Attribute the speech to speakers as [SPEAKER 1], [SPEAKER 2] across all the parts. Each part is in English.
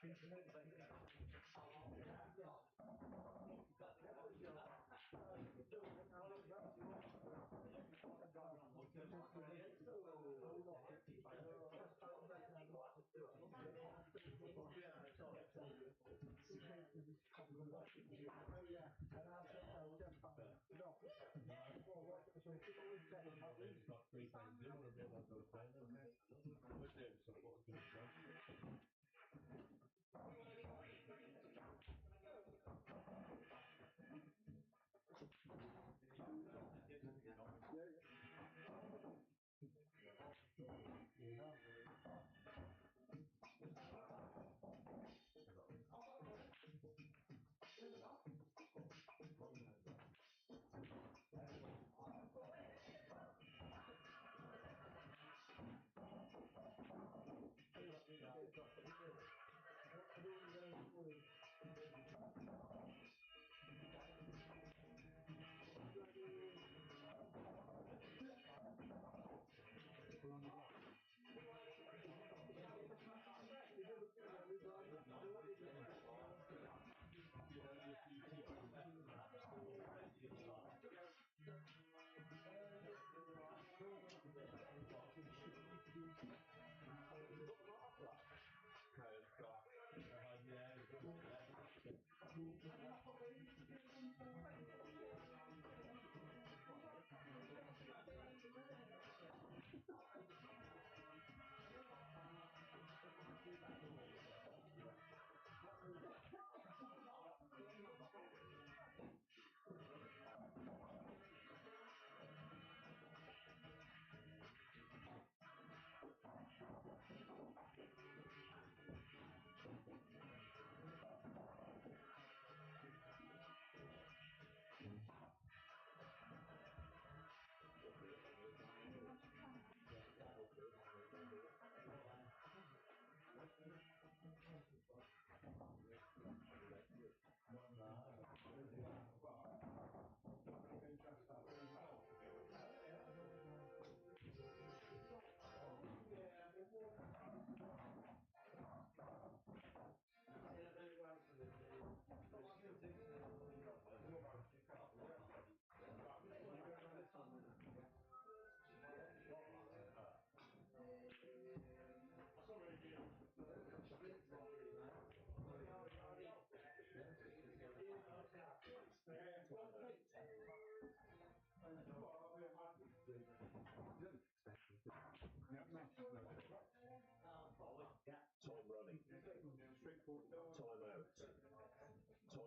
[SPEAKER 1] Time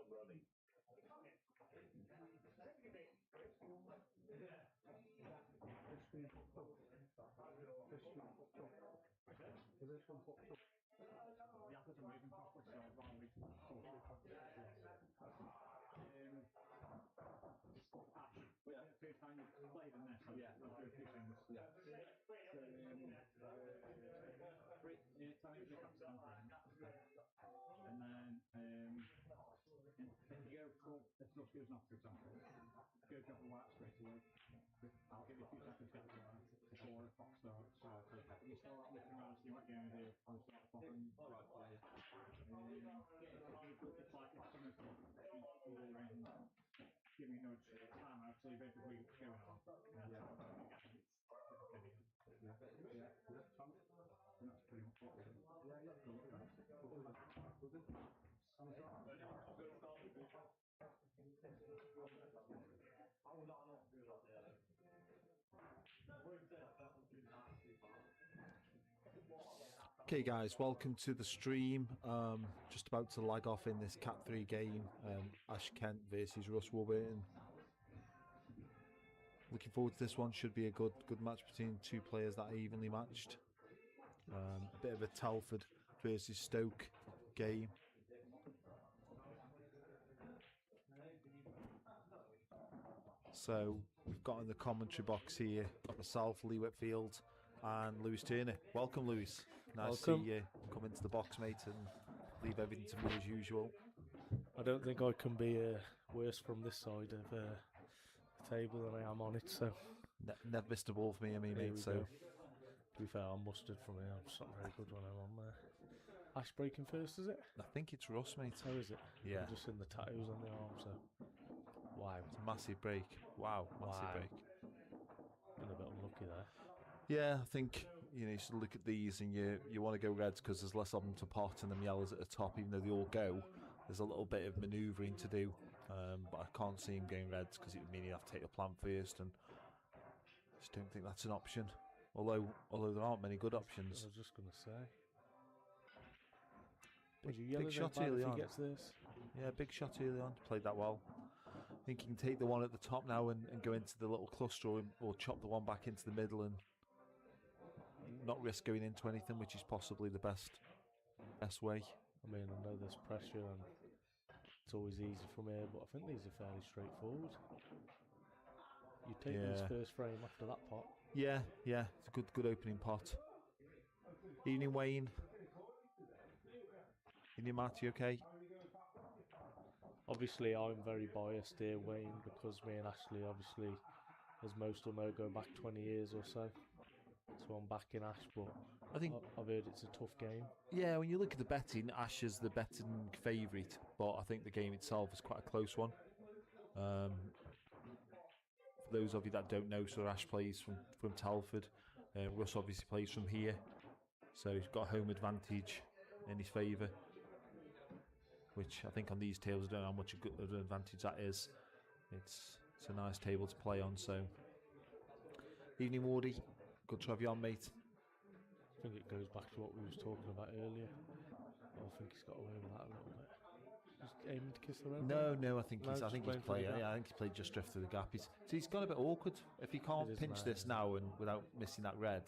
[SPEAKER 1] running. Time out. Time running.
[SPEAKER 2] Okay guys, welcome to the stream. Just about to lag off in this Cat 3 game, Ash Kent versus Russ Warburton. Looking forward to this one. Should be a good match between two players that are evenly matched. A bit of a Telford versus Stoke game. So we've got in the commentary box here, got myself, Lee Whitfield and Lewis Turner. Welcome, Lewis. Nice to see you come into the box, mate, and leave everything to me as usual.
[SPEAKER 3] I don't think I can be worse from this side of the table than I am on it, so...
[SPEAKER 2] Never missed a ball for me, mate, so...
[SPEAKER 3] To be fair, I'm mustard from here. I'm just not very good when I'm on there. Ash breaking first, is it?
[SPEAKER 2] I think it's Russ, mate.
[SPEAKER 3] Oh, is it?
[SPEAKER 2] Yeah.
[SPEAKER 3] I've just seen the tattoos on the arm, so. Wow.
[SPEAKER 2] It's a massive break. Wow, massive break.
[SPEAKER 3] Been a bit unlucky there.
[SPEAKER 2] Yeah, I think you should look at these and you want to go reds because there's less of them to pot and them yellows at the top, even though they all go. There's a little bit of manoeuvring to do, but I can't see him going reds because it would mean he'd have to take the plant first, and I just don't think that's an option. Although there aren't many good options.
[SPEAKER 3] I was just going to say.
[SPEAKER 2] Big shot early on.
[SPEAKER 3] He gets this.
[SPEAKER 2] Yeah, big shot early on. Played that well. I think he can take the one at the top now and go into the little cluster or chop the one back into the middle and not risk going into anything, which is possibly the best way.
[SPEAKER 3] I mean, I know there's pressure and it's always easy from here, but I think these are fairly straightforward. You take these first frame after that pot.
[SPEAKER 2] Yeah, it's a good opening pot. Evening, Wayne. Evening, Matt, you okay?
[SPEAKER 3] Obviously, I'm very biased here, Wayne, because me and Ashley, obviously, as most will know, go back 20 years or so. So I'm backing Ash, but I think I've heard it's a tough game.
[SPEAKER 2] Yeah, when you look at the betting, Ash is the betting favourite, but I think the game itself is quite a close one. For those of you that don't know, so Ash plays from Telford. Russ obviously plays from here, so he's got a home advantage in his favour, which I think on these tables, I don't know how much of an advantage that is. It's a nice table to play on. So, evening, Wardy. Good to have you on, mate.
[SPEAKER 3] I think it goes back to what we was talking about earlier. I think he's got away with that a little bit. Just aiming to kiss the red.
[SPEAKER 2] No, I think he's played. Yeah, I think he's played just drift through the gap. He's got a bit awkward. If he can't pinch this now and without missing that red,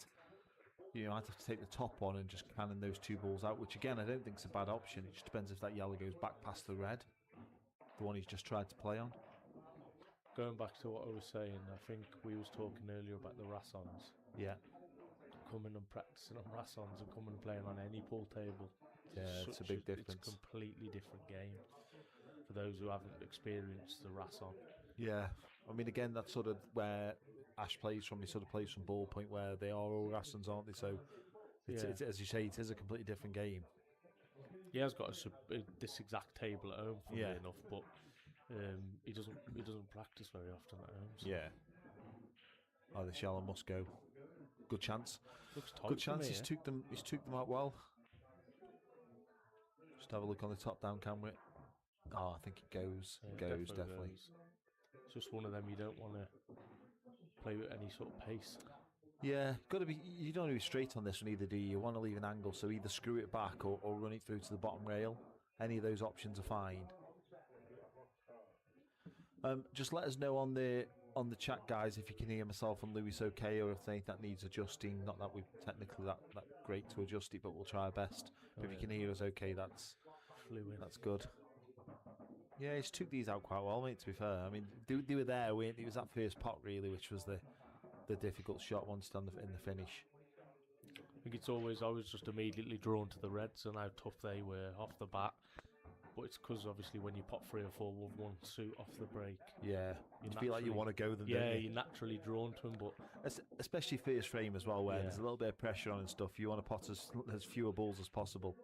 [SPEAKER 2] I'd have to take the top one and just cannon those two balls out. Which again, I don't think is a bad option. It just depends if that yellow goes back past the red, the one he's just tried to play on.
[SPEAKER 3] Going back to what I was saying, I think we was talking earlier about the Rassons.
[SPEAKER 2] Yeah.
[SPEAKER 3] Coming and practicing on Rassons and coming and playing on any pool table.
[SPEAKER 2] Yeah, it's a big difference.
[SPEAKER 3] It's a completely different game for those who haven't experienced the Rasson.
[SPEAKER 2] Yeah, I mean, again, that's sort of where Ash plays from. He sort of plays from ball point where they are all Rassons, aren't they? So, it's, as you say, it is a completely different game.
[SPEAKER 3] He has got this exact table at home, funnily enough, but he doesn't practice very often at home. So.
[SPEAKER 2] Yeah. Oh, the shallow must go. Good chance.
[SPEAKER 3] Looks tight.
[SPEAKER 2] Good chance. He's took them out well. Just have a look on the top down camera. Oh, I think it goes. Definitely.
[SPEAKER 3] It's just one of them you don't want to play with any sort of pace.
[SPEAKER 2] Yeah, got to be. You don't want to be straight on this one either, do you? You want to leave an angle, so either screw it back or run it through to the bottom rail. Any of those options are fine. Just let us know on the chat, guys, if you can hear myself and Lewis okay, or if they think that needs adjusting. Not that we're technically that great to adjust it, but we'll try our best. But if you can hear us okay, that's good. Yeah, he's took these out quite well, mate, to be fair. I mean, they were there, weren't they? It was that first pot, really, which was the difficult shot once done in the finish.
[SPEAKER 3] I think I was just immediately drawn to the reds and how tough they were off the bat. But it's because obviously when you pop 3 or 4 with one suit off the break,
[SPEAKER 2] you feel like you want to go them.
[SPEAKER 3] Yeah,
[SPEAKER 2] don't you?
[SPEAKER 3] you're naturally drawn to them. But
[SPEAKER 2] especially first frame as well, where there's a little bit of pressure on and stuff. You want to pot as fewer balls as possible.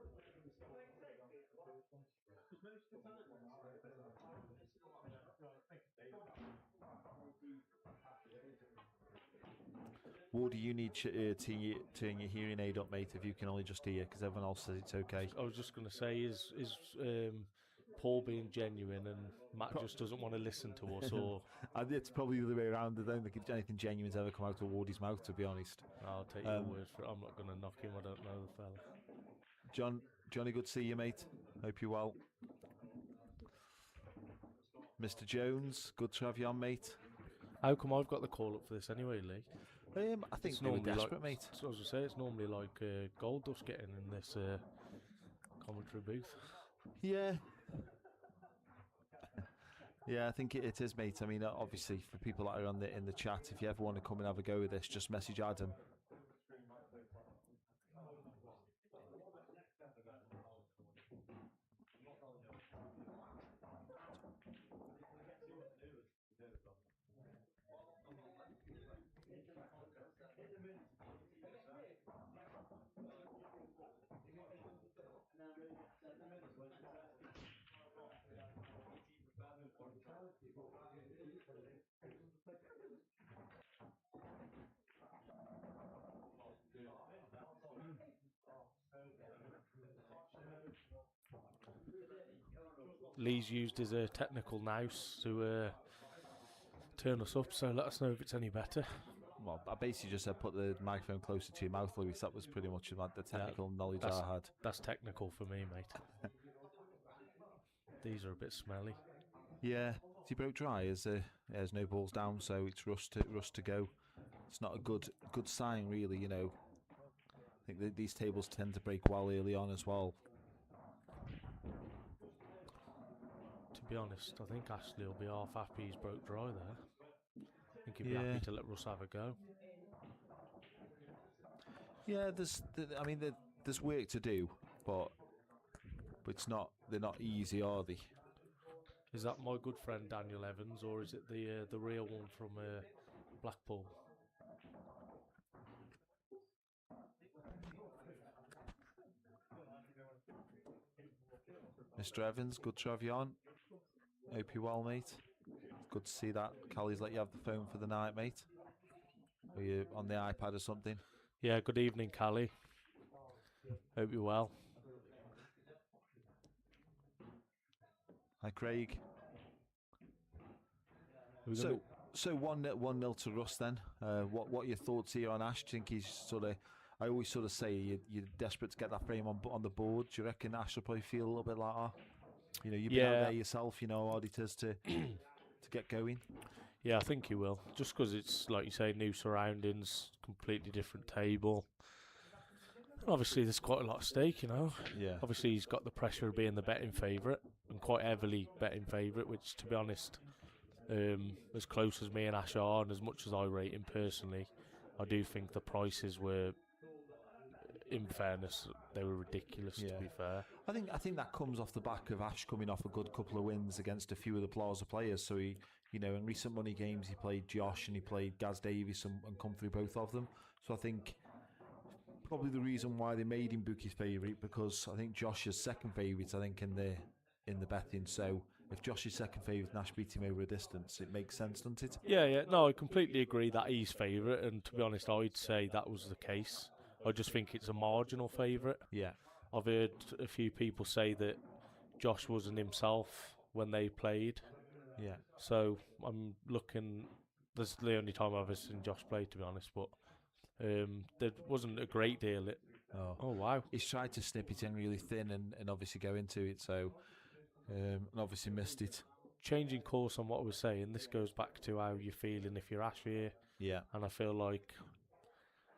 [SPEAKER 2] Woody, you need to turn your hearing aid up, mate, if you can only just hear, because everyone else says it's okay.
[SPEAKER 3] I was just going to say, is Paul being genuine and Matt just doesn't want to listen to us? Or
[SPEAKER 2] it's probably the other way around. I don't think anything genuine's ever come out of Woody's mouth, to be honest.
[SPEAKER 3] I'll take your word for it. I'm not going to knock him. I don't know the fella.
[SPEAKER 2] Johnny, good to see you, mate. Hope you're well. Mr. Jones, good to have you on, mate.
[SPEAKER 3] How come I've got the call up for this anyway, Lee?
[SPEAKER 2] I think they were desperate, mate.
[SPEAKER 3] So as I say, it's normally like gold dust getting in this commentary booth.
[SPEAKER 2] Yeah. Yeah, I think it is, mate. I mean, obviously, for people that are in the chat, if you ever want to come and have a go with this, just message Adam.
[SPEAKER 3] Lee's used his technical nous to turn us up, so let us know if it's any better.
[SPEAKER 2] Well, I basically just said put the microphone closer to your mouth, Louis. That was pretty much like the technical knowledge I had.
[SPEAKER 3] That's technical for me, mate. These are a bit smelly.
[SPEAKER 2] Yeah, he broke dry. There's no balls down, so it's Russ to go. It's not a good sign, really. You know, I think that these tables tend to break well early on as well.
[SPEAKER 3] To be honest, I think Ashley will be half happy he's broke dry there. I think he'd be happy to let Russ have a go.
[SPEAKER 2] Yeah, there's work to do, but it's not. They're not easy, are they?
[SPEAKER 3] Is that my good friend Daniel Evans, or is it the real one from Blackpool?
[SPEAKER 2] Mr. Evans, good to have you on. Hope you're well, mate. Good to see that. Callie's let you have the phone for the night, mate. Are you on the iPad or something?
[SPEAKER 3] Yeah, good evening, Callie. Hope you're well.
[SPEAKER 2] Hi, Craig. So 1-0 to Russ then. What are your thoughts here on Ash? Do you think he's sort of... I always sort of say you're desperate to get that frame on the board. Do you reckon Ash will probably feel a little bit like that? You know, you've been out there yourself, you know how hard it is to get going.
[SPEAKER 3] Yeah, I think he will. Just because it's, like you say, new surroundings, completely different table. Obviously, there's quite a lot at stake, you know.
[SPEAKER 2] Yeah.
[SPEAKER 3] Obviously, he's got the pressure of being the betting favourite, and quite heavily betting favourite, which, to be honest, as close as me and Ash are, and as much as I rate him personally, I do think the prices were, in fairness, they were ridiculous, to be fair.
[SPEAKER 2] I think that comes off the back of Ash coming off a good couple of wins against a few of the Plaza players. So he, you know, in recent money games, he played Josh and he played Gaz Davis and come through both of them. So I think probably the reason why they made him book his favourite, because I think Josh is second favourite, I think, in the betting. So if Josh is second favourite and Ash beat him over a distance, it makes sense, doesn't it?
[SPEAKER 3] Yeah. No, I completely agree that he's favourite, and to be honest, I'd say that was the case. I just think it's a marginal favourite.
[SPEAKER 2] Yeah.
[SPEAKER 3] I've heard a few people say that Josh wasn't himself when they played.
[SPEAKER 2] Yeah.
[SPEAKER 3] So I'm looking... This is the only time I've ever seen Josh play, to be honest, but there wasn't a great deal. Oh, wow.
[SPEAKER 2] He's tried to snip it in really thin and obviously go into it, so... and obviously missed it.
[SPEAKER 3] Changing course on what I was saying, this goes back to how you're feeling if you're Ash here.
[SPEAKER 2] Yeah. And
[SPEAKER 3] I feel like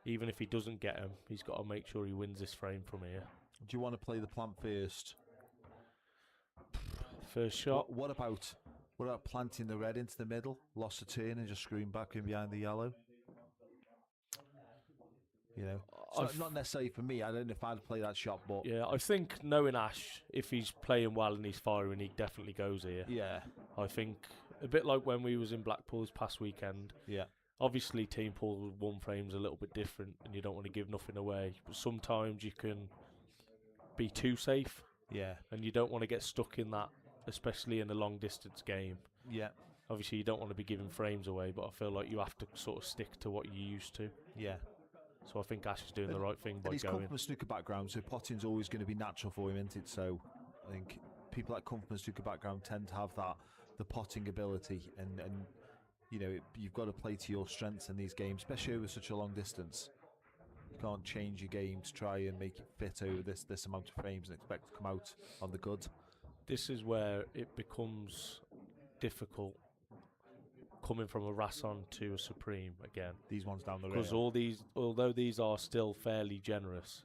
[SPEAKER 3] even if he doesn't get him, he's got to make sure he wins this frame from here.
[SPEAKER 2] Do you want to play the plant first?
[SPEAKER 3] First shot.
[SPEAKER 2] What about planting the red into the middle, lost a turn and just screwing back in behind the yellow? You know, so not necessarily for me. I don't know if I'd play that shot, but
[SPEAKER 3] yeah, I think knowing Ash, if he's playing well and he's firing, he definitely goes here.
[SPEAKER 2] Yeah,
[SPEAKER 3] I think a bit like when we was in Blackpool this past weekend.
[SPEAKER 2] Yeah,
[SPEAKER 3] obviously team pool one frame's a little bit different, and you don't want to give nothing away. But sometimes you can be too safe.
[SPEAKER 2] Yeah,
[SPEAKER 3] and you don't want to get stuck in that, especially in a long distance game.
[SPEAKER 2] Yeah.
[SPEAKER 3] Obviously, you don't want to be giving frames away, but I feel like you have to sort of stick to what you're used to.
[SPEAKER 2] Yeah.
[SPEAKER 3] So I think Ash is doing the right thing by
[SPEAKER 2] he's
[SPEAKER 3] going.
[SPEAKER 2] come from a snooker background, so potting's always going to be natural for him, isn't it? So I think people that come from a snooker background tend to have the potting ability, and you know, you've got to play to your strengths in these games, especially over such a long distance. You can't change your game to try and make it fit over this amount of frames and expect to come out on the good.
[SPEAKER 3] This is where it becomes difficult coming from a Rasson to a Supreme again.
[SPEAKER 2] These ones down the road.
[SPEAKER 3] Because although these are still fairly generous,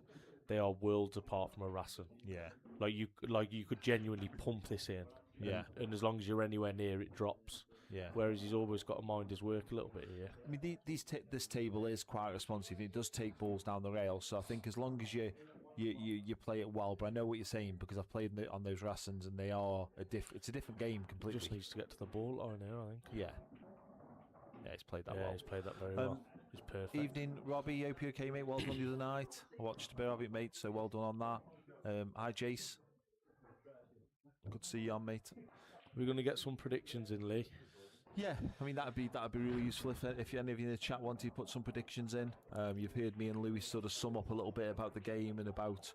[SPEAKER 3] they are worlds apart from a Rasson.
[SPEAKER 2] Yeah.
[SPEAKER 3] Like you could genuinely pump this in.
[SPEAKER 2] Yeah.
[SPEAKER 3] And as long as you're anywhere near it, drops.
[SPEAKER 2] Yeah.
[SPEAKER 3] Whereas he's always got to mind his work a little bit here.
[SPEAKER 2] I mean, this table is quite responsive. It does take balls down the rail, so I think as long as you play it well. But I know what you're saying because I've played on those Rassons and they are it's a different game completely.
[SPEAKER 3] Just needs to get to the ball line now, I think.
[SPEAKER 2] Yeah. Yeah, he's played that well.
[SPEAKER 3] Yeah, he's played that very well. He's perfect.
[SPEAKER 2] Evening, Robbie. Hope you're okay, mate. Well done the other night. I watched a bit of it, mate, so well done on that. Hi, Jace. Good to see you on, mate.
[SPEAKER 3] We're going to get some predictions in, Lee.
[SPEAKER 2] Yeah, I mean that'd be really useful if any of you in the chat want to put some predictions in. You've heard me and Louis sort of sum up a little bit about the game and about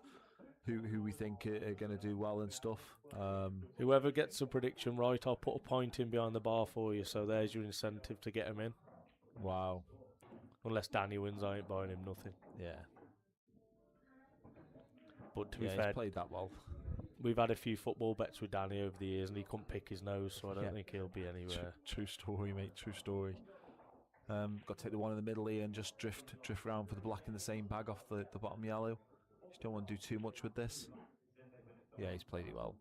[SPEAKER 2] who we think are going to do well and stuff.
[SPEAKER 3] Whoever gets a prediction right, I'll put a point in behind the bar for you. So there's your incentive to get him in.
[SPEAKER 2] Wow.
[SPEAKER 3] Unless Danny wins, I ain't buying him nothing.
[SPEAKER 2] Yeah.
[SPEAKER 3] But to be
[SPEAKER 2] He's
[SPEAKER 3] fair,
[SPEAKER 2] played that well.
[SPEAKER 3] we've had a few football bets with Danny over the years, and he couldn't pick his nose, so I don't think he'll be anywhere.
[SPEAKER 2] True story, mate. True story. Got to take the one in the middle here and just drift around for the black in the same bag off the bottom yellow. Just don't want to do too much with this. Yeah, he's played it well.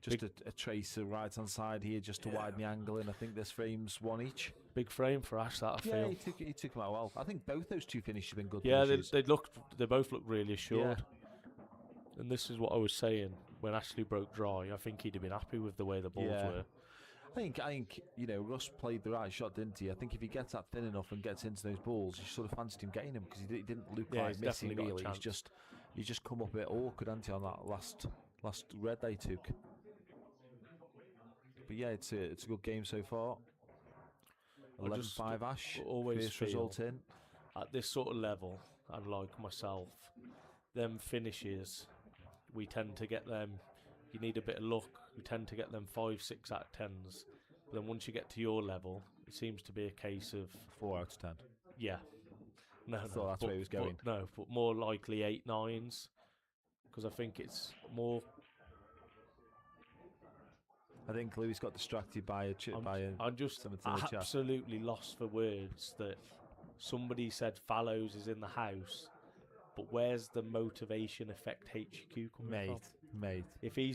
[SPEAKER 2] Just a tracer right hand side here just to widen the angle, and I think this frame's one each.
[SPEAKER 3] Big frame for Ash, that I feel.
[SPEAKER 2] Yeah, he took him out well. I think both those two finishes have been good.
[SPEAKER 3] Yeah,
[SPEAKER 2] finishes.
[SPEAKER 3] they both look really assured. And this is what I was saying when Ashley broke dry. I think he'd have been happy with the way the balls were.
[SPEAKER 2] I think Russ played the right shot, didn't he? I think if he gets that thin enough and gets into those balls, you sort of fancied him getting him because he didn't look like missing really. He's just come up a bit awkward, hasn't he, on that last red they took. But yeah, it's a good game so far. 11-5 Ash.
[SPEAKER 3] Always
[SPEAKER 2] first result in.
[SPEAKER 3] At this sort of level, and like myself, them finishes, we tend to get them. You need a bit of luck. We tend to get them 5, 6 out of 10s. But then once you get to your level, it seems to be a case of
[SPEAKER 2] 4 out of 10.
[SPEAKER 3] Yeah. No,
[SPEAKER 2] I thought that's where he was going.
[SPEAKER 3] But more likely 8, 9s, because I think it's more.
[SPEAKER 2] I think Louis got distracted by
[SPEAKER 3] I'm just absolutely lost for words that somebody said Fallows is in the house, but where's the motivation effect HQ coming from?
[SPEAKER 2] Mate,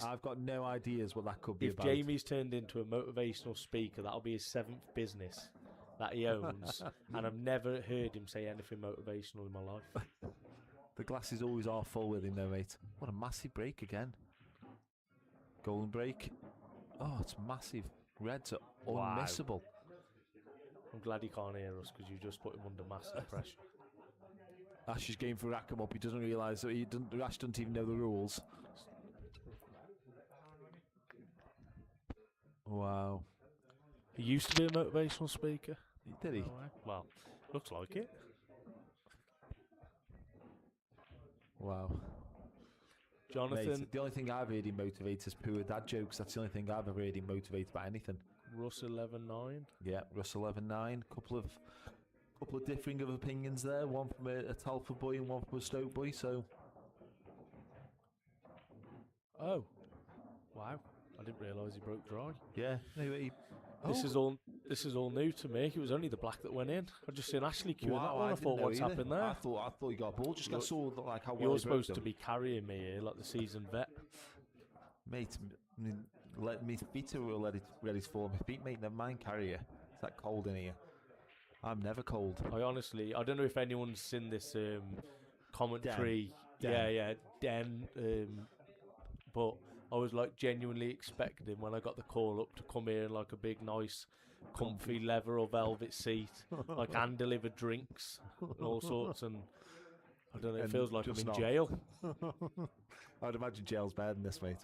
[SPEAKER 2] I've got no ideas what that could be about.
[SPEAKER 3] If Jamie's turned into a motivational speaker, that'll be his 7th business that he owns, and I've never heard him say anything motivational in my life.
[SPEAKER 2] The glasses always are full with him though, mate. What a massive break again. Golden break. Oh, it's massive. Reds are unmissable.
[SPEAKER 3] I'm glad he can't hear us because you just put him under massive pressure.
[SPEAKER 2] Ash is going for rack him up. He doesn't realise that Ash doesn't even know the rules. Wow.
[SPEAKER 3] He used to be a motivational speaker.
[SPEAKER 2] Did he?
[SPEAKER 3] Well, looks like it.
[SPEAKER 2] Wow.
[SPEAKER 3] Jonathan.
[SPEAKER 2] Mate, the only thing I've heard him motivate is poor dad jokes. That's the only thing I've ever heard him motivate by anything.
[SPEAKER 3] Russ 11-9.
[SPEAKER 2] Yeah, Russ 11-9. Couple of differing of opinions there. One from a Telford boy and one from a Stoke boy. So.
[SPEAKER 3] Oh, wow! I didn't realise he broke dry.
[SPEAKER 2] Yeah. Anyway,
[SPEAKER 3] this is all new to me. It was only the black that went in. I just seen Ashley queuing that one. I thought, what's happened there?
[SPEAKER 2] I thought you got a ball. Just got saw like how well
[SPEAKER 3] you're supposed to be carrying me here, like the seasoned vet.
[SPEAKER 2] Mate, I mean, let me feet are ready for my feet, mate. Never mind carry you. It's that cold in here. I'm never cold.
[SPEAKER 3] I don't know if anyone's seen this commentary. Den. But I was like genuinely expecting when I got the call up to come here in like a big, nice, comfy leather or velvet seat, like hand delivered drinks and all sorts. And I don't know, it feels like I'm in jail.
[SPEAKER 2] I'd imagine jail's better than this, mate.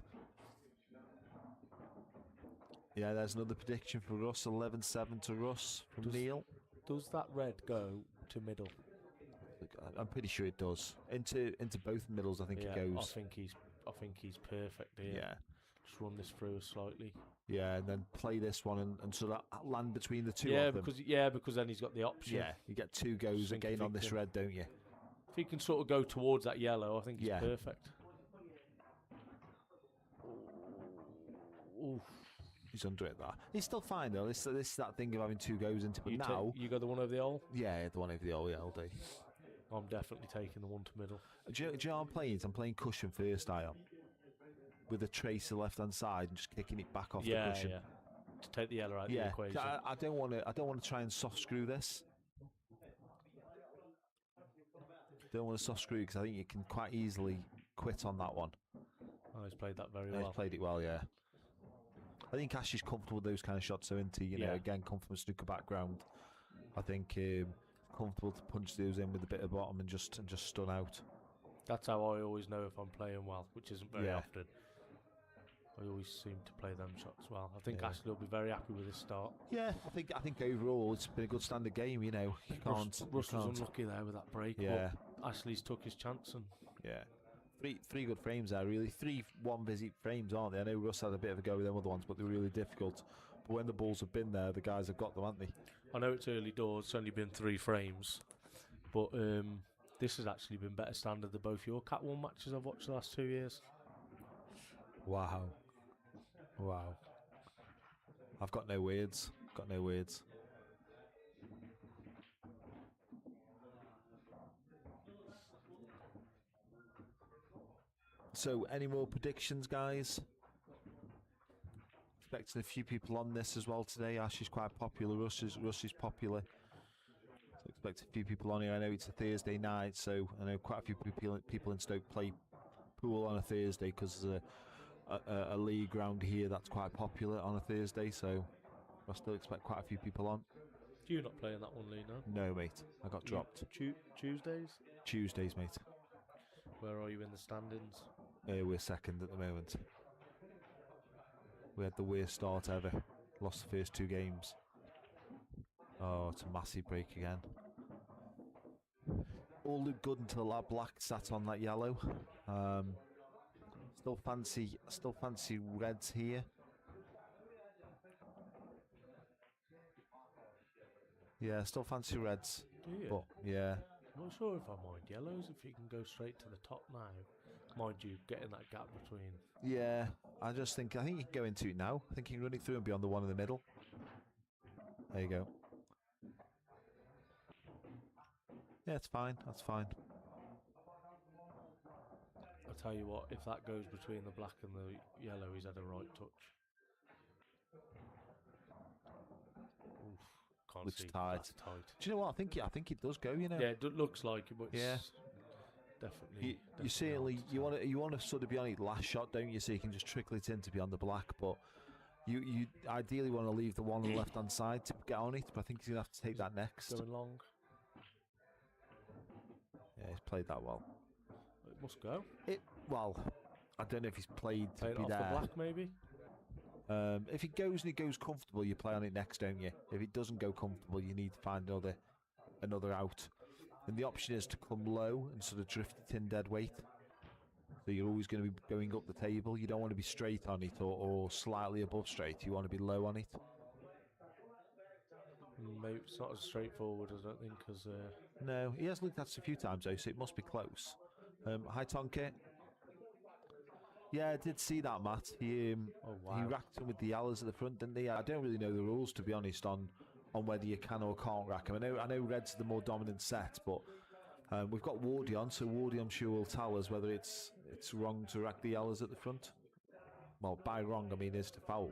[SPEAKER 2] Yeah, there's another prediction for Russ. 11-7 to Russ from Neil.
[SPEAKER 3] Does that red go to middle?
[SPEAKER 2] I'm pretty sure it does. Into both middles, I think it goes.
[SPEAKER 3] I think he's perfect here.
[SPEAKER 2] Yeah.
[SPEAKER 3] Just run this through slightly.
[SPEAKER 2] Yeah, and then play this one and sort of land between the two of them.
[SPEAKER 3] Because then he's got the option.
[SPEAKER 2] Yeah, you get 2 goes again on this red, don't you?
[SPEAKER 3] If he can sort of go towards that yellow, I think he's perfect. Oof.
[SPEAKER 2] He's under it there. He's still fine though. This that thing of having 2 goes into, but now
[SPEAKER 3] you got the one over the hole.
[SPEAKER 2] Yeah, the one over the hole. Yeah, all day.
[SPEAKER 3] I'm definitely taking the one to middle.
[SPEAKER 2] Do you know what I'm playing? I'm playing cushion first style, with a tracer left hand side and just kicking it back off the cushion.
[SPEAKER 3] Yeah. To take the yellow out of the equation.
[SPEAKER 2] I don't want to try and soft screw this. Don't want to soft screw because I think you can quite easily quit on that one.
[SPEAKER 3] Oh, he's played that very well.
[SPEAKER 2] He's played it well, yeah. I think Ash is comfortable with those kind of shots. So into again, come from a snooker background. I think comfortable to punch those in with a bit of bottom and just stun out.
[SPEAKER 3] That's how I always know if I'm playing well, which isn't very often. I always seem to play them shots well. I think
[SPEAKER 2] Yeah.
[SPEAKER 3] Ashley will be very happy with this start.
[SPEAKER 2] Yeah, I think overall it's been a good standard game. You know, you can't.
[SPEAKER 3] Russ
[SPEAKER 2] you
[SPEAKER 3] was
[SPEAKER 2] can't.
[SPEAKER 3] unlucky there with that break.
[SPEAKER 2] Yeah,
[SPEAKER 3] But Ashley's took his chance and
[SPEAKER 2] yeah. Three good frames there, really. 3 one-visit frames, aren't they? I know Russ had a bit of a go with them other ones, but they're really difficult. But when the balls have been there, the guys have got them, haven't they?
[SPEAKER 3] I know it's early doors. It's only been 3 frames, but this has actually been better standard than both your Cat 1 matches I've watched the last 2 years.
[SPEAKER 2] Wow. I've got no words. So, any more predictions, guys? Expecting a few people on this as well today. Ash is quite popular. Russ is popular. So expect a few people on here. I know it's a Thursday night, so I know quite a few people in Stoke play pool on a Thursday because there's a league round here that's quite popular on a Thursday. So I still expect quite a few people on.
[SPEAKER 3] You're not playing that one, Lee, no?
[SPEAKER 2] No, mate. I got dropped.
[SPEAKER 3] Tuesdays?
[SPEAKER 2] Tuesdays, mate.
[SPEAKER 3] Where are you in the standings?
[SPEAKER 2] We're second at the moment. We had the worst start ever. Lost the first 2 games. Oh, it's a massive break again. All looked good until that black sat on that yellow. Still fancy reds here. Yeah, still fancy reds.
[SPEAKER 3] Do you?
[SPEAKER 2] But yeah,
[SPEAKER 3] I'm not sure if I mind yellows, if you can go straight to the top now. Mind you, getting that gap between.
[SPEAKER 2] yeah. I think you can go into it now. I think you can run it through and be on the one in the middle. There you go. Yeah, it's fine. That's fine.
[SPEAKER 3] I tell you what, if that goes between the black and the yellow, he's had a right touch. Oof, can't
[SPEAKER 2] Looks
[SPEAKER 3] see.
[SPEAKER 2] tight.
[SPEAKER 3] That's tight.
[SPEAKER 2] Do you know what? I think it does go. You know.
[SPEAKER 3] Yeah, it looks like it, but
[SPEAKER 2] Yeah.
[SPEAKER 3] it's definitely.
[SPEAKER 2] You certainly you want to sort of be on it last shot, don't you? So you can just trickle it in to be on the black, but you ideally want to leave the one on the left hand side to get on it. But I think he's gonna have to take that next.
[SPEAKER 3] Going long.
[SPEAKER 2] Yeah, he's played that well.
[SPEAKER 3] It must go.
[SPEAKER 2] Well, I don't know if he's played to
[SPEAKER 3] Play it
[SPEAKER 2] be
[SPEAKER 3] off
[SPEAKER 2] there.
[SPEAKER 3] the black, maybe.
[SPEAKER 2] If it goes and it goes comfortable, you play on it next, don't you? If it doesn't go comfortable, you need to find another out. And the option is to come low and sort of drift it in dead weight. So you're always going to be going up the table. You don't want to be straight on it or slightly above straight. You want to be low on it.
[SPEAKER 3] Maybe it's not as straightforward, I don't think, as.
[SPEAKER 2] No, he has looked at us a few times though, so it must be close. Hi Tonke. Yeah, I did see that, Matt. He racked him with the yellows at the front, didn't he? I don't really know the rules, to be honest, on whether you can or can't rack him. I know Red's the more dominant set, but we've got Wardy on, so Wardy I'm sure will tell us whether it's wrong to rack the yellows at the front. Well, by wrong I mean is to foul.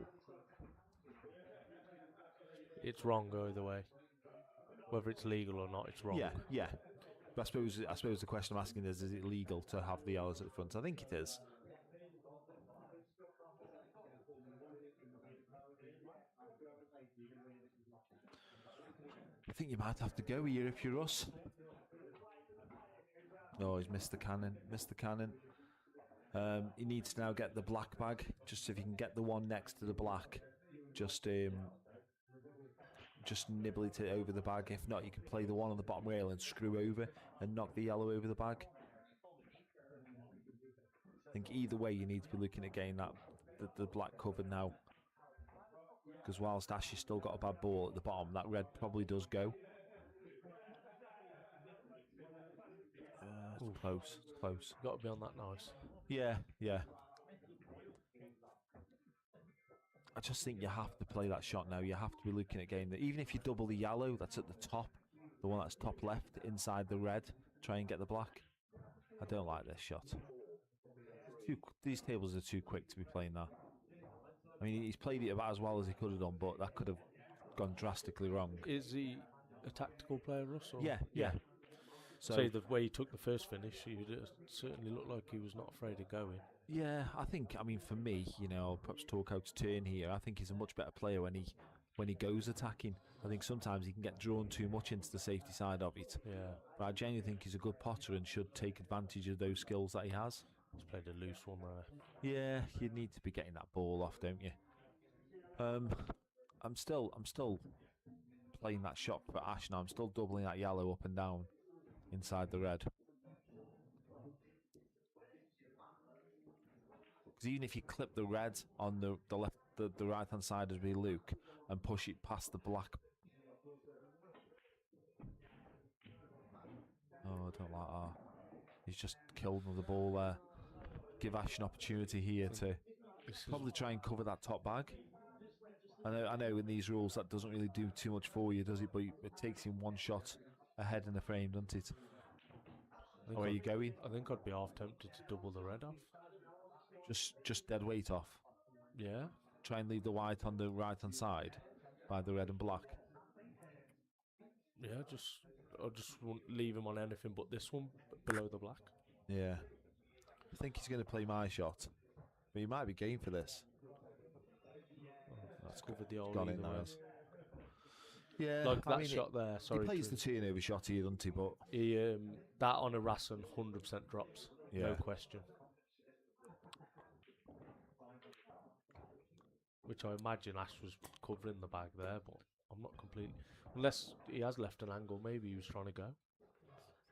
[SPEAKER 3] It's wrong either way. Whether it's legal or not, it's wrong.
[SPEAKER 2] Yeah. But I suppose the question I'm asking is it legal to have the yellows at the front? I think it is. I think you might have to go here if you're us. Oh, he's missed the cannon. He needs to now get the black bag. Just if you can get the one next to the black, just nibble it over the bag. If not, you can play the one on the bottom rail and screw over and knock the yellow over the bag. I think either way you need to be looking at getting the black covered now. Because whilst Ash has still got a bad ball at the bottom, that red probably does go. It's close.
[SPEAKER 3] Got to be on that nice.
[SPEAKER 2] Yeah. I just think you have to play that shot now. You have to be looking at getting even if you double the yellow that's at the top, the one that's top left inside the red, try and get the black. I don't like this shot. These tables are too quick to be playing that. I mean, he's played it about as well as he could have done, but that could have gone drastically wrong.
[SPEAKER 3] Is he a tactical player, Russ? Or?
[SPEAKER 2] Yeah. So
[SPEAKER 3] say the way he took the first finish, he certainly looked like he was not afraid of going.
[SPEAKER 2] Yeah, I mean, for me, I'll perhaps talk out of turn here. I think he's a much better player when he goes attacking. I think sometimes he can get drawn too much into the safety side of it.
[SPEAKER 3] Yeah.
[SPEAKER 2] But I genuinely think he's a good potter and should take advantage of those skills that he has.
[SPEAKER 3] He's played a loose one there.
[SPEAKER 2] Yeah, you need to be getting that ball off, don't you? I'm still playing that shot for Ash now. I'm still doubling that yellow up and down inside the red. Because even if you clip the red on the left, the right hand side as we Luke, and push it past the black. Oh, I don't like that. He's just killed another ball there. Give Ash an opportunity here to probably try and cover that top bag. I know in these rules that doesn't really do too much for you, does it? But it takes him one shot ahead in the frame, doesn't it? Where are you going?
[SPEAKER 3] I think I'd be half tempted to double the red off.
[SPEAKER 2] Just dead weight off.
[SPEAKER 3] Yeah.
[SPEAKER 2] Try and leave the white on the right hand side by the red and black.
[SPEAKER 3] Yeah, I just won't leave him on anything but this one below the black.
[SPEAKER 2] Yeah. I think he's going to play my shot. But he might be game for this.
[SPEAKER 3] That's covered the old
[SPEAKER 2] Got it,
[SPEAKER 3] either way.
[SPEAKER 2] Niles. Yeah,
[SPEAKER 3] Like
[SPEAKER 2] I
[SPEAKER 3] that
[SPEAKER 2] mean,
[SPEAKER 3] shot there. Sorry,
[SPEAKER 2] he plays the turnover shot here, doesn't he? But
[SPEAKER 3] he that on a Rassen 100% drops.
[SPEAKER 2] Yeah.
[SPEAKER 3] No question. Which I imagine Ash was covering the bag there, but I'm not completely. Unless he has left an angle, maybe he was trying to go.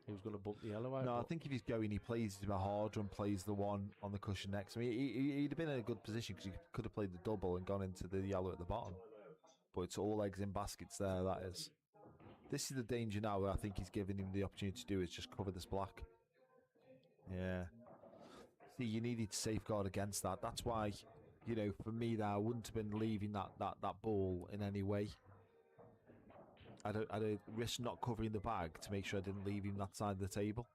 [SPEAKER 3] He was going to bump the yellow out.
[SPEAKER 2] no, I think if he's going, he plays a bit harder and plays the one on the cushion next. I mean, he'd have been in a good position because he could have played the double and gone into the yellow at the bottom. But it's all eggs in baskets there, that is. This is the danger now that I think he's giving him the opportunity to do is just cover this black. Yeah. See, you needed to safeguard against that. That's why, you know, for me there, I wouldn't have been leaving that ball in any way. I'd risk not covering the bag to make sure I didn't leave him that side of the table.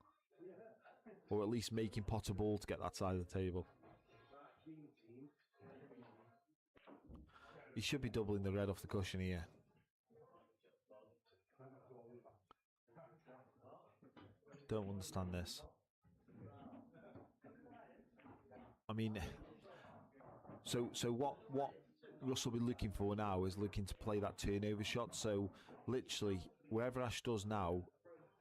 [SPEAKER 2] Or at least making pot a ball to get that side of the table. He should be doubling the red off the cushion here. Don't understand this. I mean, so what Russ will be looking for now is looking to play that turnover shot. So literally, wherever Ash does now,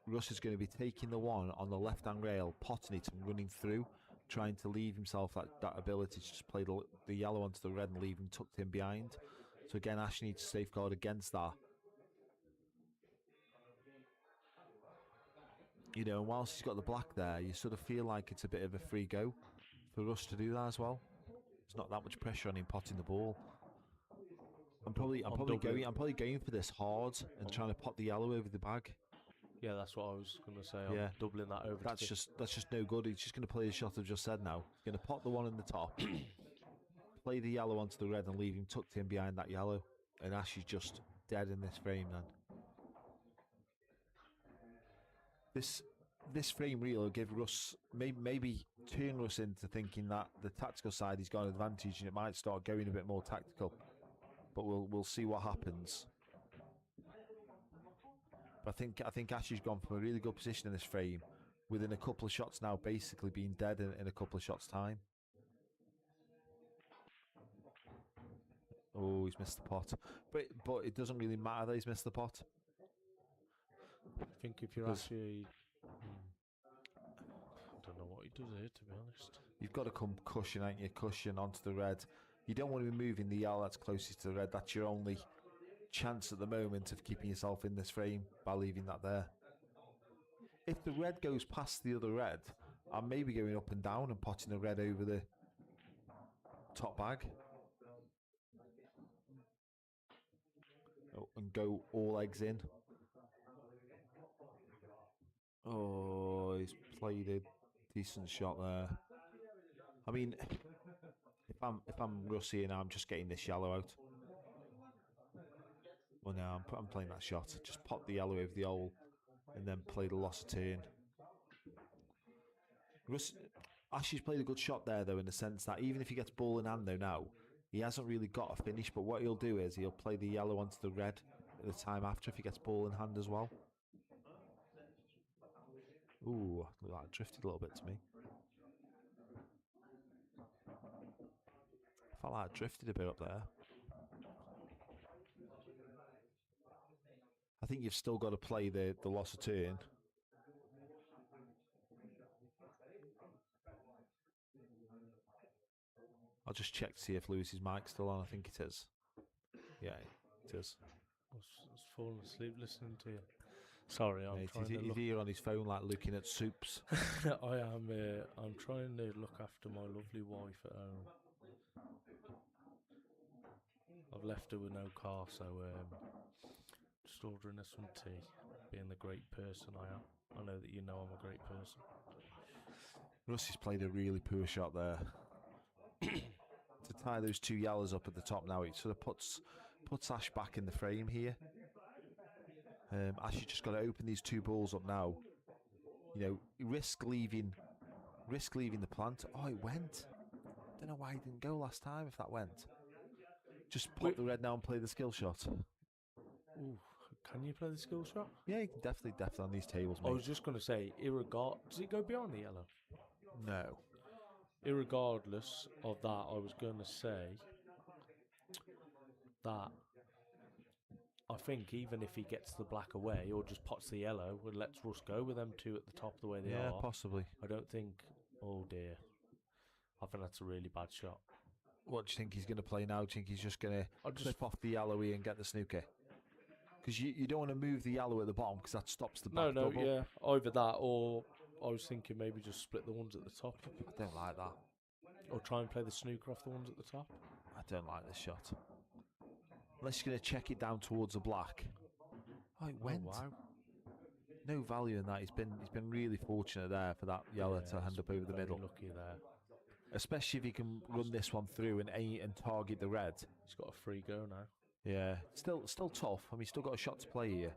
[SPEAKER 2] Russ is going to be taking the one on the left-hand rail, potting it and running through, trying to leave himself that ability to just play the yellow onto the red and leave him tucked in behind. So again, Ash needs to safeguard against that. You know, and whilst he's got the black there, you sort of feel like it's a bit of a free go for Russ to do that as well. There's not that much pressure on him potting the ball. I'm probably going for this hard and trying to pot the yellow over the bag.
[SPEAKER 3] Yeah, that's what I was going to say. I'm
[SPEAKER 2] Yeah.
[SPEAKER 3] doubling that over.
[SPEAKER 2] That's just no good. He's just going to play the shot I've just said now. He's going to pot the one in the top, play the yellow onto the red and leave him tucked in behind that yellow. And Ash is just dead in this frame then. This frame reel will give Russ, maybe turn Russ into thinking that the tactical side he's got an advantage and it might start going a bit more tactical. But we'll see what happens. But I think Ash has gone from a really good position in this frame, within a couple of shots now, basically being dead in a couple of shots' time. Oh, he's missed the pot, but it doesn't really matter that he's missed the pot.
[SPEAKER 3] I think if you're actually, I don't know what he does here, to be honest.
[SPEAKER 2] You've got to come cushion, ain't you? Cushion onto the red. You don't want to be moving the yellow that's closest to the red. That's your only chance at the moment of keeping yourself in this frame by leaving that there. If the red goes past the other red, I'm maybe going up and down and potting the red over the top bag. Oh, and go all eggs in. Oh, he's played a decent shot there. I mean, if I'm Russie and I'm just getting this yellow out. Well, no, I'm playing that shot. Just pop the yellow over the hole and then play the loss of turn. Ashley's played a good shot there, though, in the sense that even if he gets ball in hand, though, now, he hasn't really got a finish. But what he'll do is he'll play the yellow onto the red at the time after if he gets ball in hand as well. Ooh, look, that drifted a little bit to me. I felt like it drifted a bit up there. I think you've still got to play the loss of turn. I'll just check to see if Lewis's mic's still on. I think it is. Yeah, it is.
[SPEAKER 3] I was falling asleep listening to you. Sorry, I'm
[SPEAKER 2] Mate,
[SPEAKER 3] trying to
[SPEAKER 2] he's
[SPEAKER 3] look.
[SPEAKER 2] here on his phone, like looking at soups.
[SPEAKER 3] I am. I'm trying to look after my lovely wife at home. I've left her with no car, so just ordering her some tea. Being the great person I am, I know that you know I'm a great person.
[SPEAKER 2] Russ has played a really poor shot there. To tie those two yellows up at the top now, it sort of puts Ash back in the frame here. Ash, you just got to open these two balls up now. You know, risk leaving the plant. Oh, it went. Don't know why it didn't go last time. If that went, just pop the red now and play the skill shot.
[SPEAKER 3] Ooh, can you play the skill shot?
[SPEAKER 2] Yeah, you can definitely on these tables, mate.
[SPEAKER 3] I was just going to say, does it go beyond the yellow?
[SPEAKER 2] No.
[SPEAKER 3] Irregardless of that, I was going to say that I think even if he gets the black away or just pots the yellow and lets Russ go with them two at the top the way they are.
[SPEAKER 2] Yeah, possibly.
[SPEAKER 3] I don't think. Oh dear. I think that's a really bad shot.
[SPEAKER 2] What do you think he's going to play now? Do you think he's just going to clip off the yellowy and get the snooker? Because you don't want to move the yellow at the bottom because that stops the back double.
[SPEAKER 3] Yeah. Either that or I was thinking maybe just split the ones at the top.
[SPEAKER 2] I don't like that.
[SPEAKER 3] Or try and play the snooker off the ones at the top.
[SPEAKER 2] I don't like this shot. Unless you're going to check it down towards the black. Oh, it went.
[SPEAKER 3] Oh, wow.
[SPEAKER 2] No value in that. He's been really fortunate there for that yellow to hand up over the middle.
[SPEAKER 3] Lucky there.
[SPEAKER 2] Especially if he can run this one through and aim and target the red.
[SPEAKER 3] He's got a free go now.
[SPEAKER 2] Yeah, still tough. I mean, he's still got a shot to play here.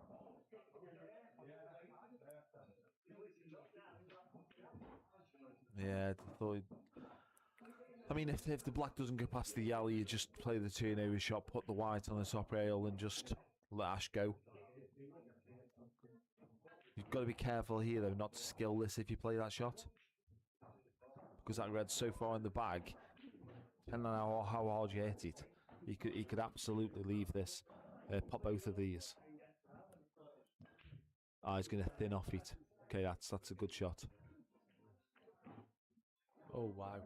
[SPEAKER 2] Yeah, I mean, if the black doesn't go past the yellow, you just play the turnover shot, put the white on the top rail, and just let Ash go. You've got to be careful here, though, not to skill this if you play that shot. Because that red's so far in the bag, depending on how hard you hit it, he could absolutely leave this. Pop both of these. He's going to thin off it. Okay, that's a good shot.
[SPEAKER 3] Oh, wow.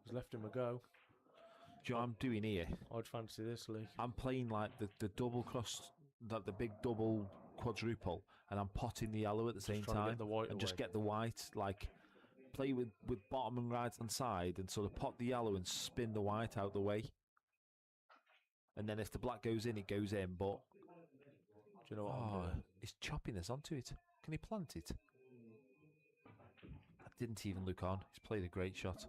[SPEAKER 3] He's left him a go.
[SPEAKER 2] Do you know what I'm doing here?
[SPEAKER 3] I'd fancy this, Lee.
[SPEAKER 2] I'm playing like the double cross, the big double quadruple, and I'm potting the yellow at the same time. Just get the white, like play with bottom and right hand side and sort of pot the yellow and spin the white out the way. And then if the black goes in, it goes in, but
[SPEAKER 3] do you know what I'm doing?
[SPEAKER 2] He's chopping this onto it. Can he plant it? I didn't even look on. He's played a great shot.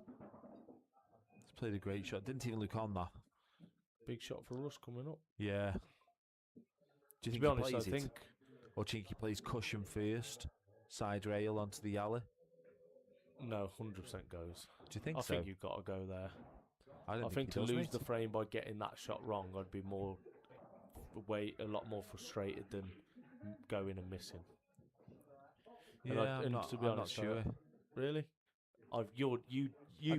[SPEAKER 2] Didn't even look on that.
[SPEAKER 3] Big shot for Russ coming up.
[SPEAKER 2] Yeah. Do you think he plays it? Or do you think he plays cushion first, side rail onto the yellow?
[SPEAKER 3] No, 100% goes.
[SPEAKER 2] Do you think
[SPEAKER 3] I
[SPEAKER 2] so?
[SPEAKER 3] think you've got to go there.
[SPEAKER 2] I
[SPEAKER 3] think to lose the frame by getting that shot wrong, I'd be a lot more frustrated than going and missing.
[SPEAKER 2] Yeah,
[SPEAKER 3] I'm not sure. Really? You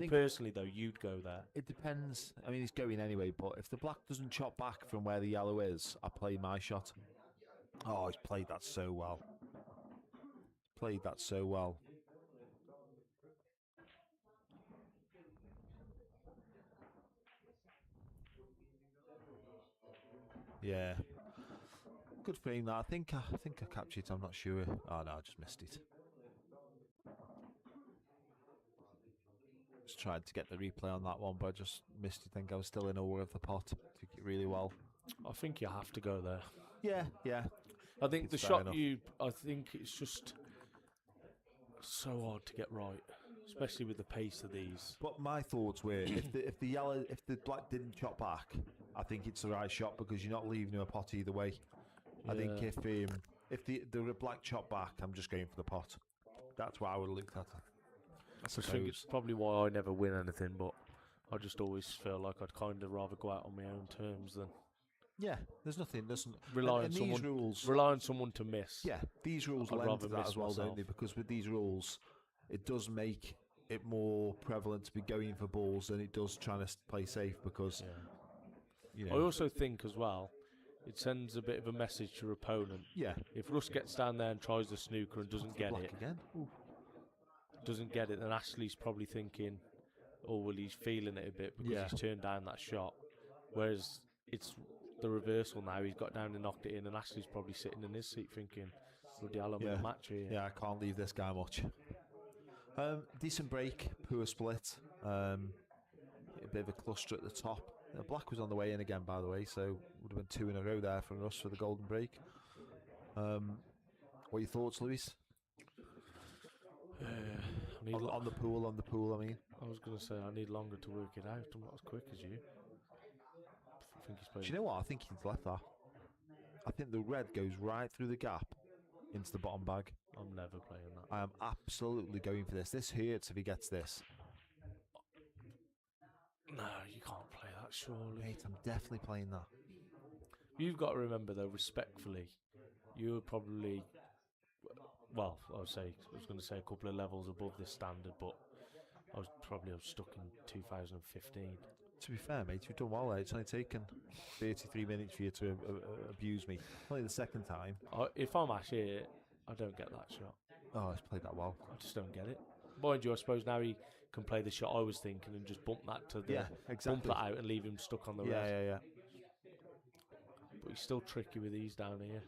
[SPEAKER 3] personally though, you'd go there.
[SPEAKER 2] It depends. I mean, he's going anyway, but if the black doesn't chop back from where the yellow is, I play my shot. Oh, he's played that so well. Yeah. Good frame that. I think I captured it, I'm not sure. Oh no, I just missed it. Just tried to get the replay on that one, but I just missed it. I think I was still in awe of the pot. Took it really well.
[SPEAKER 3] I think you have to go there.
[SPEAKER 2] Yeah.
[SPEAKER 3] I think the shot I think it's just so hard to get right, especially with the pace of these.
[SPEAKER 2] But my thoughts were, if the black didn't chop back, I think it's the right shot because you're not leaving him a pot either way. Yeah. I think if the black chop back, I'm just going for the pot. That's what I would have looked at. I
[SPEAKER 3] think it's probably why I never win anything, but I just always feel like I'd kind of rather go out on my own terms than.
[SPEAKER 2] Yeah, there's nothing.
[SPEAKER 3] Rely on someone to miss.
[SPEAKER 2] Yeah, these rules lend to that as well, don't they? Because with these rules, it does make it more prevalent to be going for balls than it does trying to play safe. Because
[SPEAKER 3] I also think as well, it sends a bit of a message to your opponent.
[SPEAKER 2] Yeah.
[SPEAKER 3] If Russ gets down there and tries the snooker and doesn't get it,
[SPEAKER 2] again.
[SPEAKER 3] Doesn't get it, then Ashley's probably thinking, or well, he's feeling it a bit because
[SPEAKER 2] Yeah.
[SPEAKER 3] he's turned down that shot. Whereas it's the reversal now. He's got down and knocked it in, and Ashley's probably sitting in his seat thinking, bloody hell, I'm in
[SPEAKER 2] Yeah.
[SPEAKER 3] a match here.
[SPEAKER 2] Yeah, I can't leave this guy much. Decent break, poor split. A bit of a cluster at the top. Black was on the way in again, by the way, so would have been 2 in a row there for us for the golden break. What are your thoughts, Lewis?
[SPEAKER 3] I need
[SPEAKER 2] On the pool, I mean.
[SPEAKER 3] I was going to say I need longer to work it out. I'm not as quick as you. I think he's playing.
[SPEAKER 2] Do you know what? I think he's left that. I think the red goes right through the gap into the bottom bag.
[SPEAKER 3] I'm never playing that.
[SPEAKER 2] I am absolutely going for this. This hurts if he gets this.
[SPEAKER 3] No, you can't play that, surely.
[SPEAKER 2] Mate, I'm definitely playing that.
[SPEAKER 3] You've got to remember, though, respectfully, you were probably, well, I was going to say a couple of levels above this standard, but I was stuck in 2015.
[SPEAKER 2] To be fair, mate, you've done well there. It's only taken 33 minutes for you to abuse me. Only the second time.
[SPEAKER 3] If I'm Ash here, I don't get that shot.
[SPEAKER 2] Oh, he's played that well.
[SPEAKER 3] I just don't get it. Mind you, I suppose now he can play the shot I was thinking and just bump that to the
[SPEAKER 2] exactly.
[SPEAKER 3] bump that out and leave him stuck on the red.
[SPEAKER 2] Yeah.
[SPEAKER 3] But he's still tricky with these down here.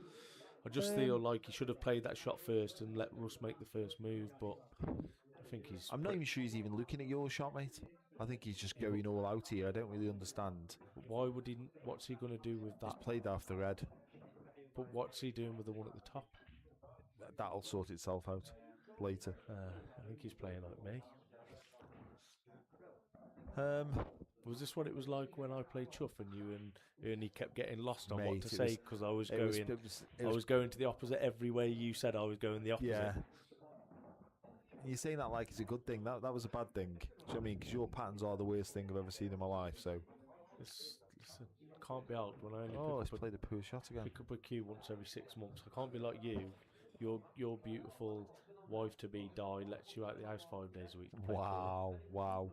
[SPEAKER 3] I just feel like he should have played that shot first and let Russ make the first move, but I think he's...
[SPEAKER 2] I'm not even sure he's even looking at your shot, mate. I think he's just going all out here. I don't really understand.
[SPEAKER 3] Why would he... What's he going to do with that?
[SPEAKER 2] He's played off the red.
[SPEAKER 3] But what's he doing with the one at the top?
[SPEAKER 2] That'll sort itself out later.
[SPEAKER 3] I think he's playing like me. Was this what it was like when I played Chuff and you and Ernie kept getting lost on what to say because I was going to the opposite everywhere you said I was going the opposite.
[SPEAKER 2] Yeah. You're saying that like it's a good thing. That was a bad thing. Do you know what I mean? Because your patterns are the worst thing I've ever seen in my life. So
[SPEAKER 3] listen, can't be helped when I only
[SPEAKER 2] played a poor shot again.
[SPEAKER 3] Pick up a cue once every 6 months. I can't be like you. Your beautiful wife to be Di lets you out the house 5 days a week.
[SPEAKER 2] Wow.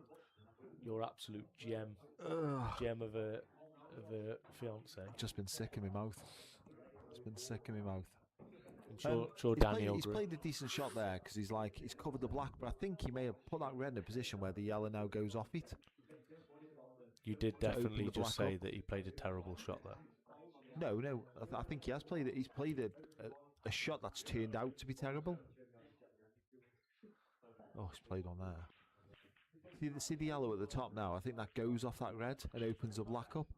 [SPEAKER 3] You're absolute gem of a fiance.
[SPEAKER 2] Just been sick in my mouth.
[SPEAKER 3] I'm sure Danny will
[SPEAKER 2] he's played a decent shot there because he's covered the black, but I think he may have put that red in a position where the yellow now goes off it.
[SPEAKER 3] You did definitely just say that he played a terrible shot there.
[SPEAKER 2] No, I think he has played it. He's played a shot that's turned out to be terrible. Oh, he's played on there. See the yellow at the top now? I think that goes off that red and opens the black up.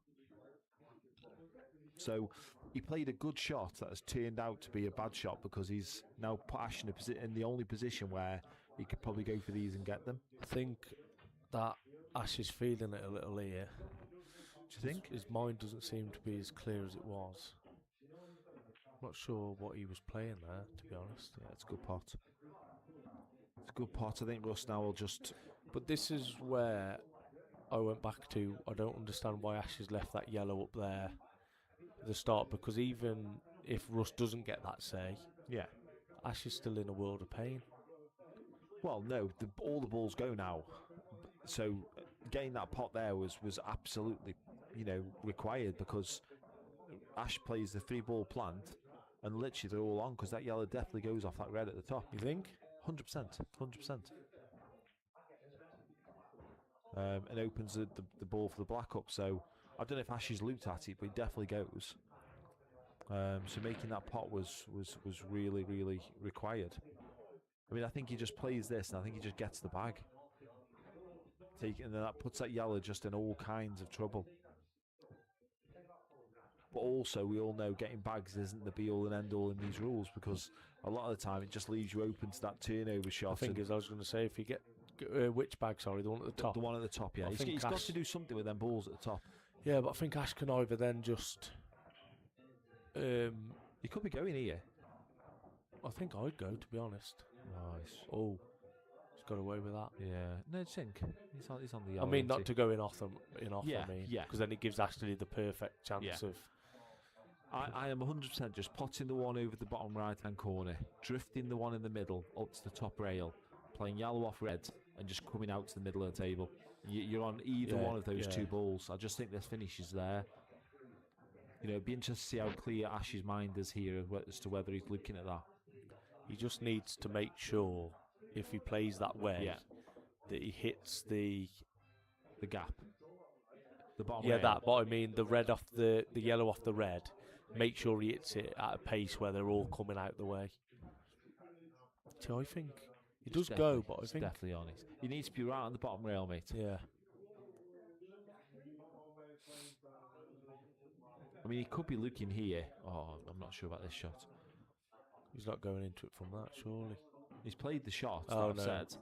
[SPEAKER 2] So he played a good shot that has turned out to be a bad shot because he's now put Ash in the only position where he could probably go for these and get them.
[SPEAKER 3] I think that Ash is feeling it a little here.
[SPEAKER 2] Do you think?
[SPEAKER 3] His mind doesn't seem to be as clear as it was. I'm not sure what he was playing there, to be honest.
[SPEAKER 2] Yeah, it's a good pot. It's a good pot. I think Russ now will just...
[SPEAKER 3] But this is where I went back to, I don't understand why Ash has left that yellow up there at the start, because even if Russ doesn't get that say,
[SPEAKER 2] yeah,
[SPEAKER 3] Ash is still in a world of pain.
[SPEAKER 2] Well, no, all the balls go now. So getting that pot there was absolutely, required, because Ash plays the 3-ball plant and literally they're all on, because that yellow definitely goes off that red at the top.
[SPEAKER 3] You think?
[SPEAKER 2] 100%. And opens the ball for the black up. So I don't know if Ash has looked at it, but it definitely goes. So making that pot was really, really required. I mean, I think he just plays this, and I think he just gets the bag. And then that puts that yellow just in all kinds of trouble. But also, we all know getting bags isn't the be-all and end-all in these rules, because a lot of the time it just leaves you open to that turnover shot.
[SPEAKER 3] I think, as I was going to say, if you get which bag? Sorry, the one at the top.
[SPEAKER 2] The one at the top, yeah. He's got to do something with them balls at the top.
[SPEAKER 3] Yeah, but I think Ash can either then just.
[SPEAKER 2] He could be going here.
[SPEAKER 3] I think I'd go, to be honest.
[SPEAKER 2] Nice.
[SPEAKER 3] Oh, he's got away with that.
[SPEAKER 2] Yeah. No, Sink. He's on the yellow.
[SPEAKER 3] I mean, not to go in off them.
[SPEAKER 2] Yeah.
[SPEAKER 3] Because then it gives Ashley the perfect chance of.
[SPEAKER 2] I am 100% just potting the one over the bottom right-hand corner, drifting the one in the middle up to the top rail, playing yellow off red, and just coming out to the middle of the table. You're on either one of those two balls. I just think this finish is there. It'd be interesting to see how clear Ash's mind is here as to whether he's looking at that.
[SPEAKER 3] He just needs to make sure, if he plays that way, that he hits the
[SPEAKER 2] The gap. The bottom
[SPEAKER 3] Yeah,
[SPEAKER 2] rail.
[SPEAKER 3] that. But I mean, the red off the yellow off the red. Make sure he hits it at a pace where they're all coming out the way. So I think he does go, but I
[SPEAKER 2] It's
[SPEAKER 3] think
[SPEAKER 2] definitely on it. He needs to be right on the bottom rail, mate.
[SPEAKER 3] yeah.
[SPEAKER 2] I mean, he could be looking here. Oh, I'm not sure about this shot.
[SPEAKER 3] He's not going into it from that, surely.
[SPEAKER 2] He's played the shot,
[SPEAKER 3] Oh,
[SPEAKER 2] that I've
[SPEAKER 3] no.
[SPEAKER 2] said.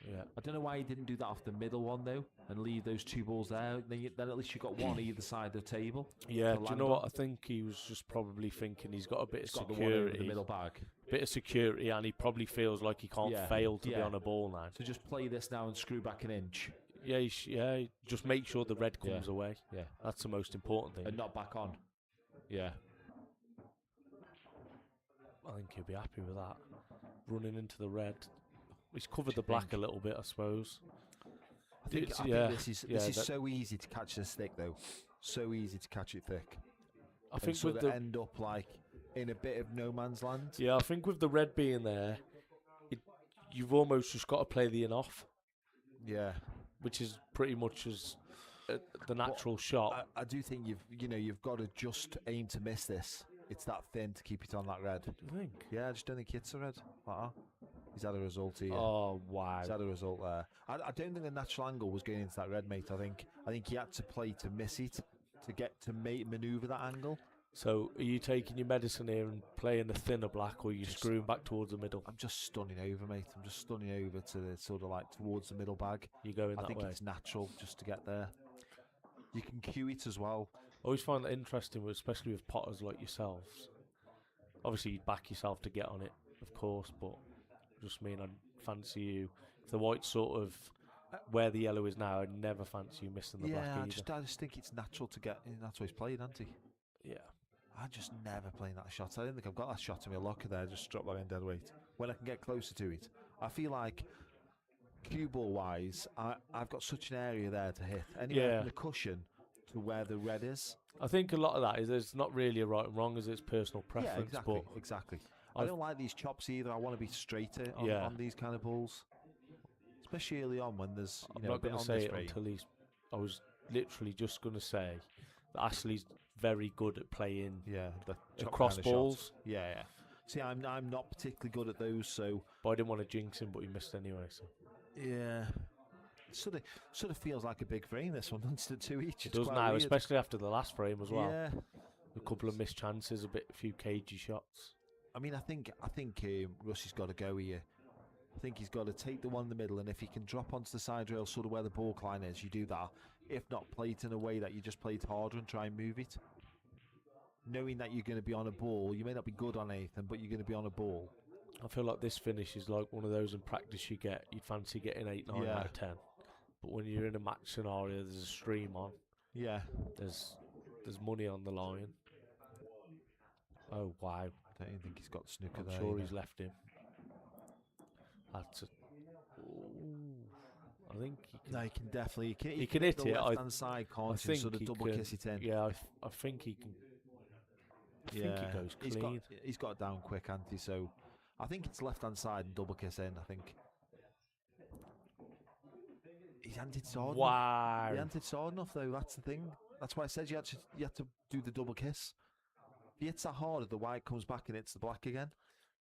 [SPEAKER 3] Yeah.
[SPEAKER 2] I don't know why he didn't do that off the middle one, though, and leave those 2 balls there. Then at least you've got one either side of the table.
[SPEAKER 3] Yeah,
[SPEAKER 2] to
[SPEAKER 3] do you
[SPEAKER 2] land
[SPEAKER 3] know
[SPEAKER 2] on.
[SPEAKER 3] what? I think he was just probably thinking he's got a bit
[SPEAKER 2] He's
[SPEAKER 3] of
[SPEAKER 2] got the one over the
[SPEAKER 3] security.
[SPEAKER 2] middle bag.
[SPEAKER 3] Bit of security, and he probably feels like he can't fail to be on a ball now.
[SPEAKER 2] So just play this now and screw back an inch.
[SPEAKER 3] Yeah, just make sure the red comes
[SPEAKER 2] Yeah.
[SPEAKER 3] away.
[SPEAKER 2] Yeah.
[SPEAKER 3] That's the most important thing.
[SPEAKER 2] And not back on. Yeah.
[SPEAKER 3] I think he'll be happy with that. Running into the red. He's covered
[SPEAKER 2] Do
[SPEAKER 3] the
[SPEAKER 2] you
[SPEAKER 3] black
[SPEAKER 2] think?
[SPEAKER 3] a little bit, I suppose.
[SPEAKER 2] I think this is so easy to catch this thick, though. So easy to catch it thick.
[SPEAKER 3] I
[SPEAKER 2] And
[SPEAKER 3] think
[SPEAKER 2] sort
[SPEAKER 3] with
[SPEAKER 2] of
[SPEAKER 3] the
[SPEAKER 2] end up like in a bit of no man's land.
[SPEAKER 3] yeah, I think with the red being there, you've almost just got to play the in off,
[SPEAKER 2] Yeah.
[SPEAKER 3] which is pretty much as the natural shot.
[SPEAKER 2] I do think you've got to just aim to miss this. It's that thin to keep it on that red.
[SPEAKER 3] Do you think?
[SPEAKER 2] Yeah, I just don't think it's a red. Like that. He's had a result here.
[SPEAKER 3] Oh wow!
[SPEAKER 2] He's had a result there. I don't think the natural angle was going into that red, mate. I think he had to play to miss it to get to manoeuvre that angle.
[SPEAKER 3] So are you taking your medicine here and playing the thinner black, or are you screwing back towards the middle?
[SPEAKER 2] I'm just stunning over, mate. I'm just stunning over to the sort of like towards the middle bag.
[SPEAKER 3] You going
[SPEAKER 2] I
[SPEAKER 3] that
[SPEAKER 2] think
[SPEAKER 3] way?
[SPEAKER 2] it's natural just to get there. You can cue it as well.
[SPEAKER 3] I always find that interesting, especially with potters like yourselves. Obviously, you'd back yourself to get on it, of course, but just mean I'd fancy you. If the white's sort of where the yellow is now, I'd never fancy you missing the black
[SPEAKER 2] Yeah,
[SPEAKER 3] either.
[SPEAKER 2] I just think it's natural to get. That's what he's played, hasn't he?
[SPEAKER 3] Yeah.
[SPEAKER 2] I just never playing that shot. I don't think I've got that shot in my locker there. Just drop that in dead weight. When I can get closer to it, I feel like cue ball wise, I've got such an area there to hit. Anywhere
[SPEAKER 3] Yeah.
[SPEAKER 2] from the cushion to where the red is.
[SPEAKER 3] I think a lot of that is there's not really a right and wrong, as it's personal preference.
[SPEAKER 2] Yeah, exactly.
[SPEAKER 3] But
[SPEAKER 2] Exactly. I don't like these chops either. I want to be straighter on these kind of balls, especially early on when there's
[SPEAKER 3] I'm
[SPEAKER 2] a
[SPEAKER 3] not
[SPEAKER 2] bit
[SPEAKER 3] going to
[SPEAKER 2] on
[SPEAKER 3] say
[SPEAKER 2] this
[SPEAKER 3] it
[SPEAKER 2] frame.
[SPEAKER 3] until he's. I was literally just going to say that Ashley's very good at playing
[SPEAKER 2] Yeah, the
[SPEAKER 3] the
[SPEAKER 2] chop
[SPEAKER 3] cross
[SPEAKER 2] kind of shot.
[SPEAKER 3] balls.
[SPEAKER 2] Yeah, yeah. See, I'm not particularly good at those, so
[SPEAKER 3] But I didn't want to jinx him, but he missed anyway. So
[SPEAKER 2] yeah. Sort of feels like a big frame. This one, doesn't it? 2 each.
[SPEAKER 3] it
[SPEAKER 2] It's
[SPEAKER 3] does
[SPEAKER 2] quite
[SPEAKER 3] now,
[SPEAKER 2] weird.
[SPEAKER 3] especially after the last frame as well.
[SPEAKER 2] Yeah.
[SPEAKER 3] A couple of missed chances, a few cagey shots.
[SPEAKER 2] I mean, I think Russ got to go here. I think he's got to take the one in the middle, and if he can drop onto the side rail, sort of where the ball line is, you do that. If not, play it in a way that you just play it harder and try and move it. Knowing that you're going to be on a ball, you may not be good on anything, but you're going to be on a ball.
[SPEAKER 3] I feel like this finish is like one of those in practice you'd fancy getting 8, 9 out of 10. But when you're in a match scenario, there's a stream on.
[SPEAKER 2] Yeah.
[SPEAKER 3] There's money on the line. Oh wow!
[SPEAKER 2] I don't even think he's got snooker
[SPEAKER 3] I'm
[SPEAKER 2] there.
[SPEAKER 3] sure
[SPEAKER 2] you
[SPEAKER 3] he's
[SPEAKER 2] know.
[SPEAKER 3] left him. That's a. Ooh, I think he can.
[SPEAKER 2] No, he can definitely.
[SPEAKER 3] He can hit
[SPEAKER 2] the
[SPEAKER 3] it.
[SPEAKER 2] left hand side,
[SPEAKER 3] I
[SPEAKER 2] can't he?
[SPEAKER 3] think
[SPEAKER 2] Sort of
[SPEAKER 3] he
[SPEAKER 2] double
[SPEAKER 3] can,
[SPEAKER 2] kiss it in.
[SPEAKER 3] Yeah, I think he can. I think he goes clean.
[SPEAKER 2] He's got it down quick, hasn't he? So I think it's left hand side and double kiss in. I think. He's anti-sword.
[SPEAKER 3] Wow.
[SPEAKER 2] He anti-sword enough though. That's the thing. That's why I said you had to do the double kiss. If he hits that hard, the white comes back and hits the black again.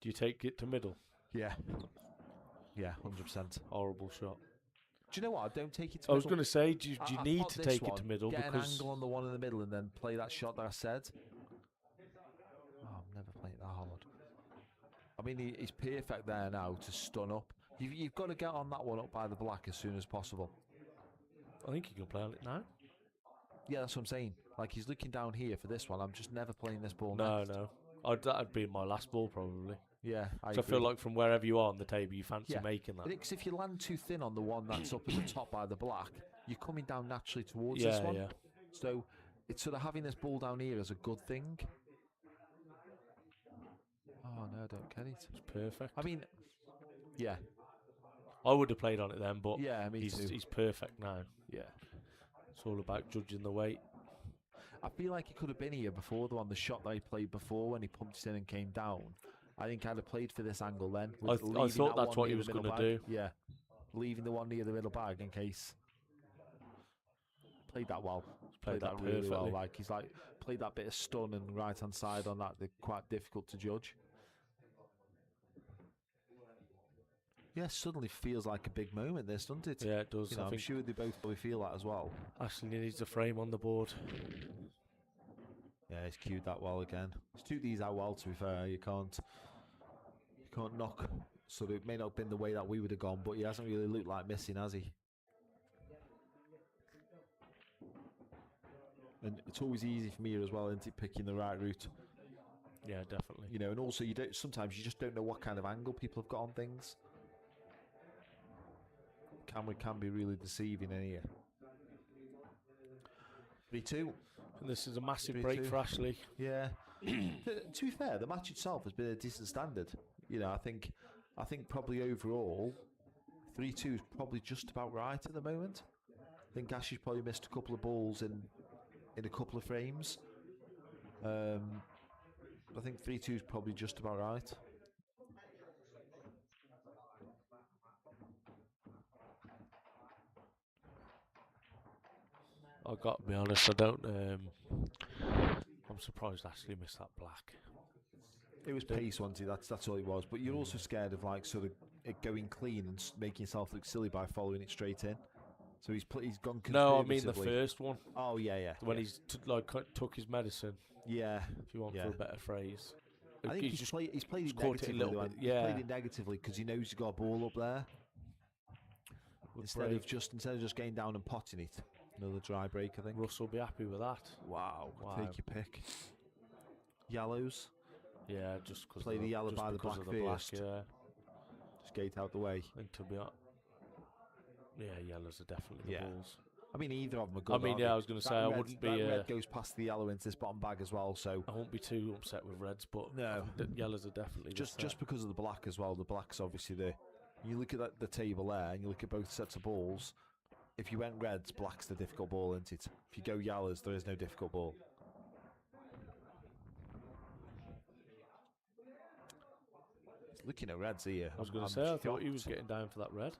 [SPEAKER 3] Do you take it to middle?
[SPEAKER 2] Yeah. Yeah, 100%.
[SPEAKER 3] Horrible shot.
[SPEAKER 2] Do you know what? I don't take it to
[SPEAKER 3] I was
[SPEAKER 2] middle.
[SPEAKER 3] going to say, do you
[SPEAKER 2] I
[SPEAKER 3] need
[SPEAKER 2] thought
[SPEAKER 3] to
[SPEAKER 2] this
[SPEAKER 3] take it
[SPEAKER 2] one,
[SPEAKER 3] to middle
[SPEAKER 2] get an
[SPEAKER 3] because
[SPEAKER 2] angle on the one in the middle and then play that shot that I said. Oh, I'm never playing that hard. I mean, he's perfect there now to stun up. You've got to get on that one up by the black as soon as possible.
[SPEAKER 3] I think you can play on it now.
[SPEAKER 2] Yeah, that's what I'm saying. Like, he's looking down here for this one. I'm just never playing this ball
[SPEAKER 3] No,
[SPEAKER 2] next.
[SPEAKER 3] no. That'd be my last ball probably.
[SPEAKER 2] Yeah, I
[SPEAKER 3] So I feel
[SPEAKER 2] agree.
[SPEAKER 3] like from wherever you are on the table, you fancy
[SPEAKER 2] Yeah.
[SPEAKER 3] making that.
[SPEAKER 2] Because if you land too thin on the one that's up at the top by the black, you're coming down naturally towards this one.
[SPEAKER 3] Yeah.
[SPEAKER 2] So it's sort of having this ball down here is a good thing. Oh no, I don't get it.
[SPEAKER 3] It's perfect.
[SPEAKER 2] I mean, yeah,
[SPEAKER 3] I would have played on it then, but
[SPEAKER 2] yeah, me too.
[SPEAKER 3] he's perfect now.
[SPEAKER 2] Yeah,
[SPEAKER 3] It's all about judging the weight.
[SPEAKER 2] I feel like he could have been here before, though, on the shot that he played before when he pumped it in and came down. I think I'd have played for this angle then.
[SPEAKER 3] I
[SPEAKER 2] leaving
[SPEAKER 3] thought
[SPEAKER 2] that
[SPEAKER 3] that's
[SPEAKER 2] one
[SPEAKER 3] what he
[SPEAKER 2] near
[SPEAKER 3] was
[SPEAKER 2] the
[SPEAKER 3] gonna
[SPEAKER 2] middle bag.
[SPEAKER 3] do.
[SPEAKER 2] Yeah, leaving the one near the middle bag in case. played that well.
[SPEAKER 3] Played that
[SPEAKER 2] really well.
[SPEAKER 3] perfectly.
[SPEAKER 2] Like he's like played that bit of stun and right hand side on that. They're quite difficult to judge. Yeah, suddenly feels like a big moment, this, doesn't it?
[SPEAKER 3] Yeah, it does.
[SPEAKER 2] You know, I'm sure they both probably feel that as well.
[SPEAKER 3] Ashley needs a frame on the board.
[SPEAKER 2] Yeah, he's cued that well again. He's cued these out well, to be fair. You can't knock. So it may not have been the way that we would have gone, but he hasn't really looked like missing, has he? And it's always easy for me as well, isn't it, picking the right route?
[SPEAKER 3] Yeah, definitely.
[SPEAKER 2] You know, and also sometimes you just don't know what kind of angle people have got on things. Camera can be really deceiving in here. 3-2.
[SPEAKER 3] And this is a massive break for Ashley.
[SPEAKER 2] Yeah. To be fair, the match itself has been a decent standard. You know, I think probably overall, 3-2 is probably just about right at the moment. I think Ashley's probably missed a couple of balls in a couple of frames. I think 3-2 is probably just about right.
[SPEAKER 3] I've got to be honest, I don't. I'm surprised Ashley missed that black.
[SPEAKER 2] It was pace, wasn't it? That's all it was. But you're also scared of like sort of it going clean and making yourself look silly by following it straight in. So he's gone conservatively.
[SPEAKER 3] No, I mean the first one.
[SPEAKER 2] Oh yeah.
[SPEAKER 3] When he's took his medicine.
[SPEAKER 2] Yeah.
[SPEAKER 3] If you want for a better phrase.
[SPEAKER 2] I think he's played it negatively. He's played it negatively because he knows he's got a ball up there. Instead of just getting down and potting it. Another dry break, I think.
[SPEAKER 3] Russ will be happy with that.
[SPEAKER 2] Wow. Take your pick. Yellows.
[SPEAKER 3] Yeah, just because
[SPEAKER 2] play the yellow by the black first.
[SPEAKER 3] Yeah.
[SPEAKER 2] Just gate out the way.
[SPEAKER 3] I think to be honest. Yeah, yellows are definitely the balls.
[SPEAKER 2] I mean, either of them are good.
[SPEAKER 3] I mean, I was going to say, I wouldn't be.
[SPEAKER 2] Red goes past the yellow into this bottom bag as well, so
[SPEAKER 3] I won't be too upset with reds, but
[SPEAKER 2] no,
[SPEAKER 3] the yellows are definitely
[SPEAKER 2] just because of the black as well. The black's obviously you look at the table there, and you look at both sets of balls. If you went reds, black's the difficult ball, isn't it? If you go yellows, there is no difficult ball. He's looking at reds here.
[SPEAKER 3] I was going to say, I thought he was getting down for that red.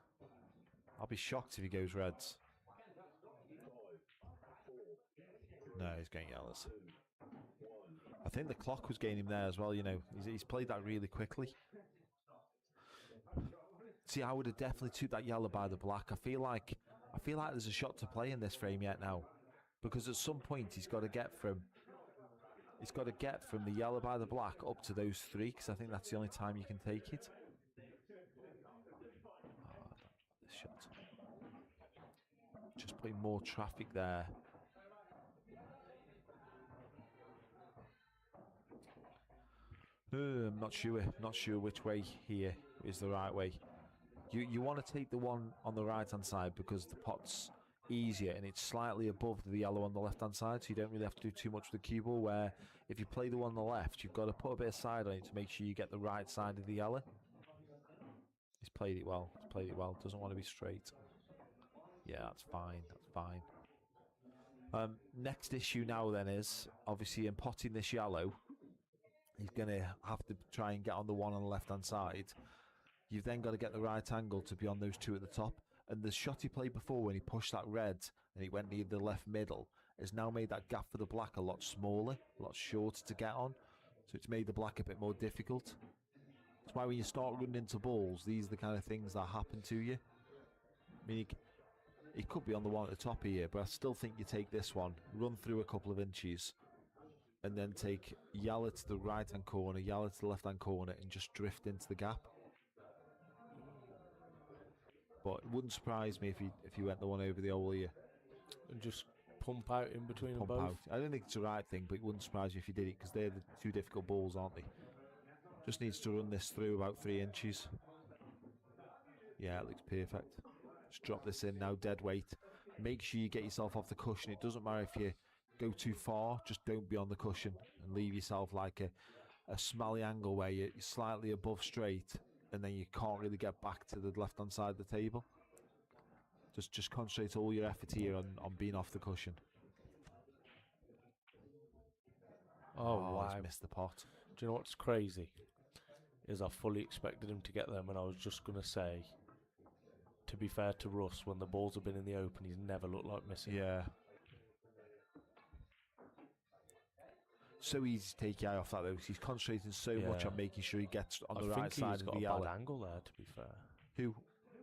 [SPEAKER 2] I'll be shocked if he goes reds. No, he's going yellows. I think the clock was getting him there as well, you know. He's played that really quickly. See, I would have definitely took that yellow by the black. I feel like there's a shot to play in this frame yet now. Because at some point he's got to get from the yellow by the black up to those three, because I think that's the only time you can take it. Oh, this shot. Just putting more traffic there. I'm not sure which way here is the right way. You want to take the one on the right hand side because the pot's easier and it's slightly above the yellow on the left hand side, so you don't really have to do too much with the cue ball, where if you play the one on the left, you've got to put a bit of side on it to make sure you get the right side of the yellow. He's played it well. Doesn't want to be straight. Yeah, that's fine. Next issue now then is, obviously in potting this yellow, he's going to have to try and get on the one on the left-hand side. You've then got to get the right angle to be on those two at the top. And the shot he played before when he pushed that red and he went near the left middle has now made that gap for the black a lot smaller, a lot shorter to get on. So it's made the black a bit more difficult. That's why when you start running into balls, these are the kind of things that happen to you. I mean, he could be on the one at the top here, but I still think you take this one, run through a couple of inches, and then take yellow to the right hand corner, yellow to the left hand corner, and just drift into the gap. But it wouldn't surprise me if he went the one over the hole here.
[SPEAKER 3] And just pump out in between them both.
[SPEAKER 2] Out. I don't think it's the right thing, but it wouldn't surprise me if he did it, because they're the two difficult balls, aren't they? Just needs to run this through about 3 inches. Yeah, it looks perfect. Just drop this in now, dead weight. Make sure you get yourself off the cushion. It doesn't matter if you go too far, just don't be on the cushion and leave yourself like a smelly angle where you're slightly above straight and then you can't really get back to the left hand side of the table. Just concentrate all your effort here on being off the cushion.
[SPEAKER 3] Oh wow,
[SPEAKER 2] he's missed the pot.
[SPEAKER 3] Do you know what's crazy? Is I fully expected him to get them, and I was just going to say, to be fair to Russ, when the balls have been in the open, he's never looked like missing.
[SPEAKER 2] Yeah. So easy to take your eye off that though, because he's concentrating so much
[SPEAKER 3] Yeah.
[SPEAKER 2] on making sure he gets on
[SPEAKER 3] I
[SPEAKER 2] the
[SPEAKER 3] think
[SPEAKER 2] right side
[SPEAKER 3] he's
[SPEAKER 2] of
[SPEAKER 3] got
[SPEAKER 2] the
[SPEAKER 3] a
[SPEAKER 2] yellow.
[SPEAKER 3] bad angle there, to be fair.
[SPEAKER 2] Who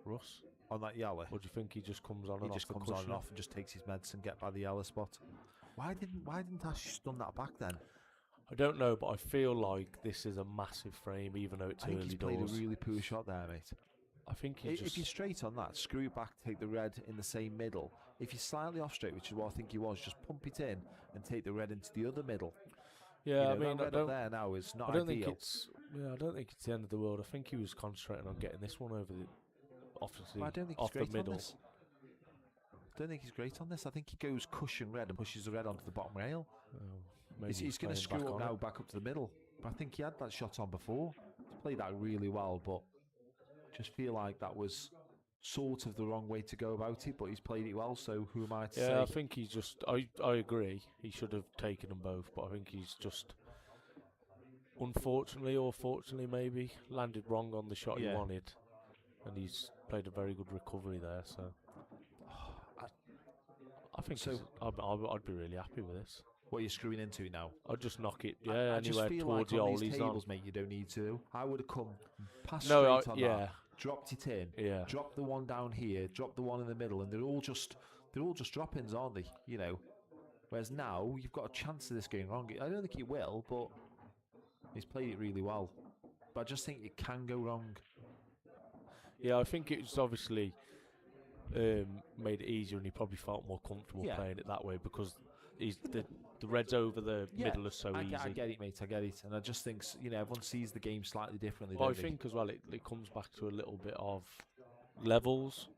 [SPEAKER 3] Russ?
[SPEAKER 2] on that yellow?
[SPEAKER 3] Or do you think he just comes on
[SPEAKER 2] He
[SPEAKER 3] and
[SPEAKER 2] just
[SPEAKER 3] off the
[SPEAKER 2] comes on and
[SPEAKER 3] cushion?
[SPEAKER 2] off and just takes his meds and get by the yellow spot. Why didn't Ash stun that back then?
[SPEAKER 3] I don't know, but I feel like this is a massive frame, even though it's
[SPEAKER 2] I think
[SPEAKER 3] early
[SPEAKER 2] he's played
[SPEAKER 3] doors.
[SPEAKER 2] a really poor shot there, mate.
[SPEAKER 3] I think he
[SPEAKER 2] If
[SPEAKER 3] just...
[SPEAKER 2] you're straight on that, screw it back, take the red in the same middle. If you're slightly off straight, which is what I think he was, just pump it in and take the red into the other middle.
[SPEAKER 3] Yeah,
[SPEAKER 2] You know,
[SPEAKER 3] I mean,
[SPEAKER 2] that
[SPEAKER 3] I
[SPEAKER 2] red up
[SPEAKER 3] don't...
[SPEAKER 2] there now is not
[SPEAKER 3] I don't think
[SPEAKER 2] ideal.
[SPEAKER 3] it's... Yeah, I don't think it's the end of the world. I think he was concentrating on getting this one over the... Obviously,
[SPEAKER 2] But I don't think he's
[SPEAKER 3] off the
[SPEAKER 2] great on
[SPEAKER 3] middle.
[SPEAKER 2] this. I don't think he's great on this. I think he goes cushion red and pushes the red onto the bottom rail.
[SPEAKER 3] Oh, maybe
[SPEAKER 2] He's going to
[SPEAKER 3] playing
[SPEAKER 2] screw
[SPEAKER 3] back
[SPEAKER 2] up
[SPEAKER 3] on
[SPEAKER 2] now
[SPEAKER 3] it.
[SPEAKER 2] back up to the middle. But I think he had that shot on before. He's played that really well, but just feel like that was sort of the wrong way to go about it. But he's played it well, so who am I to say?
[SPEAKER 3] Yeah, I think he's just... I agree. He should have taken them both, but I think he's just... Unfortunately, or fortunately maybe, landed wrong on the shot he
[SPEAKER 2] Yeah.
[SPEAKER 3] wanted. And he's played a very good recovery there, so... I think
[SPEAKER 2] So-
[SPEAKER 3] I'd be really happy with this.
[SPEAKER 2] What you're screwing into now?
[SPEAKER 3] I'd just knock it,
[SPEAKER 2] I just
[SPEAKER 3] anywhere
[SPEAKER 2] feel
[SPEAKER 3] towards
[SPEAKER 2] like
[SPEAKER 3] the
[SPEAKER 2] on
[SPEAKER 3] hole
[SPEAKER 2] these
[SPEAKER 3] he's on.
[SPEAKER 2] tables, mate, you don't need to. I would have come past
[SPEAKER 3] No,
[SPEAKER 2] straight on
[SPEAKER 3] yeah,
[SPEAKER 2] that, dropped it in,
[SPEAKER 3] yeah.
[SPEAKER 2] dropped the one down here, dropped the one in the middle, and they're all just drop-ins, aren't they? You know. Whereas now you've got a chance of this going wrong. I don't think it will, but he's played it really well. But I just think it can go wrong.
[SPEAKER 3] Yeah, I think it's obviously made it easier, and he probably felt more comfortable
[SPEAKER 2] Yeah.
[SPEAKER 3] playing it that way because he's the reds over the middle are so easy.
[SPEAKER 2] I get it, mate. I get it, and I just think everyone sees the game slightly differently.
[SPEAKER 3] But I
[SPEAKER 2] don't they?
[SPEAKER 3] think as well it comes back to a little bit of levels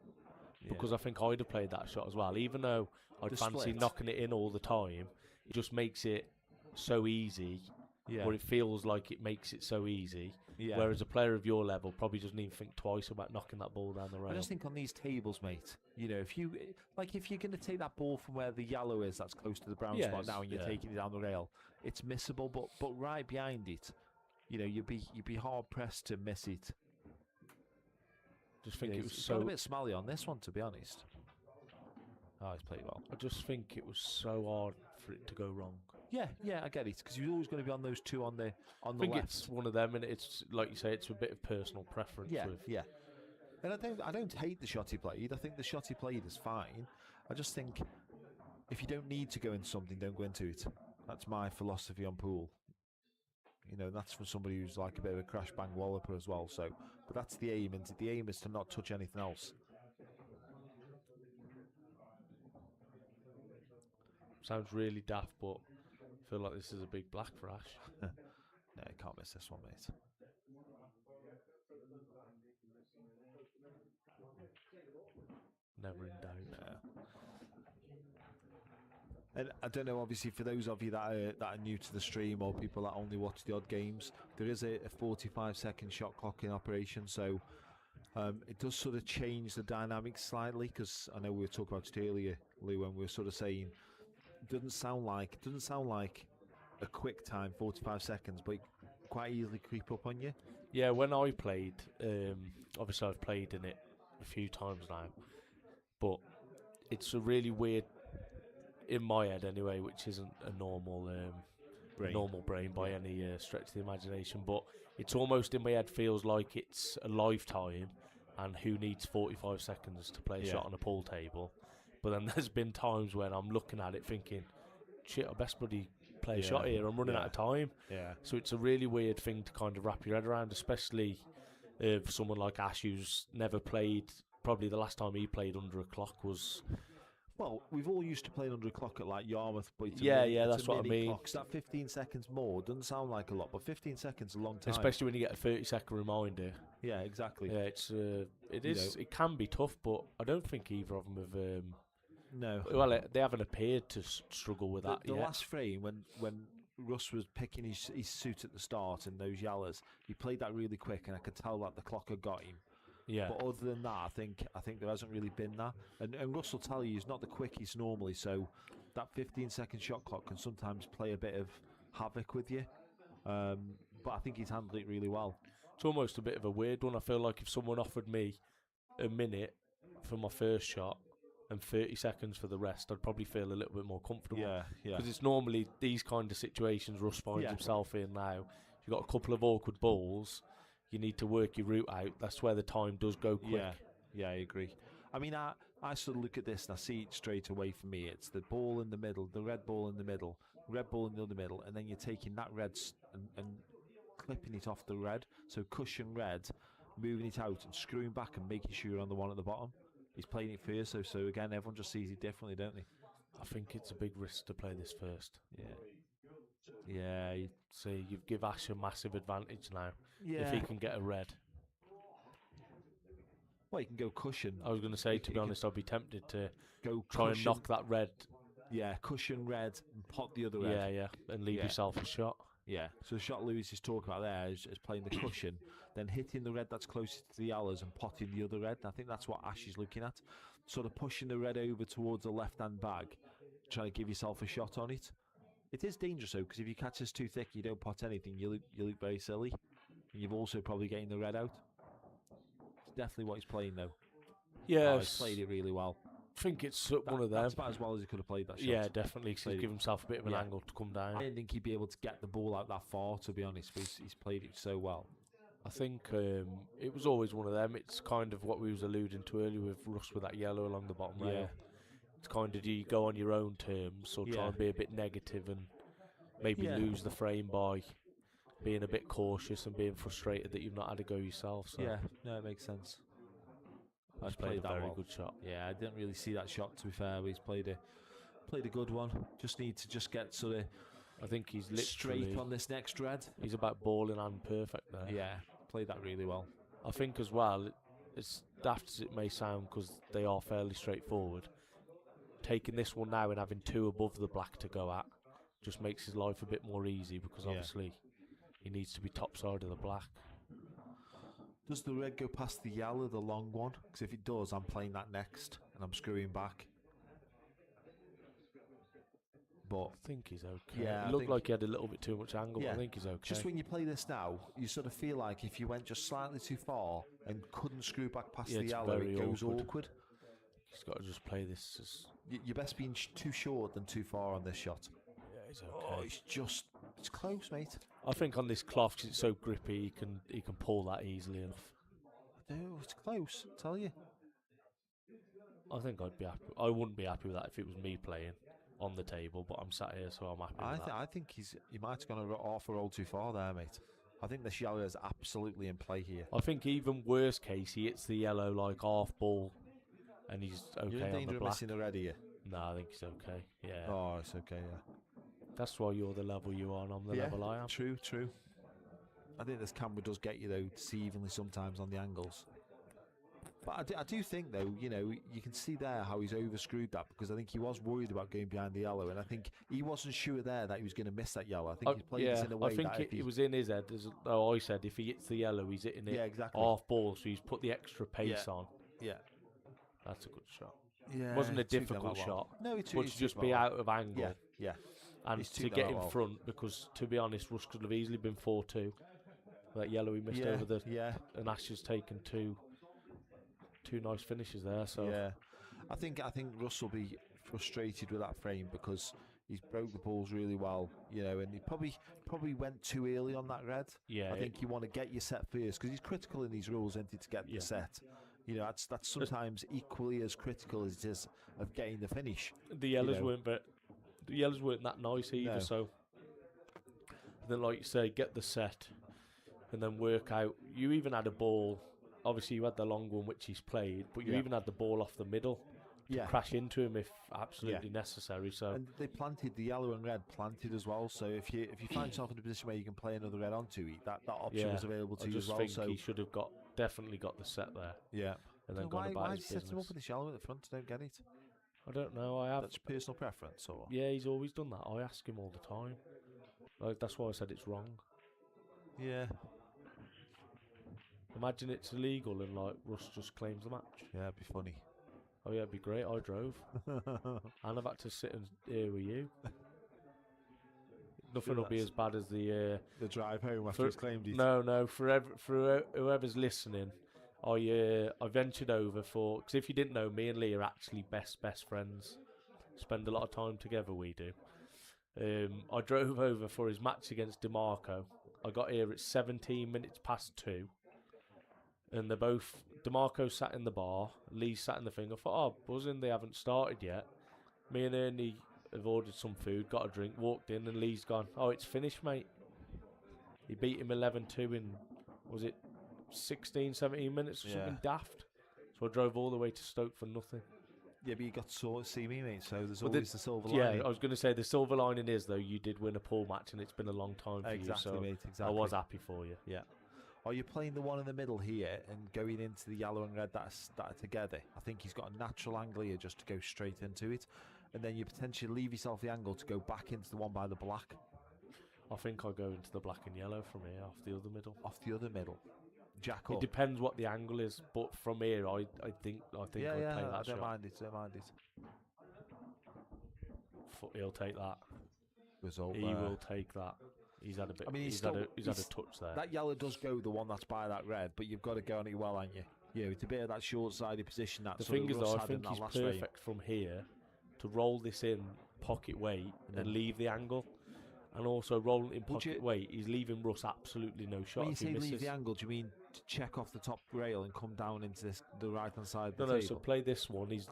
[SPEAKER 2] Yeah.
[SPEAKER 3] because I think I'd have played that shot as well, even though I'd
[SPEAKER 2] The
[SPEAKER 3] fancy
[SPEAKER 2] split.
[SPEAKER 3] knocking it in all the time. It just makes it so easy,
[SPEAKER 2] yeah,
[SPEAKER 3] or it feels like it makes it so easy.
[SPEAKER 2] yeah.
[SPEAKER 3] Whereas a player of your level probably doesn't even think twice about knocking that ball down the rail.
[SPEAKER 2] I just think on these tables, mate, if you're going to take that ball from where the yellow is, that's close to the brown
[SPEAKER 3] Yes,
[SPEAKER 2] spot now, and you're
[SPEAKER 3] yeah.
[SPEAKER 2] taking it down the rail, it's missable. But right behind it, you'd be hard pressed to miss it.
[SPEAKER 3] Just think it was
[SPEAKER 2] It's
[SPEAKER 3] so.
[SPEAKER 2] got a bit smelly on this one, to be honest. Oh, he's played well.
[SPEAKER 3] I just think it was so hard for it to go wrong.
[SPEAKER 2] Yeah, I get it, because you're always going to be on those two on the
[SPEAKER 3] I think
[SPEAKER 2] left.
[SPEAKER 3] it's one of them, and it's like you say, it's a bit of personal preference.
[SPEAKER 2] Yeah,
[SPEAKER 3] with,
[SPEAKER 2] yeah. And I don't hate the shot he played. I think the shot he played is fine. I just think if you don't need to go into something, don't go into it. That's my philosophy on pool. That's for somebody who's like a bit of a crash bang walloper as well. So, but that's the aim, and the aim is to not touch anything else.
[SPEAKER 3] Sounds really daft, but I feel like this is a big black for Ash.
[SPEAKER 2] No, you can't miss this one, mate.
[SPEAKER 3] Never in doubt.
[SPEAKER 2] And I don't know, obviously, for those of you that are new to the stream or people that only watch the odd games, there is a 45-second shot clock in operation, so it does sort of change the dynamics slightly, because I know we were talking about it earlier, Lou, when we were sort of saying it doesn't sound like a quick time, 45 seconds, but it quite easily creep up on you.
[SPEAKER 3] Yeah, when I played, obviously I've played in it a few times now, but it's a really weird, in my head anyway, which isn't a normal brain by any stretch of the imagination, but it's almost in my head feels like it's a lifetime, and who needs 45 seconds to play a shot on a pool table. But then there's been times when I'm looking at it thinking, shit, I best bloody play a shot here, I'm running out of time.
[SPEAKER 2] Yeah.
[SPEAKER 3] So it's a really weird thing to kind of wrap your head around, especially for someone like Ash who's never played. Probably the last time he played under a clock was...
[SPEAKER 2] Well, we've all used to play under a clock at like Yarmouth, but it's
[SPEAKER 3] that's
[SPEAKER 2] a
[SPEAKER 3] what I
[SPEAKER 2] mini
[SPEAKER 3] mean.
[SPEAKER 2] Clock. So that 15 seconds more doesn't sound like a lot, but 15 seconds is a long time.
[SPEAKER 3] Especially when you get a 30-second reminder.
[SPEAKER 2] Yeah, exactly.
[SPEAKER 3] Yeah, it can be tough, but I don't think either of them have...
[SPEAKER 2] No.
[SPEAKER 3] Well, they haven't appeared to struggle with that
[SPEAKER 2] The
[SPEAKER 3] yet.
[SPEAKER 2] last frame, when Russ was picking his suit at the start and those yellows, he played that really quick, and I could tell that the clock had got him.
[SPEAKER 3] Yeah.
[SPEAKER 2] But other than that, I think there hasn't really been that. And Russ will tell you he's not the quickest normally, so that 15-second shot clock can sometimes play a bit of havoc with you. But I think he's handled it really well.
[SPEAKER 3] It's almost a bit of a weird one. I feel like if someone offered me a minute for my first shot, and 30 seconds for the rest, I'd probably feel a little bit more comfortable.
[SPEAKER 2] Yeah, yeah.
[SPEAKER 3] Because it's normally these kind of situations Russ finds
[SPEAKER 2] Yeah.
[SPEAKER 3] himself in now. If you've got a couple of awkward balls, you need to work your route out. That's where the time does go quick.
[SPEAKER 2] Yeah, I agree. I mean, I sort of look at this and I see it straight away for me. It's the ball in the middle, the red ball in the middle, red ball in the other middle, and then you're taking that red and clipping it off the red. So cushion red, moving it out and screwing back and making sure you're on the one at the bottom. He's playing it first, so again, everyone just sees it differently, don't they?
[SPEAKER 3] I think it's a big risk to play this first.
[SPEAKER 2] Yeah.
[SPEAKER 3] See, you give Ash a massive advantage now
[SPEAKER 2] Yeah.
[SPEAKER 3] if he can get a red.
[SPEAKER 2] Well, you can go cushion.
[SPEAKER 3] I was going to say,
[SPEAKER 2] You
[SPEAKER 3] to be
[SPEAKER 2] can
[SPEAKER 3] honest, I'd be tempted to
[SPEAKER 2] go
[SPEAKER 3] try
[SPEAKER 2] cushion,
[SPEAKER 3] and knock that red.
[SPEAKER 2] Yeah, cushion red and pot the other red.
[SPEAKER 3] Yeah, and leave
[SPEAKER 2] Yeah.
[SPEAKER 3] yourself a shot.
[SPEAKER 2] Yeah, so the shot Lewis is talking about there is playing the cushion, then hitting the red that's closest to the yellows and potting the other red. I think that's what Ash is looking at. Sort of pushing the red over towards the left-hand bag, trying to give yourself a shot on it. It is dangerous though, because if you catch this too thick, you don't pot anything, you look very silly. And you've also probably getting the red out. It's definitely what he's playing though.
[SPEAKER 3] Yeah,
[SPEAKER 2] He's played it really well.
[SPEAKER 3] I think it's one of them.
[SPEAKER 2] That's about as well as he could have played that shot.
[SPEAKER 3] Yeah, definitely. 'Cause he's
[SPEAKER 2] Played
[SPEAKER 3] give himself a bit of an
[SPEAKER 2] Yeah.
[SPEAKER 3] angle to come down.
[SPEAKER 2] I didn't think he'd be able to get the ball out that far, to be honest, but he's played it so well.
[SPEAKER 3] I think it was always one of them. It's kind of what we was alluding to earlier with Russ with that yellow along the bottom rail.
[SPEAKER 2] Yeah.
[SPEAKER 3] It's kind of, do you go on your own terms or try
[SPEAKER 2] Yeah.
[SPEAKER 3] and be a bit negative and maybe
[SPEAKER 2] Yeah.
[SPEAKER 3] lose the frame by being a bit cautious and being frustrated that you've not had a go yourself. So
[SPEAKER 2] Yeah, no, it makes sense.
[SPEAKER 3] he's
[SPEAKER 2] I've
[SPEAKER 3] played
[SPEAKER 2] played
[SPEAKER 3] a
[SPEAKER 2] that
[SPEAKER 3] very
[SPEAKER 2] well.
[SPEAKER 3] good shot.
[SPEAKER 2] Yeah, I didn't really see that shot, to be fair, but he's played a good one. Just need to just get sort of
[SPEAKER 3] I think he's literally
[SPEAKER 2] straight on this next red.
[SPEAKER 3] He's about ball in hand perfect there.
[SPEAKER 2] Yeah, played that really well.
[SPEAKER 3] I think as well, as daft as it may sound, because they are fairly straightforward, taking this one now and having two above the black to go at just makes his life a bit more easy, because
[SPEAKER 2] Yeah.
[SPEAKER 3] obviously he needs to be top side of the black.
[SPEAKER 2] Does the red go past the yellow, the long one? Because if it does, I'm playing that next, and I'm screwing back. But
[SPEAKER 3] I think he's okay.
[SPEAKER 2] Yeah, I
[SPEAKER 3] It looked
[SPEAKER 2] think-
[SPEAKER 3] like he had a little bit too much angle, but
[SPEAKER 2] Yeah.
[SPEAKER 3] I think he's okay.
[SPEAKER 2] just when you play this now, you sort of feel like if you went just slightly too far and couldn't screw back past
[SPEAKER 3] Yeah,
[SPEAKER 2] the
[SPEAKER 3] it's
[SPEAKER 2] yellow,
[SPEAKER 3] very
[SPEAKER 2] it goes
[SPEAKER 3] awkward.
[SPEAKER 2] awkward.
[SPEAKER 3] He's got to just play this as...
[SPEAKER 2] You're best being too short than too far on this shot.
[SPEAKER 3] Yeah, he's
[SPEAKER 2] Oh,
[SPEAKER 3] okay.
[SPEAKER 2] it's close, mate.
[SPEAKER 3] I think on this cloth, 'cause it's so grippy, he can pull that easily enough.
[SPEAKER 2] I do, it's close, I tell you.
[SPEAKER 3] I think I'd be happy. I wouldn't be happy with that if it was me playing on the table, but I'm sat here, so I'm happy with that.
[SPEAKER 2] I think he might have gone off a roll too far there, mate. I think this yellow is absolutely in play here.
[SPEAKER 3] I think even worst case, he hits the yellow like half ball, and he's
[SPEAKER 2] You're in
[SPEAKER 3] okay on
[SPEAKER 2] danger
[SPEAKER 3] the
[SPEAKER 2] of
[SPEAKER 3] black.
[SPEAKER 2] missing the red here.
[SPEAKER 3] No, I think he's okay. Yeah,
[SPEAKER 2] Oh, it's okay, yeah.
[SPEAKER 3] that's why you're the level you are, and I'm the level I am.
[SPEAKER 2] True. I think this camera does get you, though, to see evenly sometimes on the angles. But I do think, though, you can see there how he's overscrewed that, because I think he was worried about going behind the yellow, and I think he wasn't sure there that he was going to miss that yellow. I think he played this in a way
[SPEAKER 3] I think
[SPEAKER 2] that if
[SPEAKER 3] it was in his head. I said if he hits the yellow, he's hitting it
[SPEAKER 2] Yeah, exactly.
[SPEAKER 3] half ball, so he's put the extra pace
[SPEAKER 2] Yeah.
[SPEAKER 3] on.
[SPEAKER 2] Yeah.
[SPEAKER 3] That's a good shot.
[SPEAKER 2] Yeah,
[SPEAKER 3] It wasn't a
[SPEAKER 2] he took that
[SPEAKER 3] difficult
[SPEAKER 2] well.
[SPEAKER 3] shot,
[SPEAKER 2] No, he
[SPEAKER 3] but
[SPEAKER 2] he
[SPEAKER 3] to
[SPEAKER 2] took
[SPEAKER 3] just
[SPEAKER 2] that
[SPEAKER 3] be
[SPEAKER 2] well.
[SPEAKER 3] out of angle
[SPEAKER 2] Yeah.
[SPEAKER 3] and
[SPEAKER 2] He's
[SPEAKER 3] to
[SPEAKER 2] took
[SPEAKER 3] get
[SPEAKER 2] that
[SPEAKER 3] in
[SPEAKER 2] well.
[SPEAKER 3] front, because to be honest, Russ could have easily been 4-2. That yellow he missed
[SPEAKER 2] Yeah,
[SPEAKER 3] over the
[SPEAKER 2] yeah.
[SPEAKER 3] and Ash has taken two nice finishes there. So
[SPEAKER 2] Yeah, I think Russ will be frustrated with that frame, because he's broke the balls really well, and he probably went too early on that red.
[SPEAKER 3] yeah,
[SPEAKER 2] I think you want to get your set first, because he's critical in these rules, isn't he, to get
[SPEAKER 3] Yeah.
[SPEAKER 2] the set. That's sometimes equally as critical as it is of getting the finish.
[SPEAKER 3] the yellows
[SPEAKER 2] know.
[SPEAKER 3] weren't that nice either.
[SPEAKER 2] No.
[SPEAKER 3] So then, like you say, get the set and then work out. You even had a ball. Obviously, you had the long one which he's played, but you
[SPEAKER 2] Yeah.
[SPEAKER 3] even had the ball off the middle to
[SPEAKER 2] Yeah.
[SPEAKER 3] crash into him if absolutely necessary. So
[SPEAKER 2] And they planted the yellow and red planted as well. So if you find yourself in a position where you can play another red onto it, that option
[SPEAKER 3] yeah,
[SPEAKER 2] was available
[SPEAKER 3] I
[SPEAKER 2] to you as
[SPEAKER 3] just
[SPEAKER 2] well.
[SPEAKER 3] think
[SPEAKER 2] So
[SPEAKER 3] he should have definitely got the set there
[SPEAKER 2] yeah.
[SPEAKER 3] and then
[SPEAKER 2] So
[SPEAKER 3] gone
[SPEAKER 2] why
[SPEAKER 3] about
[SPEAKER 2] did
[SPEAKER 3] his
[SPEAKER 2] you set him up
[SPEAKER 3] business.
[SPEAKER 2] with this yellow at the front? I don't get it.
[SPEAKER 3] I don't know. I have.
[SPEAKER 2] That's personal preference, or
[SPEAKER 3] Yeah, he's always done that. I ask him all the time. Like, that's why I said it's wrong.
[SPEAKER 2] yeah.
[SPEAKER 3] Imagine it's illegal and like Russ just claims the match.
[SPEAKER 2] Yeah, it'd be funny.
[SPEAKER 3] Oh yeah, it'd be great. I drove and I've had to sit and here with you. Nothing will be as bad as the
[SPEAKER 2] The drive home after
[SPEAKER 3] for-
[SPEAKER 2] he's claimed it.
[SPEAKER 3] no. For whoever's listening, I ventured over because if you didn't know, me and Lee are actually best friends. Spend a lot of time together. We do. I drove over for his match against DeMarco. I got here at 17 minutes past 2, and they're both DeMarco sat in the bar, Lee sat in the thing. I thought, oh, buzzing, they haven't started yet. Me and Ernie have ordered some food, got a drink, walked in, and Lee's gone, oh, it's finished, mate. He beat him 11-2 in, was it 16, 17 minutes or something daft? So I drove all the way to Stoke for nothing.
[SPEAKER 2] Yeah, but you got to see me, mate, so there's always the silver lining.
[SPEAKER 3] Yeah, I was going to say the silver lining is, though, you did win a pool match and it's been a long time for you, so
[SPEAKER 2] mate, exactly.
[SPEAKER 3] I was happy for you.
[SPEAKER 2] Yeah. Are you playing the one in the middle here and going into the yellow and red that are together? I think he's got a natural angle here just to go straight into it, and then you potentially leave yourself the angle to go back into the one by the black.
[SPEAKER 3] I think I'll go into the black and yellow from here, off the other middle.
[SPEAKER 2] Off the other middle. Jack up.
[SPEAKER 3] It depends what the angle is, but from here, I think I'd play that
[SPEAKER 2] I don't
[SPEAKER 3] shot.
[SPEAKER 2] mind it.
[SPEAKER 3] He'll take that.
[SPEAKER 2] Result.
[SPEAKER 3] He will take that. He's had a bit. I mean, he's had a touch there.
[SPEAKER 2] That yellow does go the one that's by that red, but you've got to go on it well, haven't you? Yeah, it's a bit of that short-sided position. That
[SPEAKER 3] the thing is, though, I think he's perfect from here to roll this in pocket weight and leave the angle. And also rolling in pocket weight, he's leaving Russ absolutely no shot.
[SPEAKER 2] When you say leave the angle, do you mean to check off the top rail and come down into the right-hand side of the table?
[SPEAKER 3] No, so play this one. He's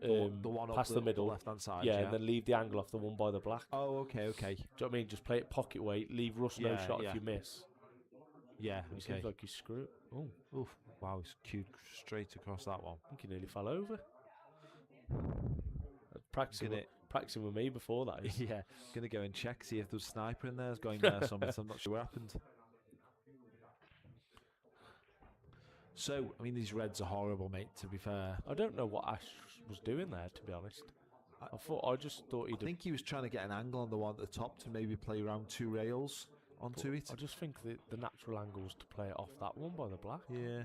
[SPEAKER 2] the one
[SPEAKER 3] past the middle,
[SPEAKER 2] left-hand side.
[SPEAKER 3] Yeah, and then leave the angle off the one by the black.
[SPEAKER 2] Oh, okay.
[SPEAKER 3] Do you know what I mean? Just play it pocket weight, leave Russ no shot if you miss.
[SPEAKER 2] Yeah,
[SPEAKER 3] It seems like he's screwed. Oh,
[SPEAKER 2] oof! Wow, he's cued straight across that one.
[SPEAKER 3] I think he nearly fell over. Practicing with me before that.
[SPEAKER 2] Yeah, gonna go and check, see if there's a sniper in there. It's going there somewhere. I'm not sure what happened. So, I mean, these reds are horrible, mate. To be fair,
[SPEAKER 3] I don't know what Ash was doing there. To be honest, I just thought he'd.
[SPEAKER 2] I think he was trying to get an angle on the one at the top to maybe play around 2 rails onto it.
[SPEAKER 3] I just think the natural angle was to play it off that one by the black.
[SPEAKER 2] Yeah.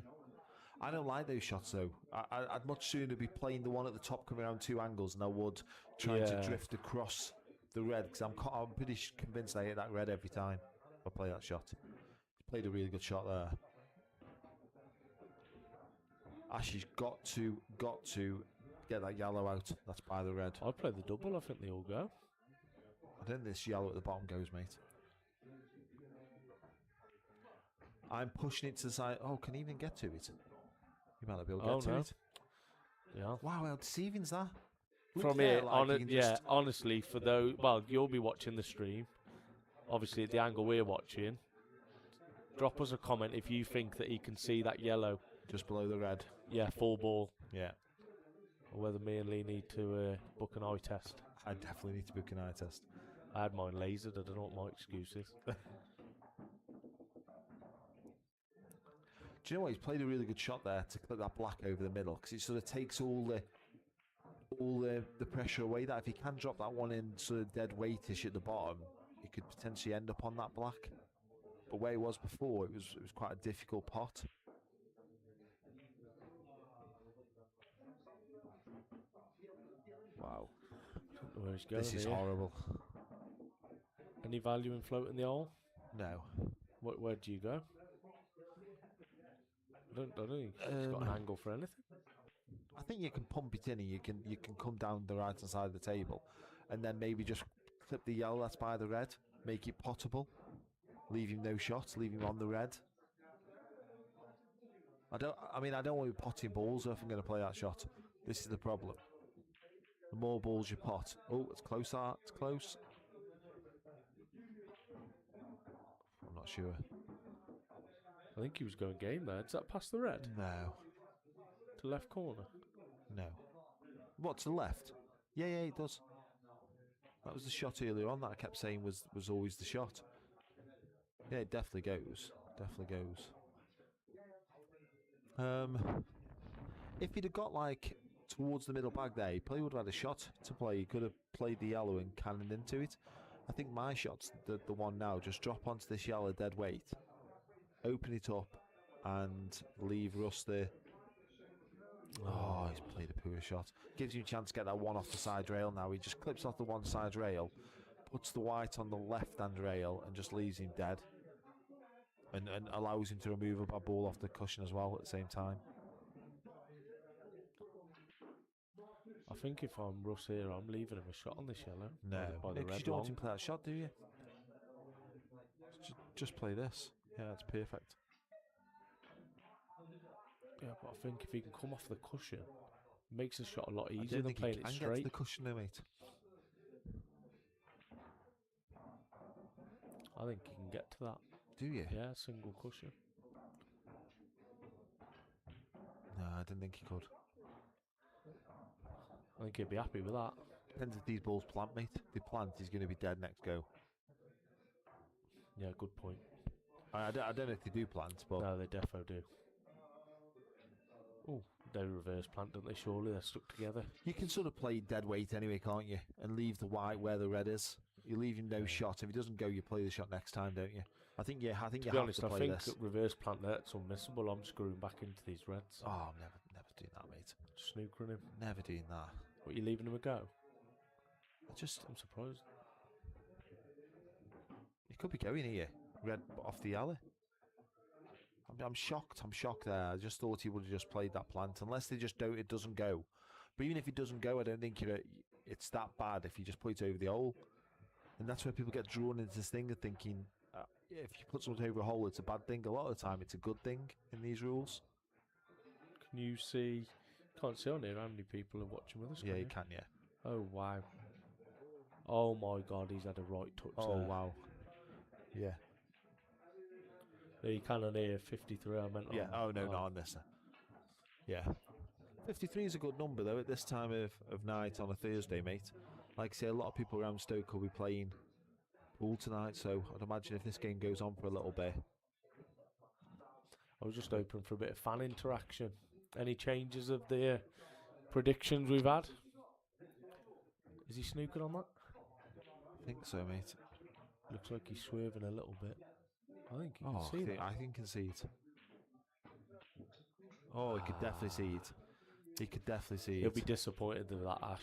[SPEAKER 2] I don't like those shots though. I'd much sooner be playing the one at the top coming around 2 angles than I would trying to drift across the red, because I'm pretty convinced I hit that red every time I play that shot. He played a really good shot there. Ashley's got to get that yellow out. That's by the red.
[SPEAKER 3] I'd play the double. I think they all go.
[SPEAKER 2] I think this yellow at the bottom goes, mate. I'm pushing it to the side. Oh, can he even get to it? You might not be able to get to it.
[SPEAKER 3] Yeah.
[SPEAKER 2] Wow, how deceiving's that?
[SPEAKER 3] From here, honestly, for those, well, you'll be watching the stream. Obviously, at the angle we're watching, drop us a comment if you think that he can see that yellow
[SPEAKER 2] just below the red.
[SPEAKER 3] Yeah, full ball.
[SPEAKER 2] Yeah.
[SPEAKER 3] Or whether me and Lee need to book an eye test.
[SPEAKER 2] I definitely need to book an eye test.
[SPEAKER 3] I had mine lasered. I don't know what my excuse is.
[SPEAKER 2] Do you know what? He's played a really good shot there to clip that black over the middle, because it sort of takes all the pressure away. That if he can drop that one in sort of dead weightish at the bottom, he could potentially end up on that black. But where he was before, it was quite a difficult pot. Wow,
[SPEAKER 3] where he's going.
[SPEAKER 2] This is horrible.
[SPEAKER 3] Any value in floating the hole?
[SPEAKER 2] No.
[SPEAKER 3] Where do you go? I don't think he's got an angle for anything.
[SPEAKER 2] I think you can pump it in, and you can come down the right hand side of the table, and then maybe just clip the yellow that's by the red, make it potable, leave him no shots, leave him on the red. I don't want to be potting balls if I'm going to play that shot. This is the problem. The more balls you pot. Oh, it's close. It's close. I'm not sure.
[SPEAKER 3] I think he was going game there. Does that pass the red?
[SPEAKER 2] No.
[SPEAKER 3] To left corner?
[SPEAKER 2] No. What, to the left? Yeah, it does. That was the shot earlier on that I kept saying was always the shot. Yeah, it definitely goes. Definitely goes. If he'd have got like towards the middle bag there, he probably would have had a shot to play. He could have played the yellow and cannoned into it. I think my shot's the one now. Just drop onto this yellow dead weight, open it up, and leave Russ there. Oh, he's played a poor shot. Gives you a chance to get that one off the side rail now. He just clips off the one side rail, puts the white on the left hand rail, and just leaves him dead. and allows him to remove a ball off the cushion as well at the same time.
[SPEAKER 3] I think if I'm Russ here, I'm leaving him a shot on this yellow.
[SPEAKER 2] No,
[SPEAKER 3] by the
[SPEAKER 2] because
[SPEAKER 3] red
[SPEAKER 2] you don't want to
[SPEAKER 3] long.
[SPEAKER 2] play that shot, do you? Just play this. Yeah, that's perfect.
[SPEAKER 3] Yeah, but I think if he can come off the cushion, it makes the shot a lot
[SPEAKER 2] I
[SPEAKER 3] easier
[SPEAKER 2] don't
[SPEAKER 3] than
[SPEAKER 2] think he
[SPEAKER 3] playing
[SPEAKER 2] can
[SPEAKER 3] it
[SPEAKER 2] get to
[SPEAKER 3] straight.
[SPEAKER 2] the cushion, though, mate.
[SPEAKER 3] I think he can get to that.
[SPEAKER 2] Do you?
[SPEAKER 3] Yeah, single cushion.
[SPEAKER 2] No, I didn't think he could.
[SPEAKER 3] I think he'd be happy with that.
[SPEAKER 2] Depends if these balls plant, mate. If they plant, he's going to be dead next go.
[SPEAKER 3] Yeah, good point.
[SPEAKER 2] I don't know if they do plant, but
[SPEAKER 3] No, they defo do. Oh, they reverse plant, don't they? Surely they're stuck together.
[SPEAKER 2] you can sort of play dead weight anyway, can't you? And leave the white where the red is. You leave him no shot. If he doesn't go, you play the shot next time, don't you? I think you have
[SPEAKER 3] To be
[SPEAKER 2] to
[SPEAKER 3] honest, I
[SPEAKER 2] play
[SPEAKER 3] think
[SPEAKER 2] this.
[SPEAKER 3] reverse plant that's unmissable. I'm screwing back into these reds.
[SPEAKER 2] Oh, I'm never doing that, mate.
[SPEAKER 3] Snookering him.
[SPEAKER 2] Never doing that.
[SPEAKER 3] What, you leaving him a go?
[SPEAKER 2] I'm
[SPEAKER 3] surprised.
[SPEAKER 2] He could be going here. Red off the alley. I'm shocked. I'm shocked there. I just thought he would have just played that plant. Unless they just don't, it doesn't go. But even if it doesn't go, I don't think it's that bad if you just put it over the hole. And that's where people get drawn into this thing of thinking, if you put something over a hole, it's a bad thing. A lot of the time, it's a good thing in these rules.
[SPEAKER 3] Can you see? Can't see on here how many people are watching with us.
[SPEAKER 2] Yeah, you can, yeah.
[SPEAKER 3] Oh, wow. Oh, my God, he's had a right touch
[SPEAKER 2] Oh,
[SPEAKER 3] there.
[SPEAKER 2] wow. Yeah.
[SPEAKER 3] Yeah, you can on here, 53, I meant
[SPEAKER 2] Yeah,
[SPEAKER 3] on.
[SPEAKER 2] not on this. Yeah. 53 is a good number, though, at this time of night on a Thursday, mate. Like I say, a lot of people around Stoke will be playing pool tonight, so I'd imagine if this game goes on for a little bit.
[SPEAKER 3] I was just hoping for a bit of fan interaction. Any changes of the predictions we've had? Is he snooking on that?
[SPEAKER 2] I think so, mate.
[SPEAKER 3] Looks like he's swerving a little bit. I think you can see that.
[SPEAKER 2] I think he can see it. Oh, he could definitely see it. He could definitely see
[SPEAKER 3] He'll
[SPEAKER 2] it.
[SPEAKER 3] be disappointed with that, Ash.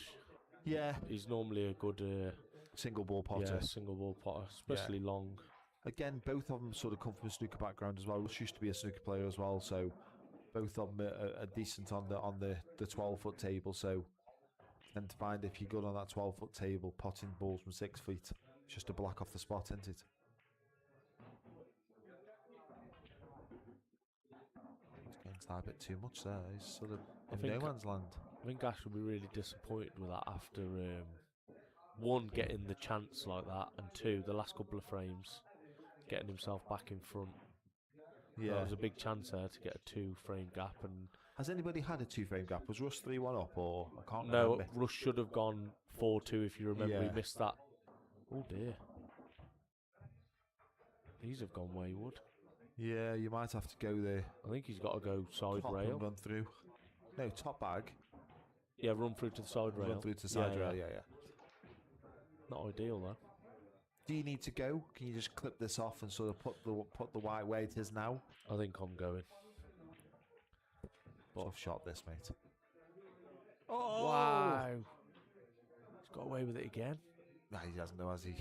[SPEAKER 2] Yeah.
[SPEAKER 3] He's normally a good
[SPEAKER 2] single ball potter.
[SPEAKER 3] Yeah, single ball potter, especially long.
[SPEAKER 2] Again, both of them sort of come from a snooker background as well. Russ used to be a snooker player as well, so both of them are decent on the 12-foot table. So, and to find if you're good on that 12-foot table, potting balls from 6 feet, it's just a block off the spot, isn't it? It's getting to that a bit too much there. He's sort of in no man's land.
[SPEAKER 3] I think Ash will be really disappointed with that after one, getting the chance like that, and two, the last couple of frames, getting himself back in front.
[SPEAKER 2] Yeah,
[SPEAKER 3] there was a big chance there to get a 2-frame gap. And
[SPEAKER 2] has anybody had a 2-frame gap? Was Russ 3-1 up, or I can't
[SPEAKER 3] no?
[SPEAKER 2] remember.
[SPEAKER 3] Russ should have gone 4-2 if you remember.
[SPEAKER 2] Yeah.
[SPEAKER 3] He missed that. Oh dear, these have gone wayward.
[SPEAKER 2] Yeah, you might have to go there.
[SPEAKER 3] I think he's got to go side
[SPEAKER 2] Top
[SPEAKER 3] rail.
[SPEAKER 2] and run through. No, top bag.
[SPEAKER 3] Yeah, run through to the side rail.
[SPEAKER 2] Run through to the side rail. Yeah.
[SPEAKER 3] Not ideal though.
[SPEAKER 2] Do you need to go? Can you just clip this off and sort of put the white where it is now?
[SPEAKER 3] I think I'm going.
[SPEAKER 2] Tough shot, this, mate.
[SPEAKER 3] Oh! Wow! He's got away with it again.
[SPEAKER 2] Nah, he doesn't know, has he?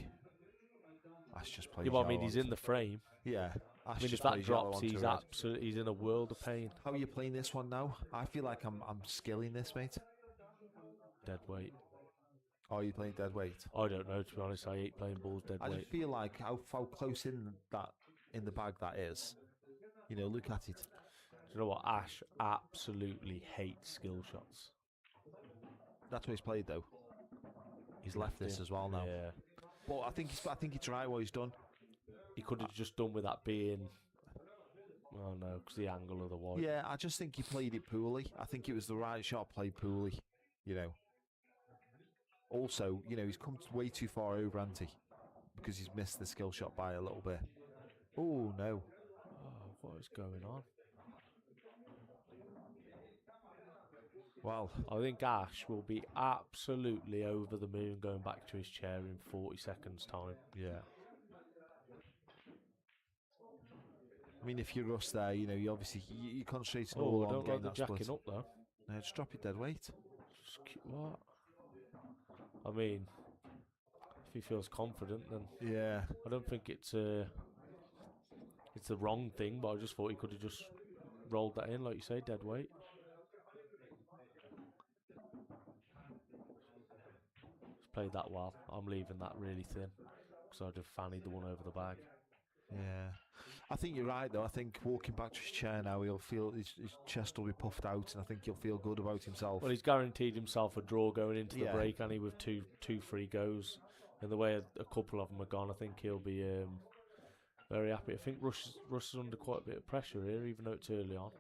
[SPEAKER 2] Ash just plays.
[SPEAKER 3] Yeah, but I mean, he's in the frame.
[SPEAKER 2] Yeah. Ash
[SPEAKER 3] I mean, if
[SPEAKER 2] just
[SPEAKER 3] that
[SPEAKER 2] plays
[SPEAKER 3] drops,
[SPEAKER 2] yellow
[SPEAKER 3] he's in a world of pain.
[SPEAKER 2] How are you playing this one now? I feel like I'm skilling this, mate.
[SPEAKER 3] Dead weight.
[SPEAKER 2] Oh, are you playing dead weight?
[SPEAKER 3] I don't know, to be honest. I hate playing balls dead
[SPEAKER 2] I
[SPEAKER 3] weight.
[SPEAKER 2] just feel like how close in the bag that is. You know, look at it.
[SPEAKER 3] Do you know what? Ash absolutely hates skill shots.
[SPEAKER 2] That's what he's played though. He's left this as well now.
[SPEAKER 3] Yeah.
[SPEAKER 2] But I think it's right what he's done.
[SPEAKER 3] He could have just done with that being. Oh no, because the angle of the white.
[SPEAKER 2] Yeah, I just think he played it poorly. I think it was the right shot played poorly. You know. Also, you know, he's come way too far over, hasn't he? Because he's missed the skill shot by a little bit. Oh no.
[SPEAKER 3] Oh, what is going on?
[SPEAKER 2] Well,
[SPEAKER 3] I think Ash will be absolutely over the moon going back to his chair in 40 seconds' time.
[SPEAKER 2] Yeah. I mean, if you're Russ there, you know, you obviously you're concentrating all on
[SPEAKER 3] I don't
[SPEAKER 2] getting
[SPEAKER 3] like the
[SPEAKER 2] that split.
[SPEAKER 3] jacking up though.
[SPEAKER 2] No, just drop your dead weight.
[SPEAKER 3] What? I mean, if he feels confident, then
[SPEAKER 2] Yeah.
[SPEAKER 3] I don't think it's it's the wrong thing, but I just thought he could have just rolled that in, like you say, dead weight. He's played that well. I'm leaving that really thin because I'd have fannied the one over the bag.
[SPEAKER 2] Yeah, I think you're right though. I think walking back to his chair now, he'll feel his chest will be puffed out, and I think he'll feel good about himself.
[SPEAKER 3] Well, he's guaranteed himself a draw going into the
[SPEAKER 2] Yeah.
[SPEAKER 3] break, and he with two free goes. And the way a couple of them are gone, I think he'll be very happy. I think Russ is under quite a bit of pressure here, even though it's early on,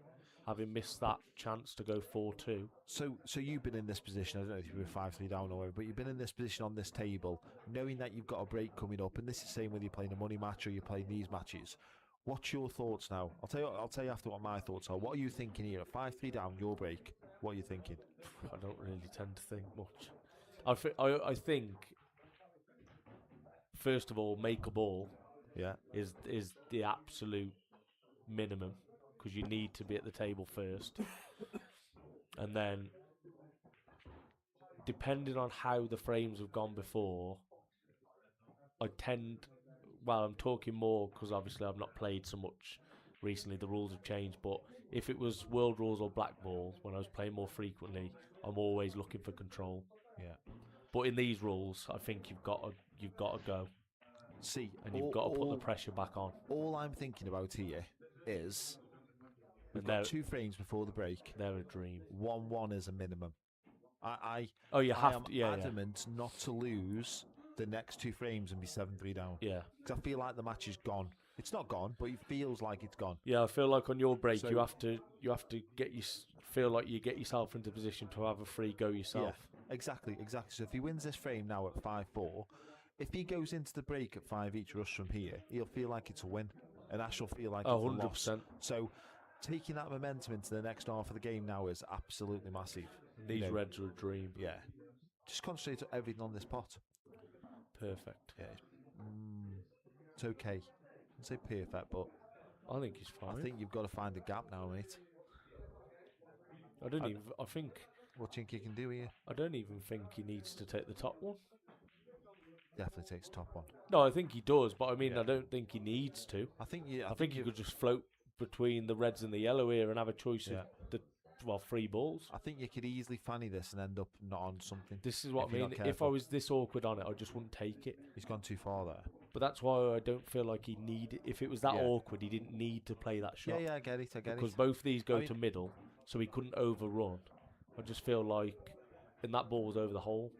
[SPEAKER 3] having missed that chance to go 4-2.
[SPEAKER 2] So you've been in this position. I don't know if you were 5-3 down or whatever, but you've been in this position on this table, knowing that you've got a break coming up, and this is the same whether you're playing a money match or you're playing these matches. What's your thoughts now? I'll tell you after what my thoughts are. What are you thinking here? 5-3 down, your break. What are you thinking?
[SPEAKER 3] I don't really tend to think much. I think first of all, make a ball.
[SPEAKER 2] Yeah.
[SPEAKER 3] Is the absolute minimum, because you need to be at the table first, and then depending on how the frames have gone before, I'm talking more because obviously I've not played so much recently, the rules have changed, but if it was world rules or black ball when I was playing more frequently, I'm always looking for control.
[SPEAKER 2] Yeah.
[SPEAKER 3] But in these rules, I think you've got to go.
[SPEAKER 2] See,
[SPEAKER 3] and you've got to put the pressure back on.
[SPEAKER 2] All I'm thinking about here is we've
[SPEAKER 3] And
[SPEAKER 2] got 2 frames before the break.
[SPEAKER 3] They're a dream.
[SPEAKER 2] 1-1 is a minimum. I
[SPEAKER 3] am
[SPEAKER 2] adamant not to lose the next 2 frames and be 7-3 down.
[SPEAKER 3] Yeah.
[SPEAKER 2] Because I feel like the match is gone. It's not gone, but it feels like it's gone.
[SPEAKER 3] Yeah, I feel like on your break,
[SPEAKER 2] So-
[SPEAKER 3] you have to feel like you get yourself into position to have a free go yourself.
[SPEAKER 2] Yeah, exactly. So if he wins this frame now at 5-4, if he goes into the break at 5 each rush from here, he'll feel like it's a win, and Ash will feel like it's a loss.
[SPEAKER 3] 100%.
[SPEAKER 2] So taking that momentum into the next half of the game now is absolutely massive.
[SPEAKER 3] These Reds are a dream.
[SPEAKER 2] Yeah. Just concentrate on everything on this pot.
[SPEAKER 3] Perfect.
[SPEAKER 2] Yeah. It's okay. I'd say perfect, but
[SPEAKER 3] I think he's fine.
[SPEAKER 2] I think you've got to find a gap now, mate.
[SPEAKER 3] I think
[SPEAKER 2] What do you think you can do here?
[SPEAKER 3] I don't even think he needs to take the top one.
[SPEAKER 2] Definitely takes top one.
[SPEAKER 3] No, I think he does, but I mean,
[SPEAKER 2] Yeah.
[SPEAKER 3] I don't think he needs to.
[SPEAKER 2] I think
[SPEAKER 3] he could just float between the Reds and the yellow here and have a choice of the 3 balls.
[SPEAKER 2] I think you could easily fanny this and end up not on something.
[SPEAKER 3] This is what
[SPEAKER 2] if
[SPEAKER 3] I
[SPEAKER 2] you're
[SPEAKER 3] mean.
[SPEAKER 2] not
[SPEAKER 3] If I
[SPEAKER 2] careful.
[SPEAKER 3] was this awkward on it, I just wouldn't take it.
[SPEAKER 2] He's gone too far there.
[SPEAKER 3] But that's why I don't feel like he needed. If it was that
[SPEAKER 2] Yeah.
[SPEAKER 3] awkward, he didn't need to play that shot.
[SPEAKER 2] Yeah, I get it.
[SPEAKER 3] Because both of these go
[SPEAKER 2] I mean-
[SPEAKER 3] to middle, so he couldn't overrun. I just feel like, and that ball was over the hole,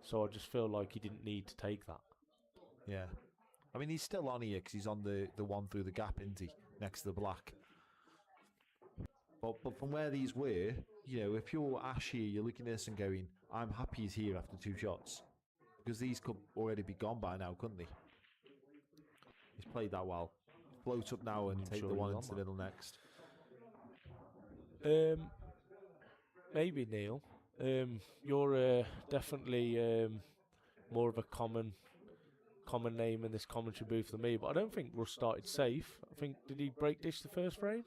[SPEAKER 3] so I just feel like he didn't need to take that.
[SPEAKER 2] Yeah. I mean, he's still on here because he's on the one through the gap, isn't he? Next to the black. But from where these were, if you're Ash here, you're looking at this and going, I'm happy he's here after 2 shots. Because these could already be gone by now, couldn't they? He's played that well. Float up now and
[SPEAKER 3] I'm
[SPEAKER 2] take
[SPEAKER 3] sure
[SPEAKER 2] the
[SPEAKER 3] he's
[SPEAKER 2] one
[SPEAKER 3] on
[SPEAKER 2] into the
[SPEAKER 3] that.
[SPEAKER 2] middle next.
[SPEAKER 3] Maybe Neil. You're definitely more of a common name in this commentary booth than me, but I don't think Russ started safe. I think, did he break dish the first frame?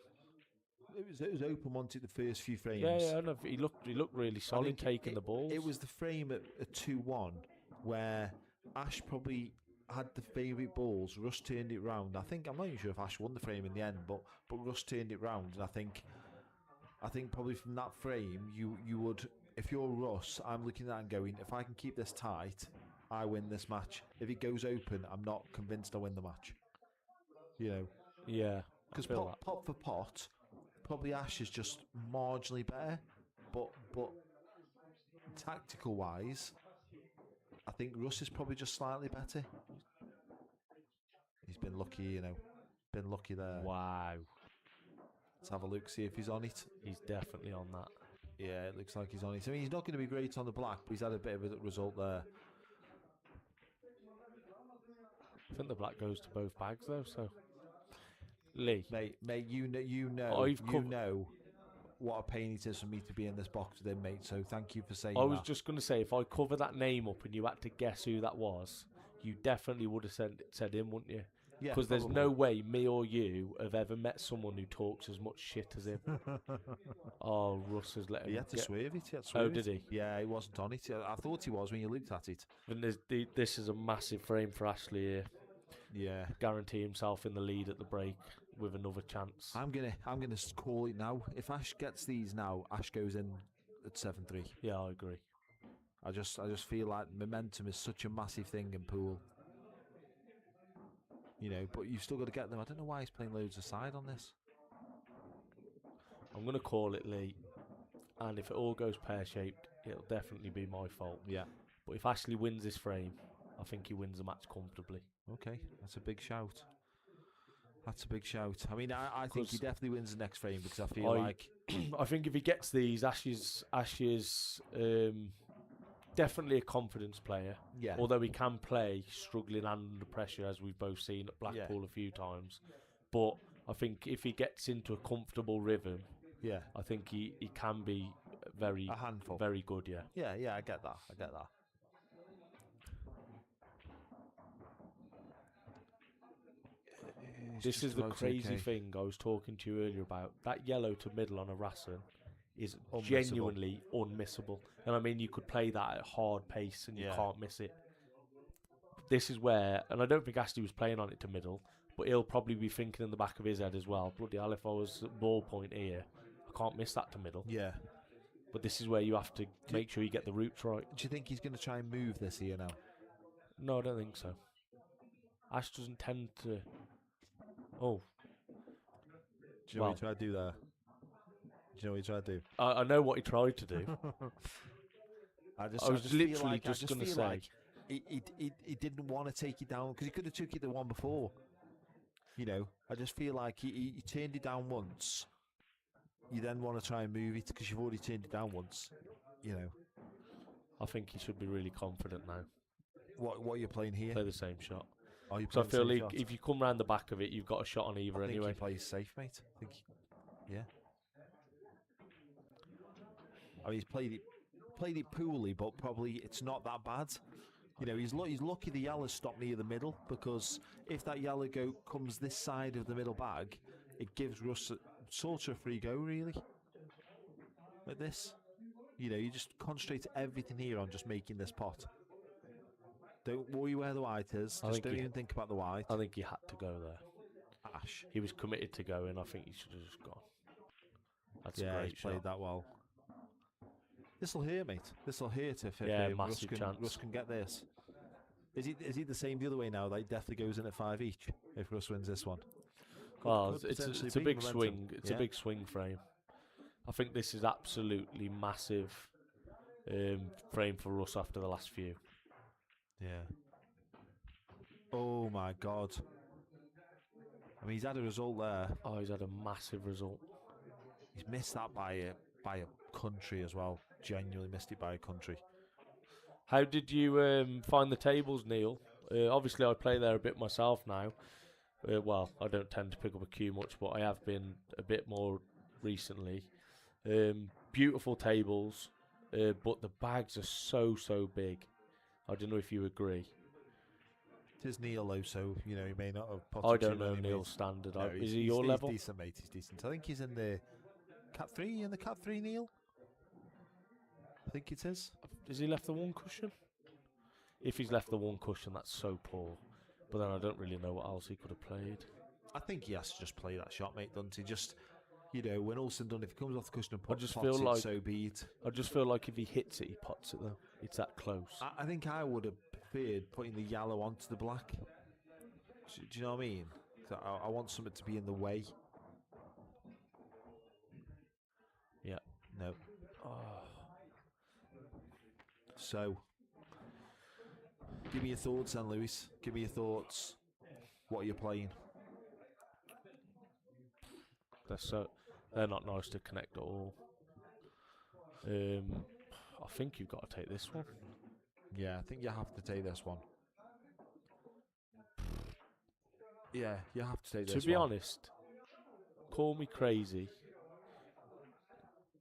[SPEAKER 2] It was open onto the first few frames.
[SPEAKER 3] Yeah, I know. He looked really solid taking the balls.
[SPEAKER 2] It was the frame at 2-1 where Ash probably had the favourite balls. Russ turned it round. I'm not even sure if Ash won the frame in the end, but Russ turned it round, and I think probably from that frame you would, if you're Russ, I'm looking at that and going, if I can keep this tight, I win this match. If it goes open, I'm not convinced I win the match.
[SPEAKER 3] Yeah.
[SPEAKER 2] Because pot for pot, probably Ash is just marginally better, but tactical wise, I think Russ is probably just slightly better. He's been lucky, been lucky there.
[SPEAKER 3] Wow.
[SPEAKER 2] Let's have a look, see if he's on it.
[SPEAKER 3] He's definitely on that.
[SPEAKER 2] Yeah, it looks like he's on it. I mean, he's not going to be great on the black, but he's had a bit of a result there.
[SPEAKER 3] I think the black goes to both bags though. So, Lee,
[SPEAKER 2] Mate, you know what a pain it is for me to be in this box with him, mate. So thank you for saying that.
[SPEAKER 3] I was just going to say, if I cover that name up and you had to guess who that was, you definitely would have said him, wouldn't you?
[SPEAKER 2] Yeah,
[SPEAKER 3] because there's
[SPEAKER 2] probably.
[SPEAKER 3] no way me or you have ever met someone who talks as much shit as him. Oh, Russ has let him.
[SPEAKER 2] He had to swerve it.
[SPEAKER 3] Oh, did he?
[SPEAKER 2] Yeah, he wasn't on it. I thought he was when you looked at it.
[SPEAKER 3] And this is a massive frame for Ashley here.
[SPEAKER 2] Yeah.
[SPEAKER 3] guarantee himself in the lead at the break with another chance.
[SPEAKER 2] I'm gonna call it now. If Ash gets these now, Ash goes in at 7-3.
[SPEAKER 3] Yeah, I agree.
[SPEAKER 2] I just feel like momentum is such a massive thing in pool. You know, but you've still got to get them. I don't know why he's playing loads aside on this.
[SPEAKER 3] I'm going to call it late, and if it all goes pear-shaped, it'll definitely be my fault.
[SPEAKER 2] Yeah.
[SPEAKER 3] But if Ashley wins this frame, I think he wins the match comfortably.
[SPEAKER 2] Okay, that's a big shout. That's a big shout. I mean, I think he
[SPEAKER 3] 'Cause
[SPEAKER 2] definitely wins the next frame because I feel like
[SPEAKER 3] I think if he gets these, Ash is definitely a confidence player.
[SPEAKER 2] yeah,
[SPEAKER 3] Although he can play struggling under pressure, as we've both seen at Blackpool a few times. But I think if he gets into a comfortable rhythm,
[SPEAKER 2] yeah,
[SPEAKER 3] I think he can be very,
[SPEAKER 2] a handful.
[SPEAKER 3] very good, yeah.
[SPEAKER 2] Yeah, I get that.
[SPEAKER 3] This is the crazy thing I was talking to you earlier about. That yellow to middle on a Rassen is
[SPEAKER 2] Unmissable.
[SPEAKER 3] genuinely unmissable. And I mean, you could play that at hard pace and you can't miss it. This is where, and I don't think Ashley was playing on it to middle, but he'll probably be thinking in the back of his head as well, bloody hell, if I was at ball point here, I can't miss that to middle.
[SPEAKER 2] Yeah.
[SPEAKER 3] But this is where you have to make sure you get the roots right.
[SPEAKER 2] Do you think he's going to try and move this here now?
[SPEAKER 3] No, I don't think so. Ash doesn't tend to... Oh.
[SPEAKER 2] Do you know what he tried to do there? Do you know what he tried to do?
[SPEAKER 3] I know what he tried to do.
[SPEAKER 2] I
[SPEAKER 3] was literally just going to say...
[SPEAKER 2] Like he didn't want to take it down because he could have took it the one before. You know, I just feel like he turned it down once. You then want to try and move it because you've already turned it down once. You know.
[SPEAKER 3] I think he should be really confident now.
[SPEAKER 2] What you're playing here?
[SPEAKER 3] Play the same shot.
[SPEAKER 2] Oh, you
[SPEAKER 3] so I feel like if you come round the back of it, you've got a shot on either
[SPEAKER 2] I think
[SPEAKER 3] anyway.
[SPEAKER 2] he plays safe, mate. Yeah. I mean, he's played it poorly, but probably it's not that bad. You know, he's lucky the yellow stopped near the middle because if that yellow goat comes this side of the middle bag, it gives Russ sort of a free go, really. Like this. You know, you just concentrate everything here on just making this pot. Don't worry where the white is. Just don't even think about the white.
[SPEAKER 3] I think he had to go there.
[SPEAKER 2] Ash.
[SPEAKER 3] He was committed to going. I think he should have just gone. That's a great
[SPEAKER 2] he's played
[SPEAKER 3] shot.
[SPEAKER 2] that well. This'll hurt, mate. This'll hurt if
[SPEAKER 3] massive chance.
[SPEAKER 2] Russ can get this. Is he the same the other way now? That he definitely goes in at 5 each if Russ wins this one.
[SPEAKER 3] Well, it's a big swing. It's a big swing frame. I think this is absolutely massive frame for Russ after the last few.
[SPEAKER 2] Yeah. Oh my God. I mean, he's had a result there.
[SPEAKER 3] Oh, he's had a massive result.
[SPEAKER 2] He's missed that by a country as well. Genuinely missed it by a country.
[SPEAKER 3] How did you find the tables, Neil? Obviously, I play there a bit myself now. Well, I don't tend to pick up a cue much, but I have been a bit more recently. Beautiful tables, but the bags are so big. I don't know if you agree.
[SPEAKER 2] It is Neil though, so you know he may not have.
[SPEAKER 3] I don't know Neil's standard.
[SPEAKER 2] No,
[SPEAKER 3] is he your level?
[SPEAKER 2] He's decent, mate. He's decent. I think he's in the Cat 3. In the Cat 3, Neil. I think it is.
[SPEAKER 3] Has he left the one cushion? If he's left the one cushion, that's so poor. But then I don't really know what else he could have played.
[SPEAKER 2] I think he has to just play that shot, mate, doesn't he? Just, you know, when all's said and done, if he comes off the cushion and pots it, so be it.
[SPEAKER 3] I just feel like if he hits it, he pots it, though. It's that close.
[SPEAKER 2] I think I would have preferred putting the yellow onto the black. Do you know what I mean? I want something to be in the way.
[SPEAKER 3] Yeah.
[SPEAKER 2] No. Oh. So, give me your thoughts then, Lewis. Give me your thoughts. What are you playing?
[SPEAKER 3] They're not nice to connect at all. I think you've got to take this one.
[SPEAKER 2] Yeah, I think you have to take this one. Yeah, you have to take this one.
[SPEAKER 3] To be honest, call me crazy,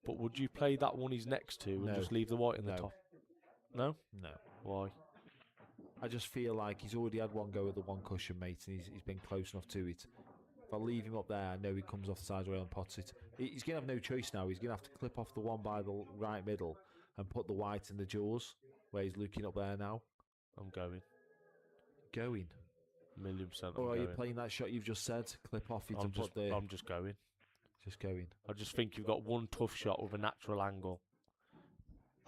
[SPEAKER 3] but would you play that one he's next to and just leave the white in the top? No?
[SPEAKER 2] No.
[SPEAKER 3] Why?
[SPEAKER 2] I just feel like he's already had one go at the one cushion, mate, and he's been close enough to it. If I leave him up there, I know he comes off the side rail and pots it. He's going to have no choice now. He's going to have to clip off the one by the right middle and put the white in the jaws, where he's looking up there now.
[SPEAKER 3] I'm going.
[SPEAKER 2] Going?
[SPEAKER 3] 1,000,000%.
[SPEAKER 2] Or are you
[SPEAKER 3] going.
[SPEAKER 2] playing that shot you've just said? Clip off you to
[SPEAKER 3] I'm
[SPEAKER 2] put the...
[SPEAKER 3] I'm just going.
[SPEAKER 2] Just going.
[SPEAKER 3] I just think you've got one tough shot with a natural angle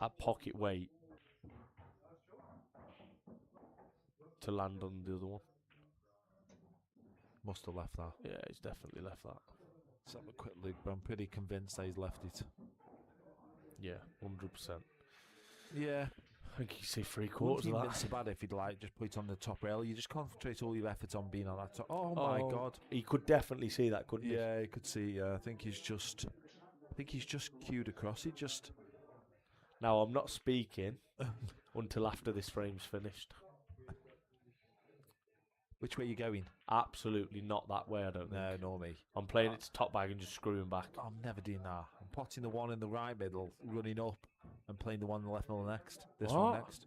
[SPEAKER 3] at pocket weight to land on the other one.
[SPEAKER 2] Must have left that.
[SPEAKER 3] Yeah, he's definitely left that.
[SPEAKER 2] Let's have a quick look, but I'm pretty convinced that he's left it.
[SPEAKER 3] Yeah, 100%.
[SPEAKER 2] Yeah.
[SPEAKER 3] I think you see three
[SPEAKER 2] Wouldn't
[SPEAKER 3] quarters of
[SPEAKER 2] even
[SPEAKER 3] that.
[SPEAKER 2] been so bad if he'd like just put it on the top rail. You just concentrate all your efforts on being on that top. Oh my god.
[SPEAKER 3] He could definitely see that, couldn't he?
[SPEAKER 2] Yeah, you could see. I think he's just queued across. He just.
[SPEAKER 3] Now, I'm not speaking until after this frame's finished.
[SPEAKER 2] Which way are you going?
[SPEAKER 3] Absolutely not that way, I don't think.
[SPEAKER 2] No, nor me.
[SPEAKER 3] I'm playing it to top bag and just screwing back.
[SPEAKER 2] I'm never doing that. I'm potting the one in the right middle, running up, and playing the one in the left middle next. This one
[SPEAKER 3] What?
[SPEAKER 2] next.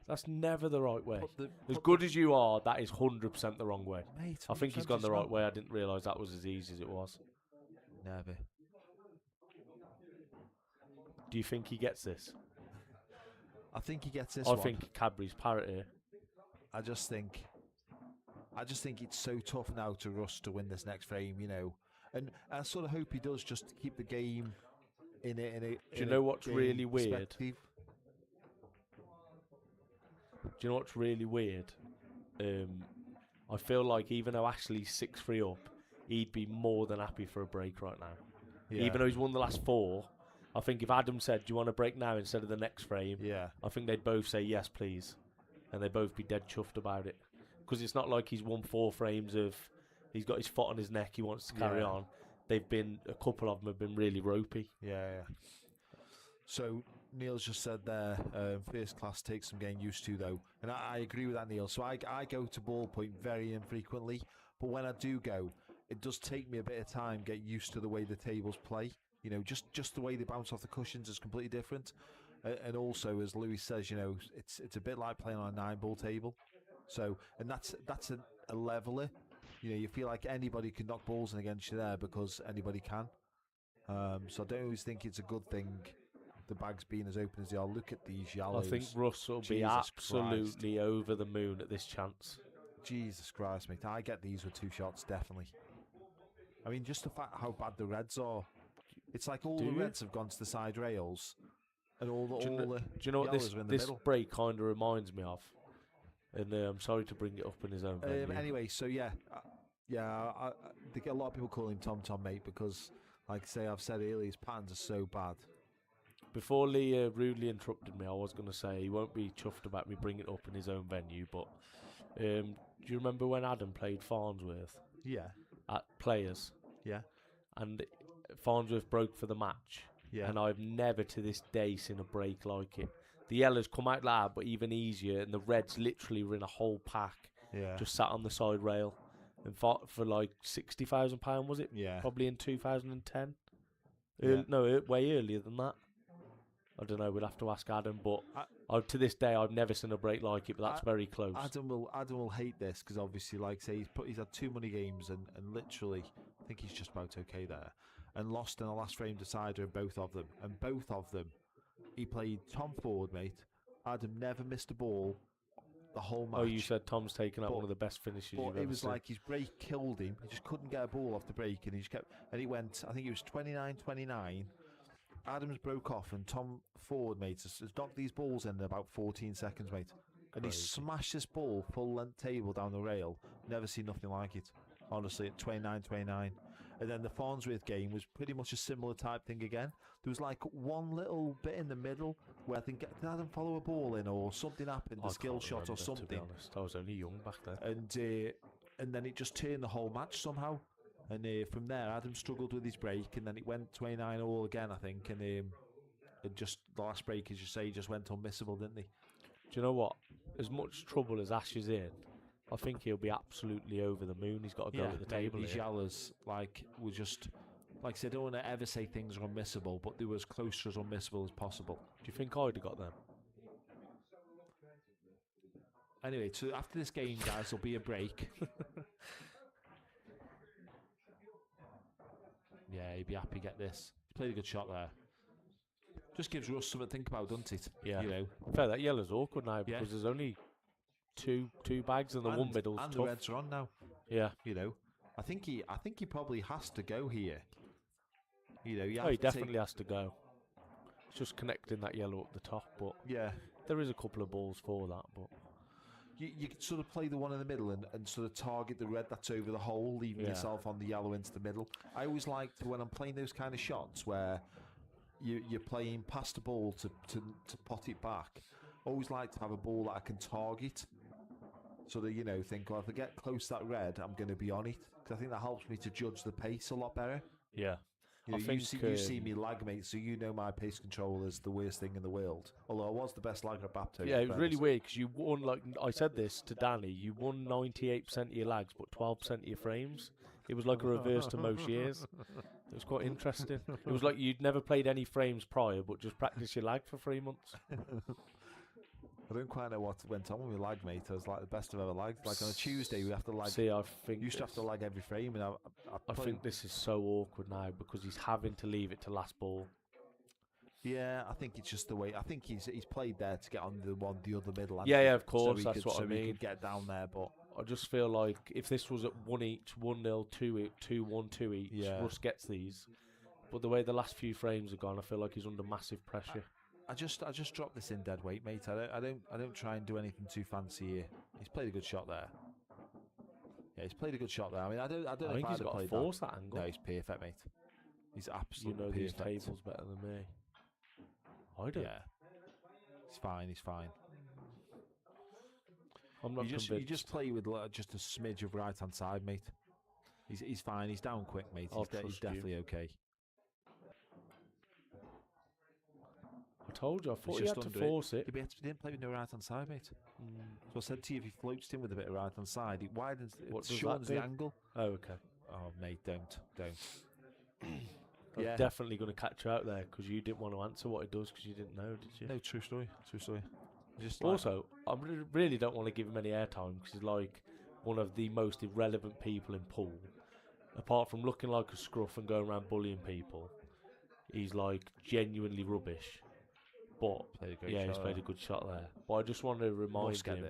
[SPEAKER 3] That's never the right way. As
[SPEAKER 2] put
[SPEAKER 3] good as you are, that is 100% the wrong way.
[SPEAKER 2] Mate,
[SPEAKER 3] I think he's
[SPEAKER 2] 100%
[SPEAKER 3] gone the
[SPEAKER 2] it's
[SPEAKER 3] right
[SPEAKER 2] not.
[SPEAKER 3] way. I didn't realise that was as easy as it was.
[SPEAKER 2] Never.
[SPEAKER 3] Do you think he gets this?
[SPEAKER 2] I think he gets this
[SPEAKER 3] I
[SPEAKER 2] one.
[SPEAKER 3] think Cadbury's parrot here.
[SPEAKER 2] I just think it's so tough now to Russ to win this next frame, you know. And I sort of hope he does, just to keep the game in a.
[SPEAKER 3] Do you know what's really weird?
[SPEAKER 2] perspective.
[SPEAKER 3] Do you know what's really weird? I feel like even though Ashley's 6-3 up, he'd be more than happy for a break right now.
[SPEAKER 2] Yeah.
[SPEAKER 3] Even though he's won the last 4, I think if Adam said, "Do you want a break now instead of the next frame?"
[SPEAKER 2] Yeah.
[SPEAKER 3] I think they'd both say yes, please, and they'd both be dead chuffed about it. Because it's not like he's won 4 frames of he's got his foot on his neck, he wants to carry on. They've been, a couple of them have been really ropey.
[SPEAKER 2] Yeah. So Neil's just said there, first class takes some getting used to though, and I agree with that, Neil. So I go to ball point very infrequently, but when I do go, it does take me a bit of time get used to the way the tables play. You know, just the way they bounce off the cushions is completely different, and also as Louis says, you know, it's a bit like playing on a 9-ball table. So, and that's a leveler. You know, you feel like anybody can knock balls in against you there because anybody can. So I don't always think it's a good thing, the bags being as open as they are. Look at these yellows.
[SPEAKER 3] I think Russ will be
[SPEAKER 2] Jesus
[SPEAKER 3] absolutely over the moon at this chance.
[SPEAKER 2] Jesus Christ, mate. I get these with 2 shots, definitely. I mean, just the fact how bad the reds are. It's like all the reds have gone to the side rails, and all the
[SPEAKER 3] Do you know what
[SPEAKER 2] yellows are in the
[SPEAKER 3] this
[SPEAKER 2] middle.
[SPEAKER 3] break kind of reminds me of? And I'm sorry to bring it up in his own venue.
[SPEAKER 2] Anyway, so yeah, I think a lot of people call him Tom Tom, mate, because, like I say, I've said earlier, his patterns are so bad.
[SPEAKER 3] Before Lee rudely interrupted me, I was going to say he won't be chuffed about me bringing it up in his own venue, but do you remember when Adam played Farnsworth
[SPEAKER 2] Yeah.
[SPEAKER 3] at Players?
[SPEAKER 2] Yeah.
[SPEAKER 3] And Farnsworth broke for the match.
[SPEAKER 2] Yeah.
[SPEAKER 3] And I've never to this day seen a break like it. The yellows come out loud, but even easier, and the reds literally were in a whole pack,
[SPEAKER 2] Yeah.
[SPEAKER 3] just sat on the side rail, and fought for like £60,000, was it?
[SPEAKER 2] Yeah.
[SPEAKER 3] Probably in 2010.
[SPEAKER 2] Yeah.
[SPEAKER 3] No, way earlier than that. I don't know. We'd have to ask Adam, but to this day, I've never seen a break like it. But that's very close.
[SPEAKER 2] Adam will hate this because obviously, like say, he's had 2 money games and literally, I think he's just about okay there, and lost in the last frame decider in both of them. And both of them, he played Tom Ford, mate. Adam never missed a ball the whole match.
[SPEAKER 3] Oh, you said Tom's taken out one of the best finishes you've ever
[SPEAKER 2] it was
[SPEAKER 3] seen.
[SPEAKER 2] like his break killed him. He just couldn't get a ball off the break, and he just kept. And he went. I think it was 29-29. Adams broke off, and Tom Ford, mate, has knocked these balls in about 14 seconds, mate. And he smashed this ball full length table down the rail. Never seen nothing like it, honestly, at 29-29. And then the Farnsworth game was pretty much a similar type thing again. There was like one little bit in the middle where I think, did Adam follow a ball in or something happened, a skill shot or something?
[SPEAKER 3] To be honest, I was only young back then.
[SPEAKER 2] And then it just turned the whole match somehow. And from there, Adam struggled with his break, and then it went 29-all again, I think. And it just the last break, as you say, just went unmissable, didn't he?
[SPEAKER 3] Do you know what? As much trouble as Ash is in, I think he'll be absolutely over the moon. He's got to go at the table.
[SPEAKER 2] These yellows, were just, like I said, I don't want to ever say things are unmissable, but they were as close to as unmissable as possible.
[SPEAKER 3] Do you think I'd have got them?
[SPEAKER 2] Anyway, so after this game, guys, there'll be a break. Yeah, he'd be happy to get this. He played a good shot there. Just gives Russ something to think about, doesn't it?
[SPEAKER 3] Yeah.
[SPEAKER 2] You know.
[SPEAKER 3] Fair, that yellow's awkward now because there's only two bags, and the one middle's
[SPEAKER 2] and
[SPEAKER 3] tough.
[SPEAKER 2] the reds are on now.
[SPEAKER 3] Yeah.
[SPEAKER 2] You know, I think he probably has to go here. You know,
[SPEAKER 3] He definitely has to go. It's just connecting that yellow up the top, but
[SPEAKER 2] yeah,
[SPEAKER 3] there is a couple of balls for that. But
[SPEAKER 2] you could sort of play the one in the middle and sort of target the red that's over the hole, leaving yourself on the yellow into the middle. I always like to, when I'm playing those kind of shots where you're playing past the ball to pot it back, always like to have a ball that I can target. So that, you know, think, well, if I get close to that red, I'm going to be on it. Because I think that helps me to judge the pace a lot better.
[SPEAKER 3] yeah.
[SPEAKER 2] You know,
[SPEAKER 3] I think,
[SPEAKER 2] you see me lag, mate, so you know my pace control is the worst thing in the world. Although I was the best lagger at Bapto.
[SPEAKER 3] Yeah, it was really weird because you won, like I said this to Danny, you won 98% of your lags, but 12% of your frames. It was like a reverse to most years. It was quite interesting. It was like you'd never played any frames prior, but just practice your lag for 3 months.
[SPEAKER 2] I don't quite know what went on with my lag, mate. I was like the best I've ever lagged. Like on a Tuesday, we have to lag.
[SPEAKER 3] See, I think
[SPEAKER 2] used to have to lag every frame, and
[SPEAKER 3] I think this is so awkward now because he's having to leave it to last ball.
[SPEAKER 2] Yeah, I think it's just the way. I think he's played there to get on the other middle.
[SPEAKER 3] Yeah, of course,
[SPEAKER 2] so
[SPEAKER 3] that's what I mean.
[SPEAKER 2] He could get down there, but
[SPEAKER 3] I just feel like if this was at 1 each, 1-0, 2-1, 2 each, Russ gets these. But the way the last few frames have gone, I feel like he's under massive pressure.
[SPEAKER 2] I just drop this in dead weight, mate. I don't try and do anything too fancy here. He's played a good shot there. Yeah, he's played a good shot there. I mean, I don't know if
[SPEAKER 3] think
[SPEAKER 2] I'd
[SPEAKER 3] he's
[SPEAKER 2] have
[SPEAKER 3] got
[SPEAKER 2] played
[SPEAKER 3] to force that angle.
[SPEAKER 2] No, he's perfect, mate. He's absolutely perfect.
[SPEAKER 3] These tables better than me. I don't.
[SPEAKER 2] Yeah, he's fine. He's fine.
[SPEAKER 3] I'm not
[SPEAKER 2] convinced. You just play with just a smidge of right hand side, mate. He's fine. He's down quick, mate. He's definitely okay.
[SPEAKER 3] I told you, I thought he had to force it.
[SPEAKER 2] He didn't play with no right hand side, mate. So I said to you, if he floats in with a bit of right hand side, it widens, it shortens the angle.
[SPEAKER 3] Oh, okay.
[SPEAKER 2] Oh, mate, don't.
[SPEAKER 3] I'm definitely going to catch you out there because you didn't want to answer what it does because you didn't know, did you?
[SPEAKER 2] No, true story. Just
[SPEAKER 3] also, I really don't want to give him any airtime because he's like one of the most irrelevant people in pool. Apart from looking like a scruff and going around bullying people, he's like genuinely rubbish. But he's played a good shot there. But I just want to remind him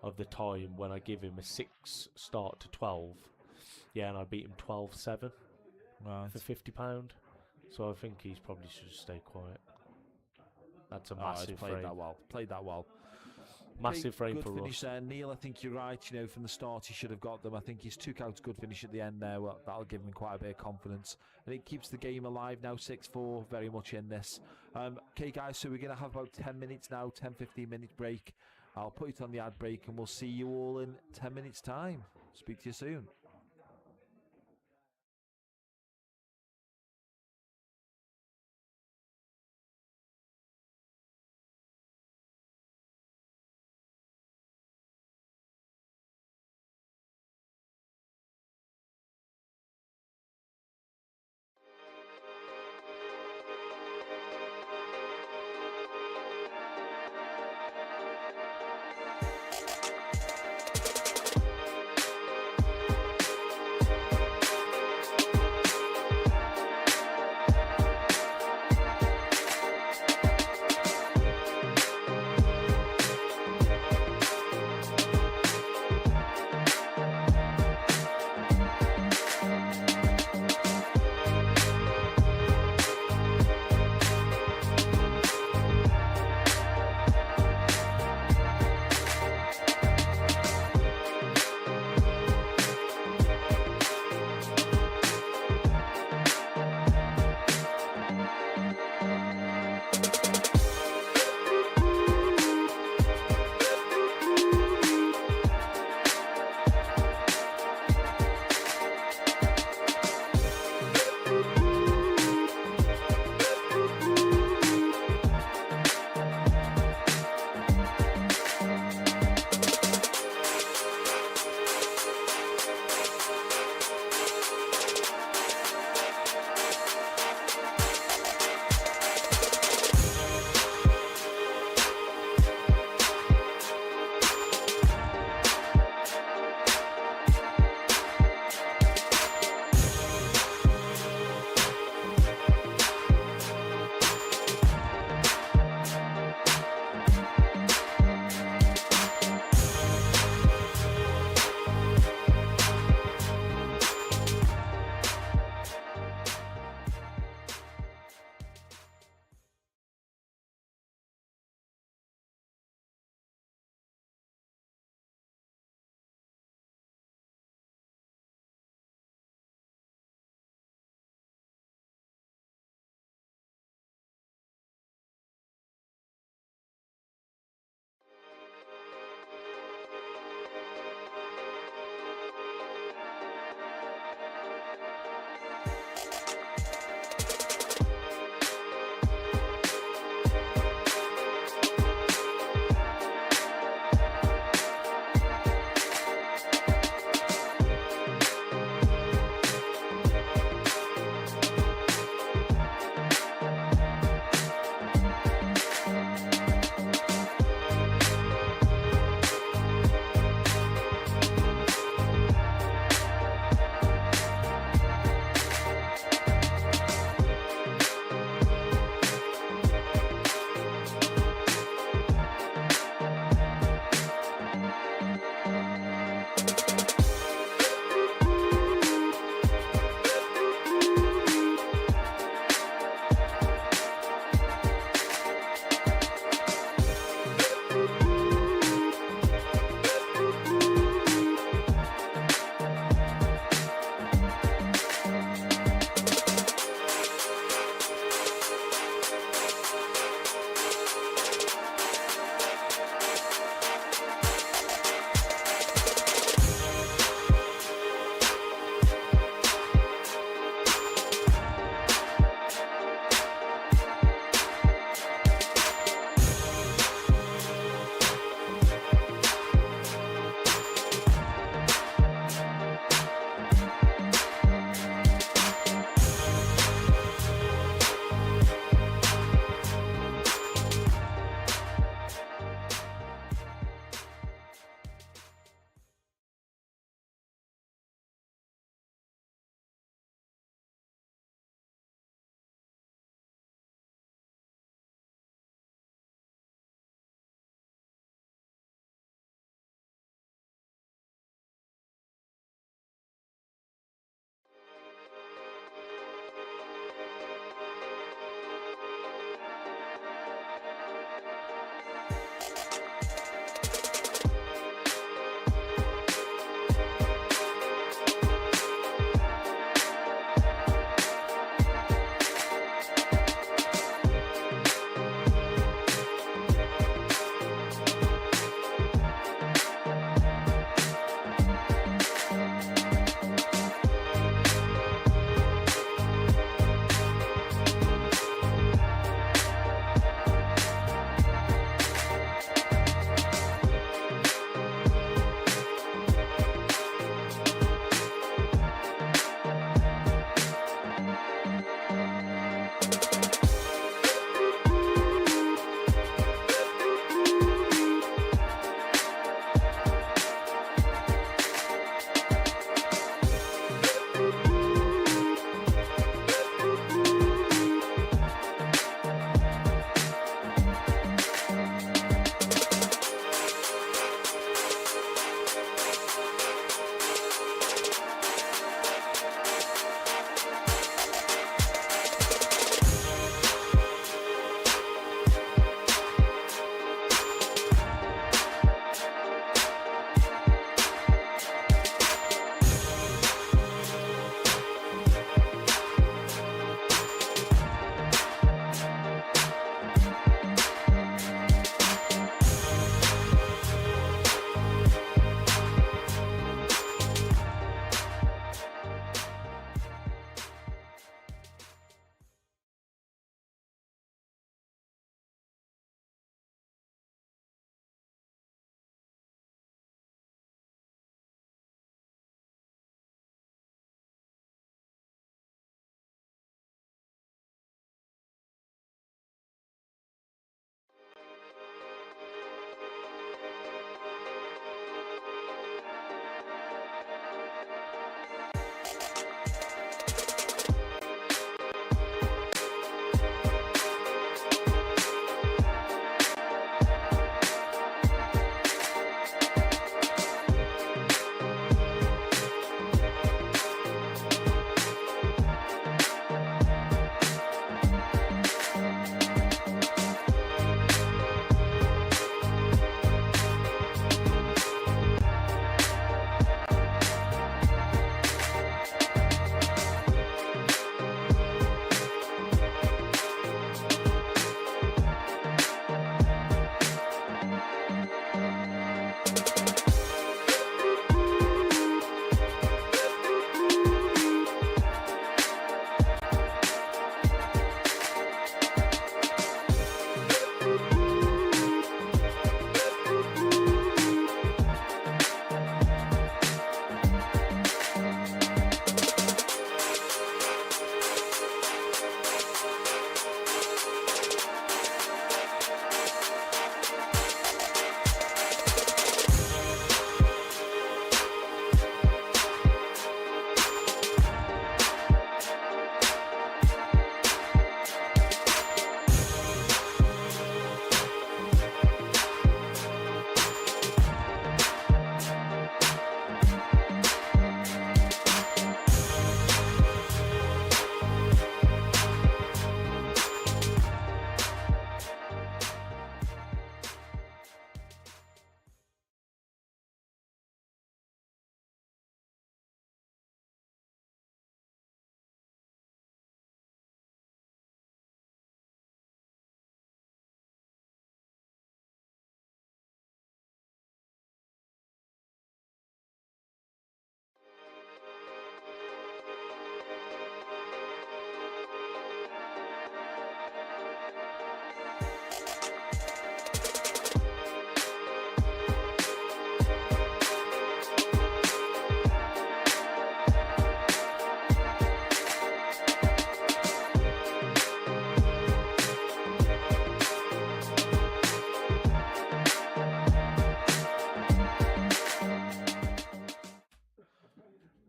[SPEAKER 3] of the time when I give him a 6 start to 12. Yeah, and I beat him 12-7 for £50. So I think he's probably should stay quiet. That's a massive frame.
[SPEAKER 2] Played that well.
[SPEAKER 3] Massive frame for
[SPEAKER 2] finish
[SPEAKER 3] Russ.
[SPEAKER 2] There. Neil, I think you're right. You know, from the start, he should have got them. I think he's took out a good finish at the end there. Well, that'll give him quite a bit of confidence. And it keeps the game alive now, 6-4, very much in this. Okay, guys, so we're going to have about 10 minutes now, 10-15 minute break. I'll put it on the ad break, and we'll see you all in 10 minutes' time. Speak to you soon.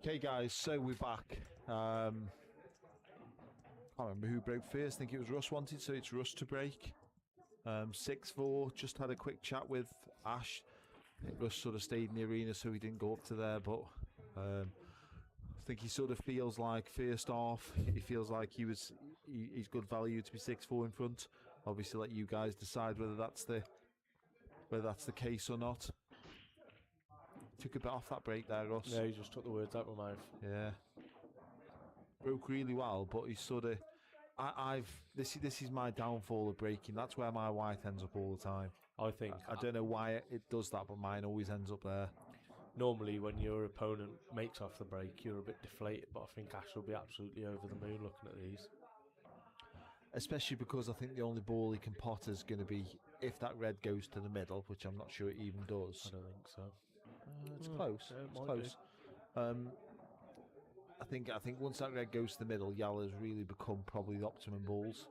[SPEAKER 2] Okay, guys, so we're back. Can't remember who broke first. I think it was Russ wanted, so it's Russ to break. 6-4. Just had a quick chat with Ash. I think Russ sort of stayed in the arena, so he didn't go up to there. But I think he sort of feels like first off, he feels like he's good value to be 6-4 in front. Obviously, let you guys decide whether that's the case or not. Took a bit off that break there, Russ.
[SPEAKER 3] Yeah, he just took the words out of my mouth.
[SPEAKER 2] Yeah. Broke really well, but he's sort of. This is my downfall of breaking. That's where my white ends up all the time.
[SPEAKER 3] I think.
[SPEAKER 2] I don't know why it does that, but mine always ends up there.
[SPEAKER 3] Normally, when your opponent makes off the break, you're a bit deflated, but I think Ash will be absolutely over the moon looking at these.
[SPEAKER 2] Especially because I think the only ball he can pot is going to be if that red goes to the middle, which I'm not sure it even does.
[SPEAKER 3] I don't think so.
[SPEAKER 2] It's close.
[SPEAKER 3] Yeah,
[SPEAKER 2] it's close. I think once that red goes to the middle, Yala's really become probably the optimum balls.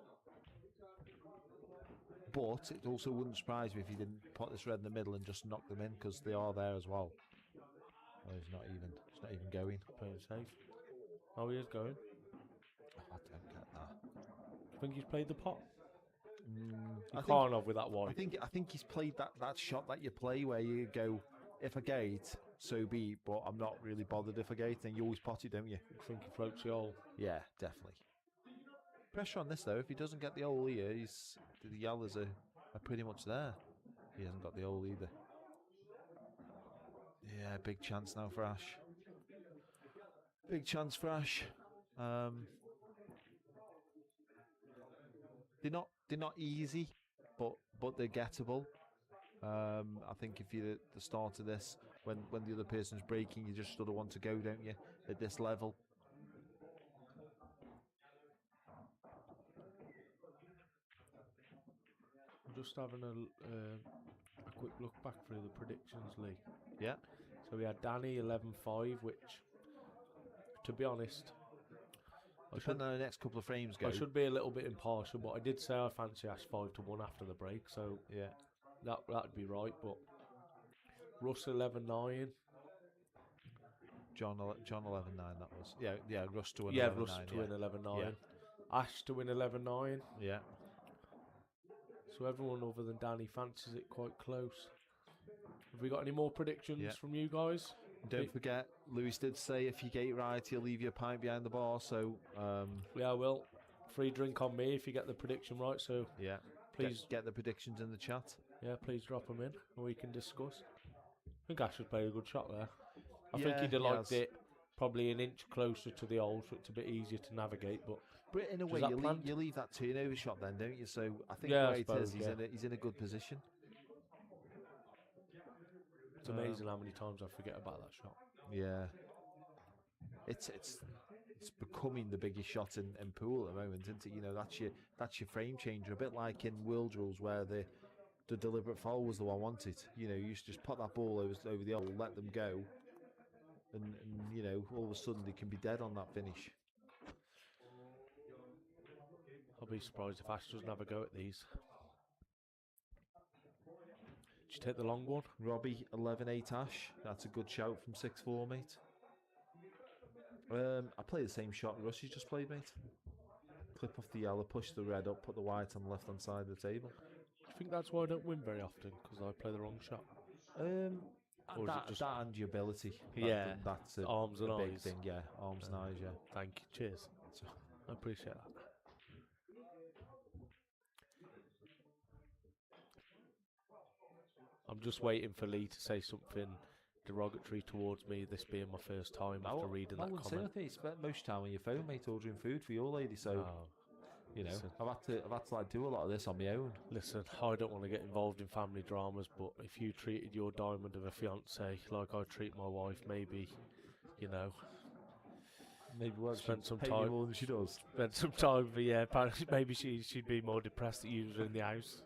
[SPEAKER 2] But it also wouldn't surprise me if he didn't put this red in the middle and just knock them in, because they are there as well. Oh, he's not even going.
[SPEAKER 3] Playing safe. Oh, he is going.
[SPEAKER 2] I don't get that.
[SPEAKER 3] I think he's played the pot.
[SPEAKER 2] I
[SPEAKER 3] can't have with that white.
[SPEAKER 2] I think he's played that shot that you play where you go, if I gate, so be it, but I'm not really bothered if I gate, and you always pot it, don't you?
[SPEAKER 3] I think he floats the hole.
[SPEAKER 2] Yeah, definitely. Pressure on this though. If he doesn't get the hole here, the Yellows are pretty much there. He hasn't got the hole either. Yeah, big chance now for Ash. Big chance for Ash. They're not easy, but they're gettable. I think if you're at the start of this, when the other person's breaking, you just sort of want to go, don't you? At this level.
[SPEAKER 3] I'm just having a quick look back through the predictions, Lee.
[SPEAKER 2] Yeah.
[SPEAKER 3] So we had Danny 11-5, which, to be honest,
[SPEAKER 2] depending on the next couple of frames go.
[SPEAKER 3] I should be a little bit impartial, but I did say I fancy Ash 5-1 after the break, so
[SPEAKER 2] yeah,
[SPEAKER 3] that'd be right. But Russ 11-9.
[SPEAKER 2] John 11-9. That was yeah. Russ to win.
[SPEAKER 3] Yeah,
[SPEAKER 2] 11-9,
[SPEAKER 3] Russ to win 11-9.
[SPEAKER 2] Yeah.
[SPEAKER 3] Ash to win 11-9.
[SPEAKER 2] Yeah.
[SPEAKER 3] So everyone other than Danny fancies it quite close. Have we got any more predictions from you guys?
[SPEAKER 2] Don't forget, Lewis did say if you gate right, he'll leave you a pint behind the bar. So
[SPEAKER 3] yeah, well, free drink on me if you get the prediction right. So
[SPEAKER 2] yeah, please get the predictions in the chat.
[SPEAKER 3] Yeah, please drop them in and we can discuss. I think Ash has played a good shot there. I think he'd have liked it probably an inch closer to the hole, so it's a bit easier to navigate. But
[SPEAKER 2] in a way, you leave that turnover shot then, don't you? So I think the way it is, he's in a good position.
[SPEAKER 3] It's amazing how many times I forget about that shot.
[SPEAKER 2] Yeah, it's becoming the biggest shot in pool at the moment, isn't it? You know, that's your frame changer. A bit like in World Rules where the deliberate foul was the one wanted. You know, you used to just put that ball over the hole, let them go, and you know, all of a sudden they can be dead on that finish.
[SPEAKER 3] I'll be surprised if Ash doesn't have a go at these. Did you take the long one?
[SPEAKER 2] Robbie 11-8 Ash. That's a good shout from 6-4, mate. I play the same shot Russ just played, mate. Clip off the yellow, push the red up, put the white on the left hand side of the table.
[SPEAKER 3] I think that's why I don't win very often, because I play the wrong shot.
[SPEAKER 2] That and your ability. That's a
[SPEAKER 3] arms and
[SPEAKER 2] big
[SPEAKER 3] eyes
[SPEAKER 2] thing. Yeah, arms and eyes. Yeah.
[SPEAKER 3] Thank you. Cheers. I appreciate that. I'm just waiting for Lee to say something derogatory towards me, this being my first time after reading that comment.
[SPEAKER 2] I wouldn't say you spent most time on your phone, mate, ordering food for your lady, so you know, listen, I've had to like do a lot of this on my own.
[SPEAKER 3] Listen, I don't want to get involved in family dramas, but if you treated your diamond of a fiance like I treat my wife, maybe, you know,
[SPEAKER 2] maybe
[SPEAKER 3] spend some time
[SPEAKER 2] more than she does.
[SPEAKER 3] Spend some time, but maybe she'd be more depressed that you was in the house.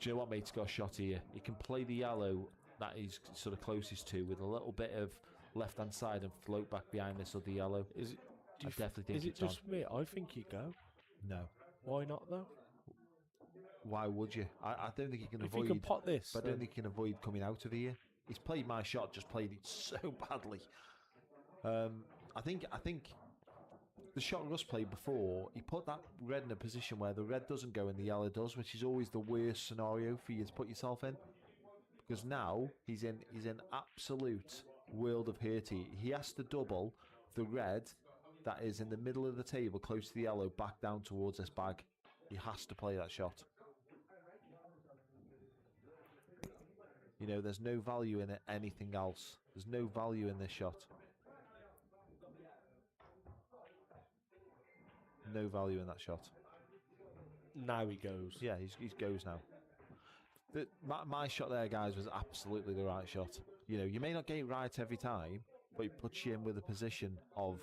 [SPEAKER 2] Do you know what, mate? He's got a shot here. He can play the yellow that he's sort of closest to with a little bit of left-hand side and float back behind this other yellow.
[SPEAKER 3] Is it?
[SPEAKER 2] I definitely think
[SPEAKER 3] is it just me? I think he'd go.
[SPEAKER 2] No.
[SPEAKER 3] Why not though?
[SPEAKER 2] Why would you? I don't think he can avoid.
[SPEAKER 3] If he can pot this,
[SPEAKER 2] but I don't think he can avoid coming out of here. He's played my shot, just played it so badly. I think the shot Russ played before, he put that red in a position where the red doesn't go and the yellow does, which is always the worst scenario for you to put yourself in. Because now he's in absolute world of hurt. He has to double the red that is in the middle of the table, close to the yellow, back down towards this bag. He has to play that shot. You know, there's no value in it, anything else. There's no value in this shot. No value in that shot.
[SPEAKER 3] Now he goes.
[SPEAKER 2] Yeah, he goes now. My shot there, guys, was absolutely the right shot. You know, you may not get it right every time, but it puts you in with a position of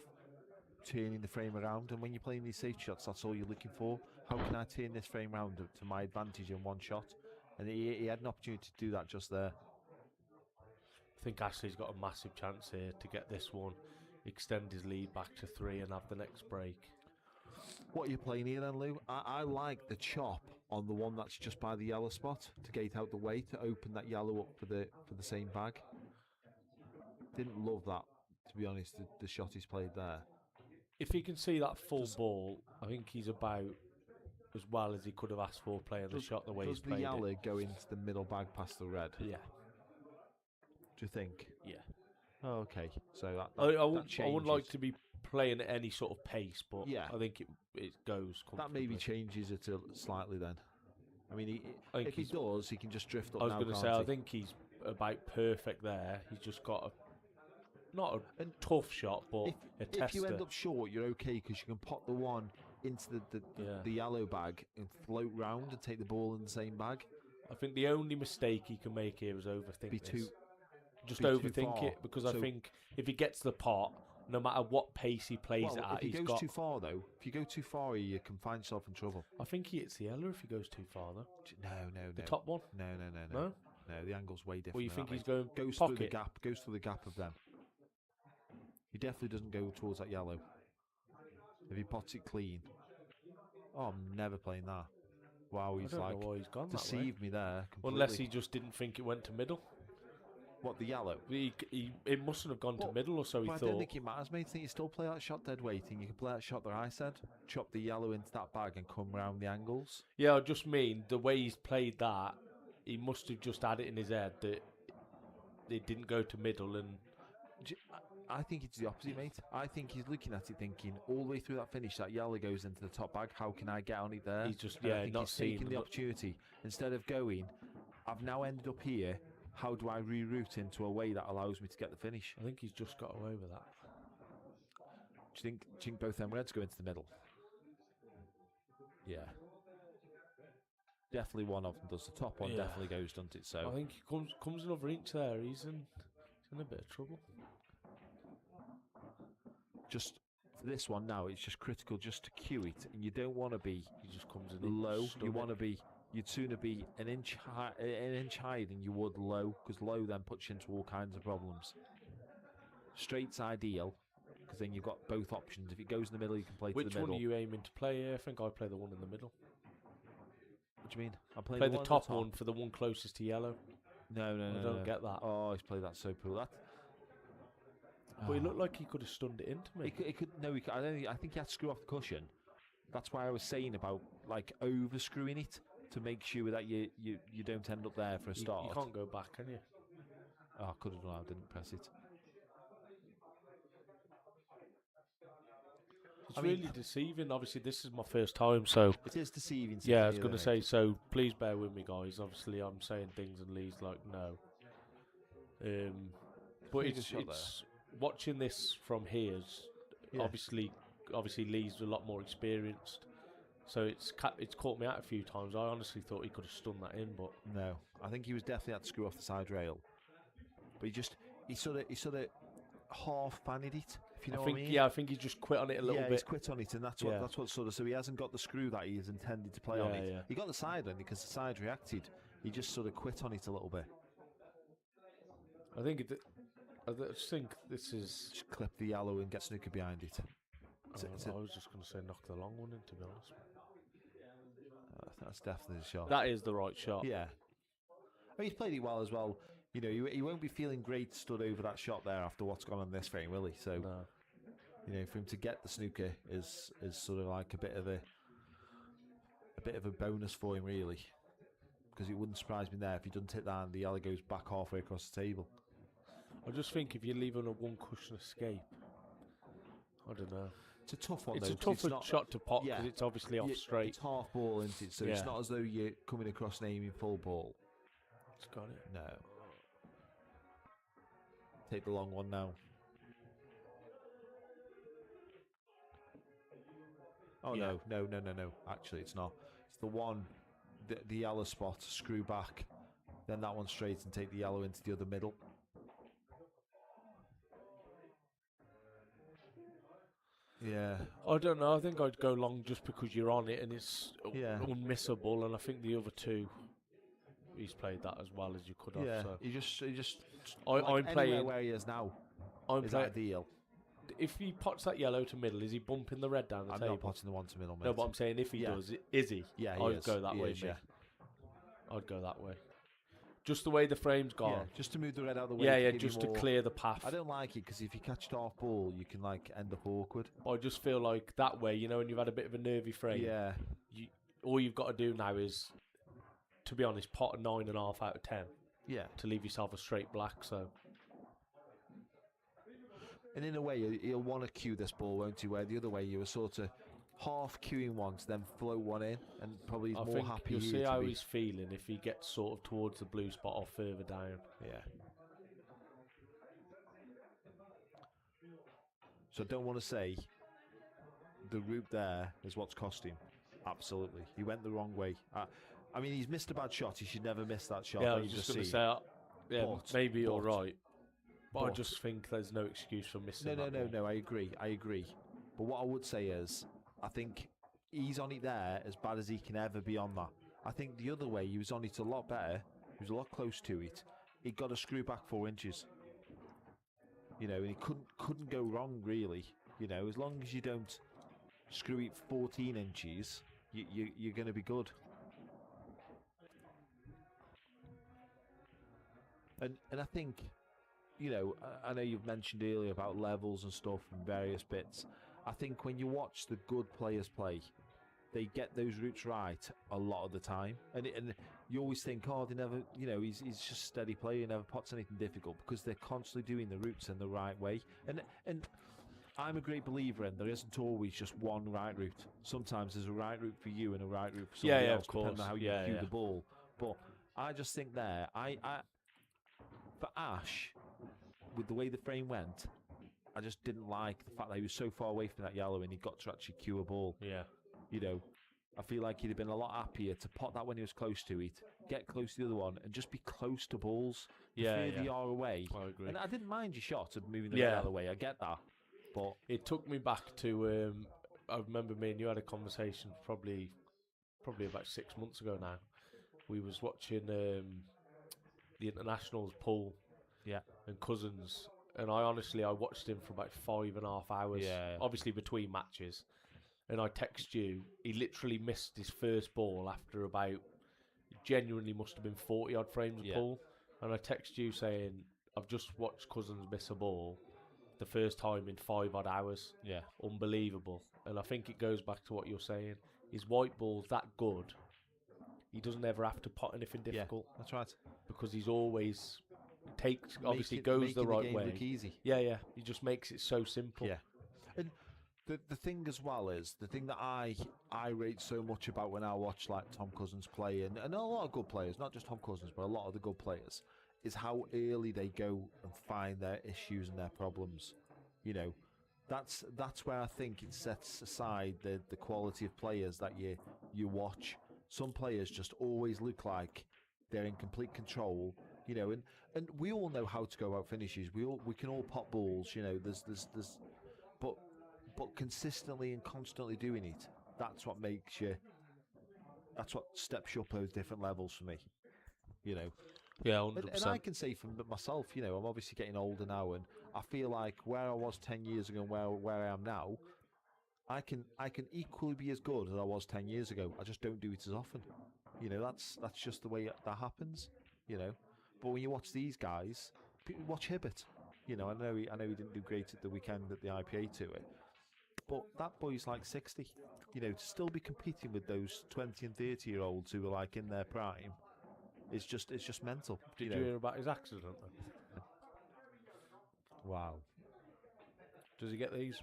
[SPEAKER 2] turning the frame around. And when you're playing these safe shots, that's all you're looking for. How can I turn this frame around to my advantage in one shot? And he had an opportunity to do that just there.
[SPEAKER 3] I think Ashley's got a massive chance here to get this one, extend his lead back to 3 and have the next break.
[SPEAKER 2] What are you playing here then, Lou? I like the chop on the one that's just by the yellow spot to gate out the way to open that yellow up for the same bag. Didn't love that, to be honest, the shot he's played there.
[SPEAKER 3] If he can see that full ball, I think he's about as well as he could have asked for playing the shot the way he's played it.
[SPEAKER 2] Does the yellow go into the middle bag past the red?
[SPEAKER 3] Yeah.
[SPEAKER 2] Do you think?
[SPEAKER 3] Yeah.
[SPEAKER 2] Oh, okay. So
[SPEAKER 3] I
[SPEAKER 2] that
[SPEAKER 3] wouldn't like to be playing at any sort of pace, but
[SPEAKER 2] yeah.
[SPEAKER 3] I think it goes comfortably.
[SPEAKER 2] That maybe changes it slightly then. I mean, if he does, he can just drift up. I was going to say,
[SPEAKER 3] I think he's about perfect there. He's just got not a tough shot, but a tester.
[SPEAKER 2] If you end up short, you're okay because you can pop the one into the yellow bag and float round and take the ball in the same bag.
[SPEAKER 3] I think the only mistake he can make here is overthink this. Just overthink it, because I think if he gets the pot, no matter what pace he plays it at,
[SPEAKER 2] if he goes too far though, if you go too far, you can find yourself in trouble.
[SPEAKER 3] I think he hits the yellow if he goes too far though.
[SPEAKER 2] No.
[SPEAKER 3] The top one?
[SPEAKER 2] No. No, the angle's way different.
[SPEAKER 3] Well, you think he's
[SPEAKER 2] going
[SPEAKER 3] goes
[SPEAKER 2] through the gap? Goes through the gap of them. He definitely doesn't go towards that yellow. If he pots it clean. Oh, I'm never playing that. Wow, he's like
[SPEAKER 3] know why he's gone
[SPEAKER 2] deceived me there completely.
[SPEAKER 3] Unless he just didn't think it went to middle.
[SPEAKER 2] What, the yellow?
[SPEAKER 3] It mustn't have gone to middle, or so he thought.
[SPEAKER 2] I don't think it matters, mate. I think you still play that shot dead weighting. You can play that shot that I said. Chop the yellow into that bag and come round the angles.
[SPEAKER 3] Yeah, I just mean the way he's played that, he must have just had it in his head that it didn't go to middle. And
[SPEAKER 2] I think it's the opposite, mate. I think he's looking at it thinking, all the way through that finish, that yellow goes into the top bag. How can I get on it there?
[SPEAKER 3] He's just,
[SPEAKER 2] he's taking the opportunity. Instead of going, I've now ended up here. How do I reroute into a way that allows me to get the finish?
[SPEAKER 3] I think he's just got away with that.
[SPEAKER 2] Do you think both them reds go into the middle? Yeah. Definitely one of them does. The top one definitely goes, doesn't it? So
[SPEAKER 3] I think he comes another inch there. He's in a bit of trouble.
[SPEAKER 2] Just for this one now, it's just critical just to cue it, and you don't want to be.
[SPEAKER 3] He just comes in
[SPEAKER 2] low. You want to be. You'd sooner be an inch higher than you would low, because low then puts you into all kinds of problems. Straight's ideal, because then you've got both options. If it goes in the middle, you can play to the middle.
[SPEAKER 3] Which one are you aiming to play here? I think I play the one in the middle.
[SPEAKER 2] What do you mean? I play
[SPEAKER 3] the top one for the one closest to yellow.
[SPEAKER 2] No.
[SPEAKER 3] I don't get that.
[SPEAKER 2] Oh, he's played that so poor.
[SPEAKER 3] But it looked like he could have stunned it into me.
[SPEAKER 2] He could. I think he had to screw off the cushion. That's why I was saying about like over screwing it to make sure that you don't end up there for a start.
[SPEAKER 3] You can't go back, can you?
[SPEAKER 2] Oh, I could have done. I didn't press it.
[SPEAKER 3] It's really deceiving. Obviously, this is my first time, so
[SPEAKER 2] it is deceiving.
[SPEAKER 3] Yeah, I was going to say. So please bear with me, guys. Obviously, I'm saying things and Lee's like no. But it's watching this from here. Obviously, Lee's a lot more experienced. So it's caught me out a few times. I honestly thought he could have stunned that in, but
[SPEAKER 2] no. I think he was definitely had to screw off the side rail. But he sort of half fannied it. If you know what I mean?
[SPEAKER 3] Yeah, I think he just quit on it a little bit.
[SPEAKER 2] He's quit on it, and that's what sort of. So he hasn't got the screw that he is intended to play on it.
[SPEAKER 3] Yeah.
[SPEAKER 2] He got the side on it because the side reacted. He just sort of quit on it a little bit.
[SPEAKER 3] I just think this is
[SPEAKER 2] just clip the yellow and get snooker behind it.
[SPEAKER 3] I was just going to say knock the long one in, to be honest.
[SPEAKER 2] That's definitely the shot.
[SPEAKER 3] That is the right shot.
[SPEAKER 2] Yeah. I mean, he's played it well as well. You know, he won't be feeling great stood over that shot there after what's gone on this frame, will he? So,
[SPEAKER 3] No.
[SPEAKER 2] you know, for him to get the snooker is sort of like a bit of a bonus for him, really. Because it wouldn't surprise me there if he doesn't hit that and the yellow goes back halfway across the table.
[SPEAKER 3] I just think if you're leaving a one cushion escape, I don't know.
[SPEAKER 2] It's a tough one,
[SPEAKER 3] It's
[SPEAKER 2] though.
[SPEAKER 3] a tougher shot to pot because
[SPEAKER 2] yeah,
[SPEAKER 3] it's obviously off straight.
[SPEAKER 2] It's half ball, isn't it? So it's not as though you're coming across and aiming full ball.
[SPEAKER 3] It's got it.
[SPEAKER 2] No. Take the long one now. Oh,
[SPEAKER 3] Yeah.
[SPEAKER 2] no. Actually, it's not. It's the one, the yellow spot, screw back. Then that one straight and take the yellow into the other middle. Yeah.
[SPEAKER 3] I don't know. I think I'd go long just because you're on it and it's unmissable. And I think the other two, he's played that as well as you could have.
[SPEAKER 2] Yeah.
[SPEAKER 3] So.
[SPEAKER 2] He just.
[SPEAKER 3] I'm playing
[SPEAKER 2] where he is now.
[SPEAKER 3] I'm
[SPEAKER 2] is
[SPEAKER 3] playing.
[SPEAKER 2] Ideal.
[SPEAKER 3] If he pots that yellow to middle, is he bumping the red down the table?
[SPEAKER 2] I'm not potting the one to middle, mate.
[SPEAKER 3] No, but I'm saying if he does, is he?
[SPEAKER 2] Yeah,
[SPEAKER 3] I'd go that way, mate. I'd go that way. Just the way the frame's gone.
[SPEAKER 2] Yeah, just to move the red out of the way.
[SPEAKER 3] Yeah, just to clear the path.
[SPEAKER 2] I don't like it because if you catch it off ball, you can end up awkward.
[SPEAKER 3] I just feel like that way, when you've had a bit of a nervy frame.
[SPEAKER 2] Yeah.
[SPEAKER 3] All you've got to do now is, to be honest, pot a 9.5 out of 10.
[SPEAKER 2] Yeah.
[SPEAKER 3] To leave yourself a straight black. So.
[SPEAKER 2] And in a way, he'll want to cue this ball, won't he? Where the other way, you were sort of half queuing once, then float one in, and probably he's more happy.
[SPEAKER 3] You'll see how he's feeling if he gets sort of towards the blue spot or further down.
[SPEAKER 2] Yeah. So I don't want to say the route there is what's cost him. Absolutely, he went the wrong way. I mean, he's missed a bad shot. He should never miss that shot.
[SPEAKER 3] Yeah, I was just going to say, maybe you're right. But I just think there's no excuse for missing that.
[SPEAKER 2] No, I agree. But what I would say is, I think he's on it there as bad as he can ever be on that. I think the other way, he was on it a lot better. He was a lot close to it. He got a screw back 4 inches. And he couldn't go wrong, really. As long as you don't screw it 14 inches, you're going to be good. And I think... I know you've mentioned earlier about levels and stuff and various bits. I think when you watch the good players play, they get those routes right a lot of the time. And you always think, they never, he's just a steady player, he never pots anything difficult because they're constantly doing the routes in the right way. And I'm a great believer in there isn't always just one right route. Sometimes there's a right route for you and a right route for somebody else, depending on how you cue the ball. But I just think there, for Ash, with the way the frame went, I just didn't like the fact that he was so far away from that yellow and he got to actually cue a ball.
[SPEAKER 3] Yeah.
[SPEAKER 2] I feel like he'd have been a lot happier to pot that when he was close to it, get close to the other one, and just be close to balls. The further you are away.
[SPEAKER 3] I agree.
[SPEAKER 2] And I didn't mind your shot of moving the other way. I get that. But
[SPEAKER 3] it took me back to, I remember me and you had a conversation probably about 6 months ago now. We was watching the internationals pool.
[SPEAKER 2] Yeah.
[SPEAKER 3] And Cousins. And I watched him for about 5.5 hours.
[SPEAKER 2] Yeah.
[SPEAKER 3] Obviously between matches. And I text you, he literally missed his first ball after about, genuinely must have been 40 odd frames of pool. And I text you saying, I've just watched Cousins miss a ball the first time in 5 odd hours.
[SPEAKER 2] Yeah.
[SPEAKER 3] Unbelievable. And I think it goes back to what you're saying. His white ball's that good, he doesn't ever have to pot anything difficult.
[SPEAKER 2] Yeah, that's right.
[SPEAKER 3] Because he's always... goes the right way.
[SPEAKER 2] Look easy.
[SPEAKER 3] Yeah. He just makes it so simple.
[SPEAKER 2] Yeah. And the thing as well is, the thing that I rate so much about when I watch Tom Cousins play, and a lot of good players, not just Tom Cousins, but a lot of the good players, is how early they go and find their issues and their problems. That's where I think it sets aside the quality of players that you watch. Some players just always look like they're in complete control. And we all know how to go about finishes. We can all pop balls. There's but consistently and constantly doing it. That's what makes you. That's what steps you up those different levels for me.
[SPEAKER 3] Yeah, 100%.
[SPEAKER 2] And I can say from myself, I'm obviously getting older now, and I feel like where I was 10 years ago and where I am now, I can equally be as good as I was 10 years ago. I just don't do it as often. That's just the way that happens. But when you watch these guys, watch Hibbert. You know, I know he didn't do great at the weekend at the IPA to it, but that boy's like 60. You know, to still be competing with those 20 and 30-year-olds who are like in their prime, it's just mental.
[SPEAKER 3] Did you hear about his accident then?
[SPEAKER 2] Wow.
[SPEAKER 3] Does he get these?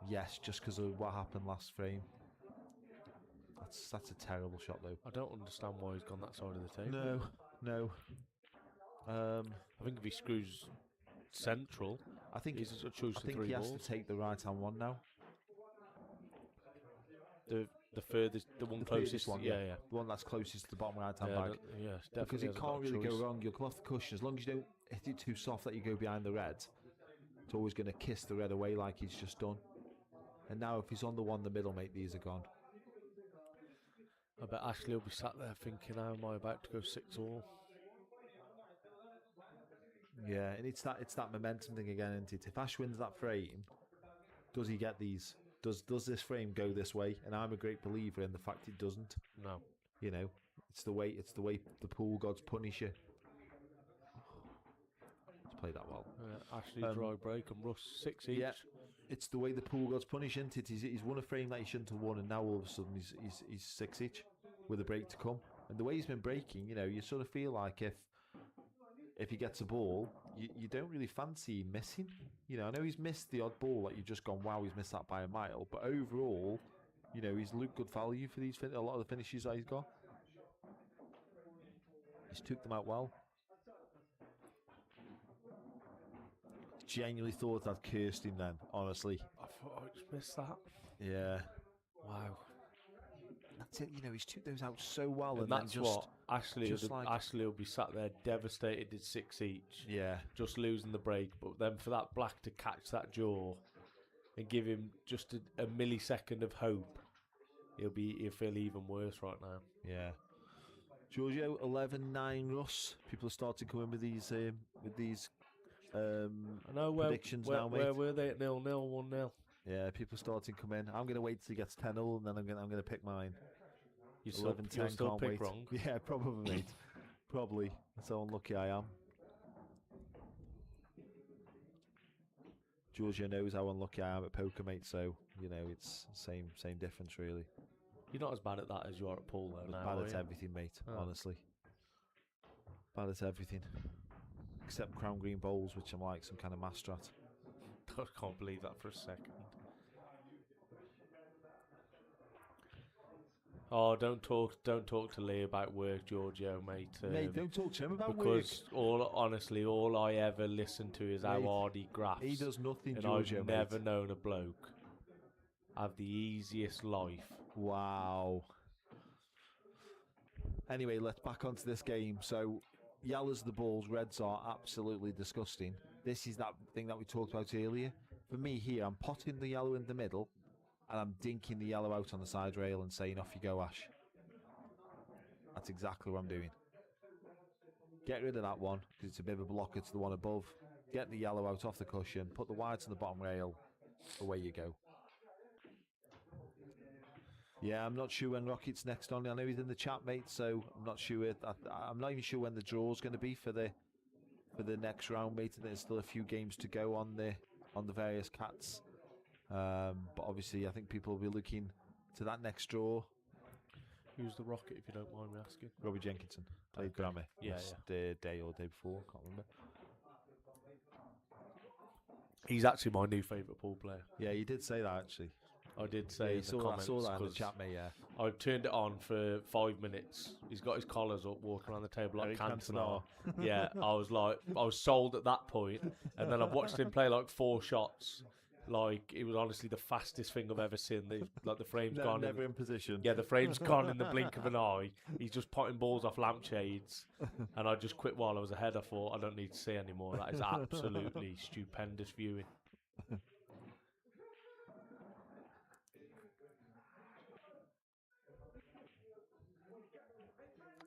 [SPEAKER 2] Yes, just because of what happened last frame. That's a terrible shot though.
[SPEAKER 3] I don't understand why he's gone that side of the table.
[SPEAKER 2] No.
[SPEAKER 3] I think if he screws central,
[SPEAKER 2] I think
[SPEAKER 3] he's a choice
[SPEAKER 2] I
[SPEAKER 3] of
[SPEAKER 2] think
[SPEAKER 3] 3
[SPEAKER 2] he
[SPEAKER 3] balls.
[SPEAKER 2] has to take the right hand one now.
[SPEAKER 3] The furthest, the one closest
[SPEAKER 2] one,
[SPEAKER 3] yeah.
[SPEAKER 2] The one that's closest to the bottom right hand
[SPEAKER 3] Yeah,
[SPEAKER 2] bag.
[SPEAKER 3] definitely.
[SPEAKER 2] Because it
[SPEAKER 3] hasn't got
[SPEAKER 2] can't
[SPEAKER 3] a
[SPEAKER 2] really go
[SPEAKER 3] choice.
[SPEAKER 2] wrong. You'll come off the cushion as long as you don't hit it too soft that you go behind the red. It's always going to kiss the red away like he's just done. And now if he's on the one in the middle, mate, these are gone.
[SPEAKER 3] I bet Ashley will be sat there thinking, how am I about to go 6-all?
[SPEAKER 2] Yeah, and it's that momentum thing again, isn't it? If Ash wins that frame, does he get these? Does this frame go this way? And I'm a great believer in the fact it doesn't.
[SPEAKER 3] No.
[SPEAKER 2] You know, it's the way the pool gods punish you. Let's play that well.
[SPEAKER 3] Ashley dry break and Russ 6 each.
[SPEAKER 2] Yeah, it's the way the pool gods punish, isn't it? He's won a frame that he shouldn't have won, and now all of a sudden he's 6 each with a break to come. And the way he's been breaking, you know, you sort of feel like if he gets a ball, you don't really fancy him missing. You know, I know he's missed the odd ball that you've just gone, wow, he's missed that by a mile. But overall, you know, he's looked good value for a lot of the finishes that he's got. He's took them out well. Genuinely thought I'd cursed him then, honestly.
[SPEAKER 3] I thought I just missed that.
[SPEAKER 2] Yeah.
[SPEAKER 3] Wow.
[SPEAKER 2] That's it, you know, he's took those out so well.
[SPEAKER 3] And
[SPEAKER 2] then
[SPEAKER 3] that's
[SPEAKER 2] just,
[SPEAKER 3] what Ashley
[SPEAKER 2] just
[SPEAKER 3] will be sat there devastated at 6 each.
[SPEAKER 2] Yeah.
[SPEAKER 3] Just losing the break. But then for that black to catch that jaw and give him just a millisecond of hope, he'll feel even worse right now.
[SPEAKER 2] Yeah. Giorgio, 11-9 Russ. People are starting to come in with these
[SPEAKER 3] I know
[SPEAKER 2] predictions now, mate.
[SPEAKER 3] Where were they at 0-0, 1-0?
[SPEAKER 2] Yeah, people are starting to come in. I'm going to wait till he gets 10-0 and then I'm going to pick mine.
[SPEAKER 3] You'll still
[SPEAKER 2] can't
[SPEAKER 3] pick
[SPEAKER 2] wait.
[SPEAKER 3] wrong?
[SPEAKER 2] Yeah, probably, mate. Probably. That's how unlucky I am. Giorgio knows how unlucky I am at poker, mate, so, you know, it's same difference, really.
[SPEAKER 3] You're not as bad at that as you are at pool, though, now,
[SPEAKER 2] Bad
[SPEAKER 3] are
[SPEAKER 2] at
[SPEAKER 3] you?
[SPEAKER 2] everything, mate, honestly. Bad at everything. Except crown green bowls, which I'm like some kind of master at.
[SPEAKER 3] I can't believe that for a second. Oh, don't talk to Lee about work, Giorgio, mate.
[SPEAKER 2] Mate, don't talk to him about
[SPEAKER 3] because honestly, all I ever listen to is how hard he graphs.
[SPEAKER 2] He does nothing,
[SPEAKER 3] and
[SPEAKER 2] Giorgio,
[SPEAKER 3] I've never known a bloke have the easiest life.
[SPEAKER 2] Wow. Anyway, let's back onto this game. So, yellows the balls, reds are absolutely disgusting. This is that thing that we talked about earlier. For me here, I'm potting the yellow in the middle, and I'm dinking the yellow out on the side rail and saying, off you go, Ash. That's exactly what I'm doing. Get rid of that one, because it's a bit of a blocker to the one above. Get the yellow out off the cushion, put the white on the bottom rail, away you go. Yeah, I'm not sure when Rocket's next on. I know he's in the chat, mate, so I'm not sure. I'm not even sure when the draw's going to be for the next round, mate. And there's still a few games to go on the various cats. But obviously, I think people will be looking to that next draw.
[SPEAKER 3] Who's the Rocket, if you don't mind me asking?
[SPEAKER 2] Robbie Jenkinson played Grammy.
[SPEAKER 3] Yeah.
[SPEAKER 2] The day or day before, can't remember.
[SPEAKER 3] He's actually my new favourite pool player.
[SPEAKER 2] Yeah, you did say that actually.
[SPEAKER 3] I did say in the comments.
[SPEAKER 2] I saw that in the chat, mate, yeah.
[SPEAKER 3] I turned it on for 5 minutes. He's got his collars up, walking around the table like Cantona. Yeah, I was sold at that point. And then I've watched him play like 4 shots. Like, it was honestly the fastest thing I've ever seen. The frame's gone.
[SPEAKER 2] Never in position.
[SPEAKER 3] Yeah, the frame's gone in the blink of an eye. He's just potting balls off lampshades. And I just quit while I was ahead. I thought, I don't need to see anymore. That is absolutely stupendous viewing.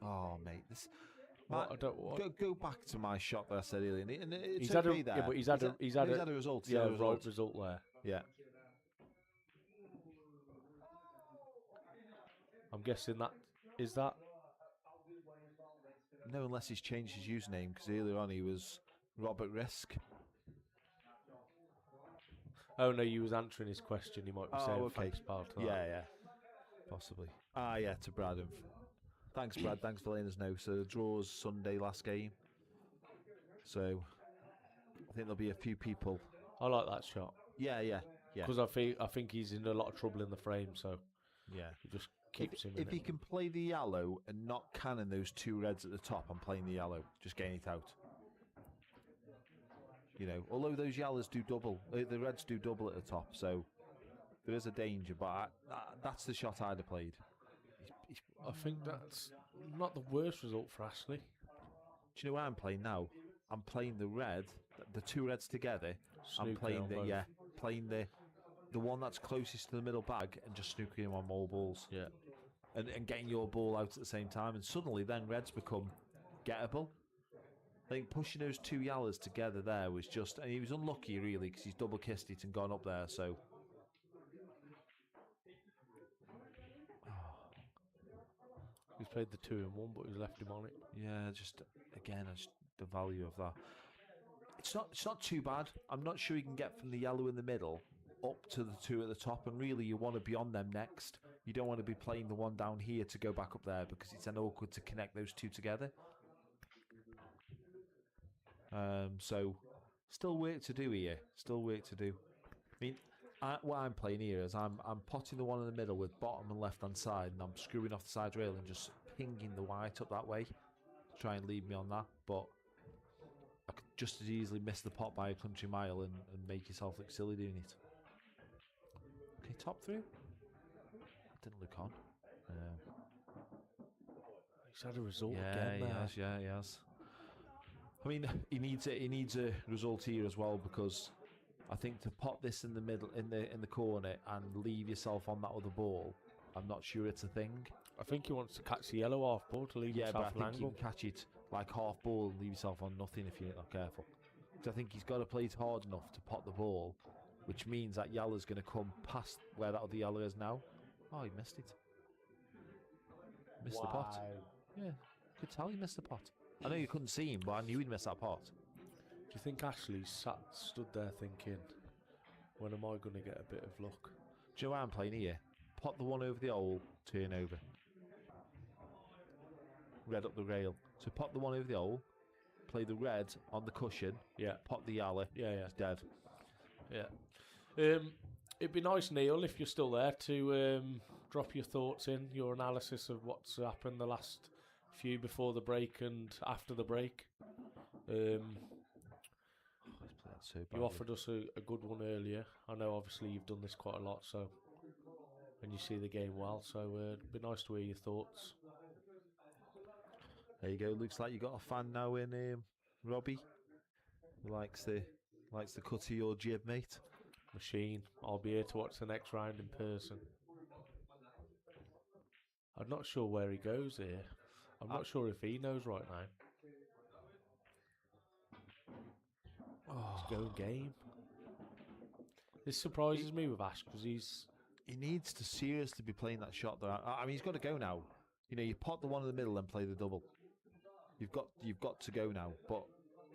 [SPEAKER 2] Oh, mate, this. Go back to my shot that I said earlier. And it's
[SPEAKER 3] he's
[SPEAKER 2] okay
[SPEAKER 3] had
[SPEAKER 2] there.
[SPEAKER 3] Yeah, but he's had a
[SPEAKER 2] result.
[SPEAKER 3] Yeah, right result there.
[SPEAKER 2] Yeah.
[SPEAKER 3] I'm guessing that is that.
[SPEAKER 2] No, unless he's changed his username, because earlier on he was Robert Risk.
[SPEAKER 3] Oh no, you was answering his question. You might be saying thanks, pal, to that.
[SPEAKER 2] Yeah, possibly. Yeah, to Brad. Thanks, Brad. Thanks for letting us know. So the draw's Sunday, last game. So I think there'll be a few people.
[SPEAKER 3] I like that shot.
[SPEAKER 2] Yeah.
[SPEAKER 3] Because I think he's in a lot of trouble in the frame, so
[SPEAKER 2] yeah,
[SPEAKER 3] it just keeps him in
[SPEAKER 2] if
[SPEAKER 3] it.
[SPEAKER 2] he can play the yellow and not cannon those 2 reds at the top, I'm playing the yellow, just getting it out. You know, although those yellows do double, the reds do double at the top, so there is a danger. But that's the shot I'd have played.
[SPEAKER 3] I think that's not the worst result for Ashley.
[SPEAKER 2] Do you know what I'm playing now? I'm playing the red, the 2 reds together. I'm playing the one that's closest to the middle bag and just snooking him on more balls.
[SPEAKER 3] Yeah.
[SPEAKER 2] And getting your ball out at the same time. And suddenly then reds become gettable. I think pushing those 2 yellows together there was just... And he was unlucky, really, because he's double kissed it and gone up there, so...
[SPEAKER 3] He's played the 2 and 1, but he's left him on it.
[SPEAKER 2] Yeah, just the value of that. It's not too bad. I'm not sure you can get from the yellow in the middle up to the 2 at the top, and really you want to be on them next. You don't want to be playing the one down here to go back up there, because it's then awkward to connect those 2 together. So still work to do here. Still work to do. I mean, what I'm playing here is I'm potting the one in the middle with bottom and left hand side, and I'm screwing off the side rail and just pinging the white up that way to try and lead me on that. But I could just as easily miss the pot by a country mile and make yourself look silly doing it. Okay, top through. Didn't look on.
[SPEAKER 3] He's had a result again.
[SPEAKER 2] He has. I mean, he needs a result here as well, because I think to pot this in the middle, in the corner, and leave yourself on that other ball, I'm not sure it's a thing.
[SPEAKER 3] I think he wants to catch the yellow half ball to leave himself
[SPEAKER 2] but I
[SPEAKER 3] an
[SPEAKER 2] think
[SPEAKER 3] angle.
[SPEAKER 2] you can catch it like half ball and leave yourself on nothing if you're not careful. So I think he's got to play it hard enough to pot the ball, which means that yellow's going to come past where that other yellow is now. Oh, he missed it. Missed the pot. Yeah, could tell he missed the pot. I know you couldn't see him, but I knew he'd miss that pot.
[SPEAKER 3] Do you think Ashley stood there thinking, when am I going to get a bit of luck?
[SPEAKER 2] Do you know what I'm playing here? Pot the one over the hole, turn over. Red up the rail. So pot the one over the hole, play the red on the cushion, pot the yellow, it's dead.
[SPEAKER 3] Yeah. It'd be nice, Neil, if you're still there, to drop your thoughts in, your analysis of what's happened the last few before the break and after the break. You offered us a good one earlier. I know obviously you've done this quite a lot, so, and you see the game well, so it'd be nice to hear your thoughts.
[SPEAKER 2] There you go. Looks like you got a fan now in Robbie. Who likes the cut of your jib, mate.
[SPEAKER 3] Machine. I'll be here to watch the next round in person. I'm not sure where he goes here. I'm not sure if he knows right now. It's going game. This surprises me with Ash, because
[SPEAKER 2] he needs to seriously be playing that shot there. I mean, he's got to go now. You know, you pot the one in the middle and play the double. You've got to go now, but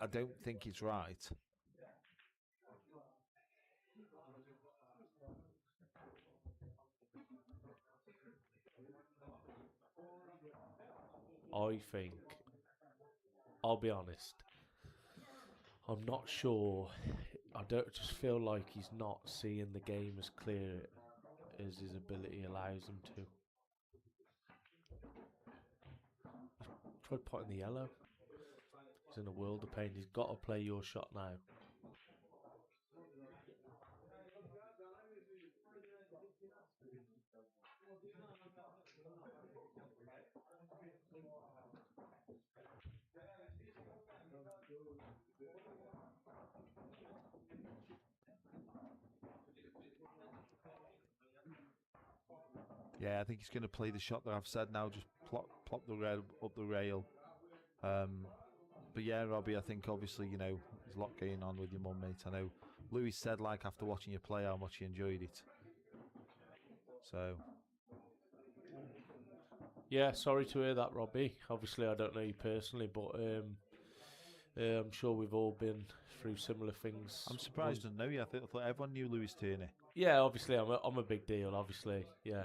[SPEAKER 2] I don't think it's right.
[SPEAKER 3] I think, I'll be honest, I'm not sure. I don't just feel like he's not seeing the game as clear as his ability allows him to. He's tried potting the yellow. He's in a world of pain. He's got to play your shot now.
[SPEAKER 2] Yeah, I think he's going to play the shot that I've said now, just plop the red up the rail. But yeah, Robbie, I think obviously, you know, there's a lot going on with your mum, mate. I know Louis said, like, after watching you play, how much he enjoyed it. So,
[SPEAKER 3] Yeah, sorry to hear that, Robbie. Obviously, I don't know you personally, but I'm sure we've all been through similar things.
[SPEAKER 2] I'm surprised I didn't know you. I thought everyone knew Lewis Tierney.
[SPEAKER 3] Yeah, obviously, I'm a big deal. Obviously, yeah.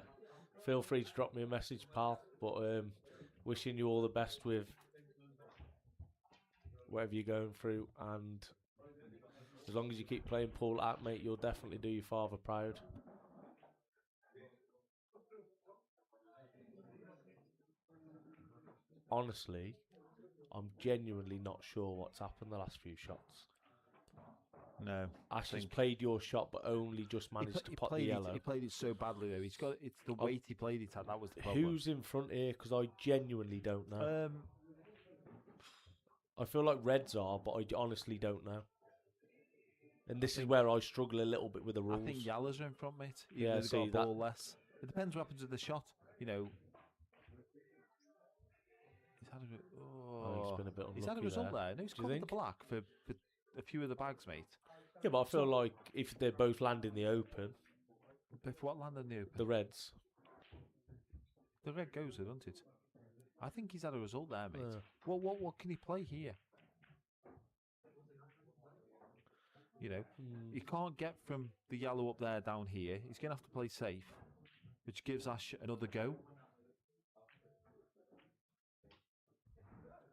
[SPEAKER 3] Feel free to drop me a message, pal. But wishing you all the best with whatever you're going through, and as long as you keep playing pool out, mate, you'll definitely do your father proud. Honestly, I'm genuinely not sure what's happened the last few shots.
[SPEAKER 2] No,
[SPEAKER 3] Ash has played your shot, but only just managed to pot the yellow.
[SPEAKER 2] He played it so badly though. It's the weight he played it at. That was the problem.
[SPEAKER 3] Who's in front here? Because I genuinely don't know. I feel like reds are, but I honestly don't know. And this is where I struggle a little bit with the rules.
[SPEAKER 2] I think yellows are in front, mate.
[SPEAKER 3] Yeah,
[SPEAKER 2] they've got a ball less. It depends what happens with the shot. You know.
[SPEAKER 3] He's been a bit unlucky.
[SPEAKER 2] He's had a result there. No, he's covered the black for a few of the bags, mate.
[SPEAKER 3] Yeah, but I feel like if they both land in the open.
[SPEAKER 2] But what land in the open?
[SPEAKER 3] The reds.
[SPEAKER 2] The red goes, doesn't it? I think he's had a result there, mate. What can he play here? You know, he can't get from the yellow up there down here. He's going to have to play safe, which gives Ash another go.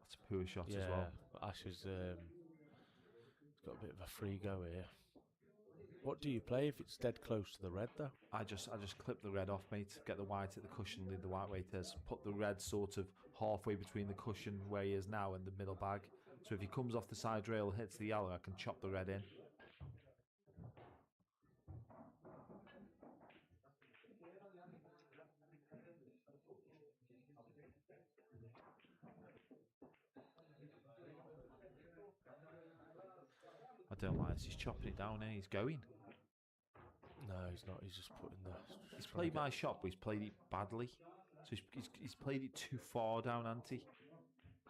[SPEAKER 2] That's a poor shot as well.
[SPEAKER 3] Ash has got a bit of a free go here. What do you play if it's dead close to the red, though?
[SPEAKER 2] I just clip the red off, mate. Get the white at the cushion, leave the white where it is. Put the red sort of halfway between the cushion where he is now and the middle bag. So if he comes off the side rail, hits the yellow, I can chop the red in. I don't like this. He's chopping it down here. He's going.
[SPEAKER 3] No, he's not. He's just putting the...
[SPEAKER 2] He's played my shot, but he's played it badly. So he's played it too far down, Ante.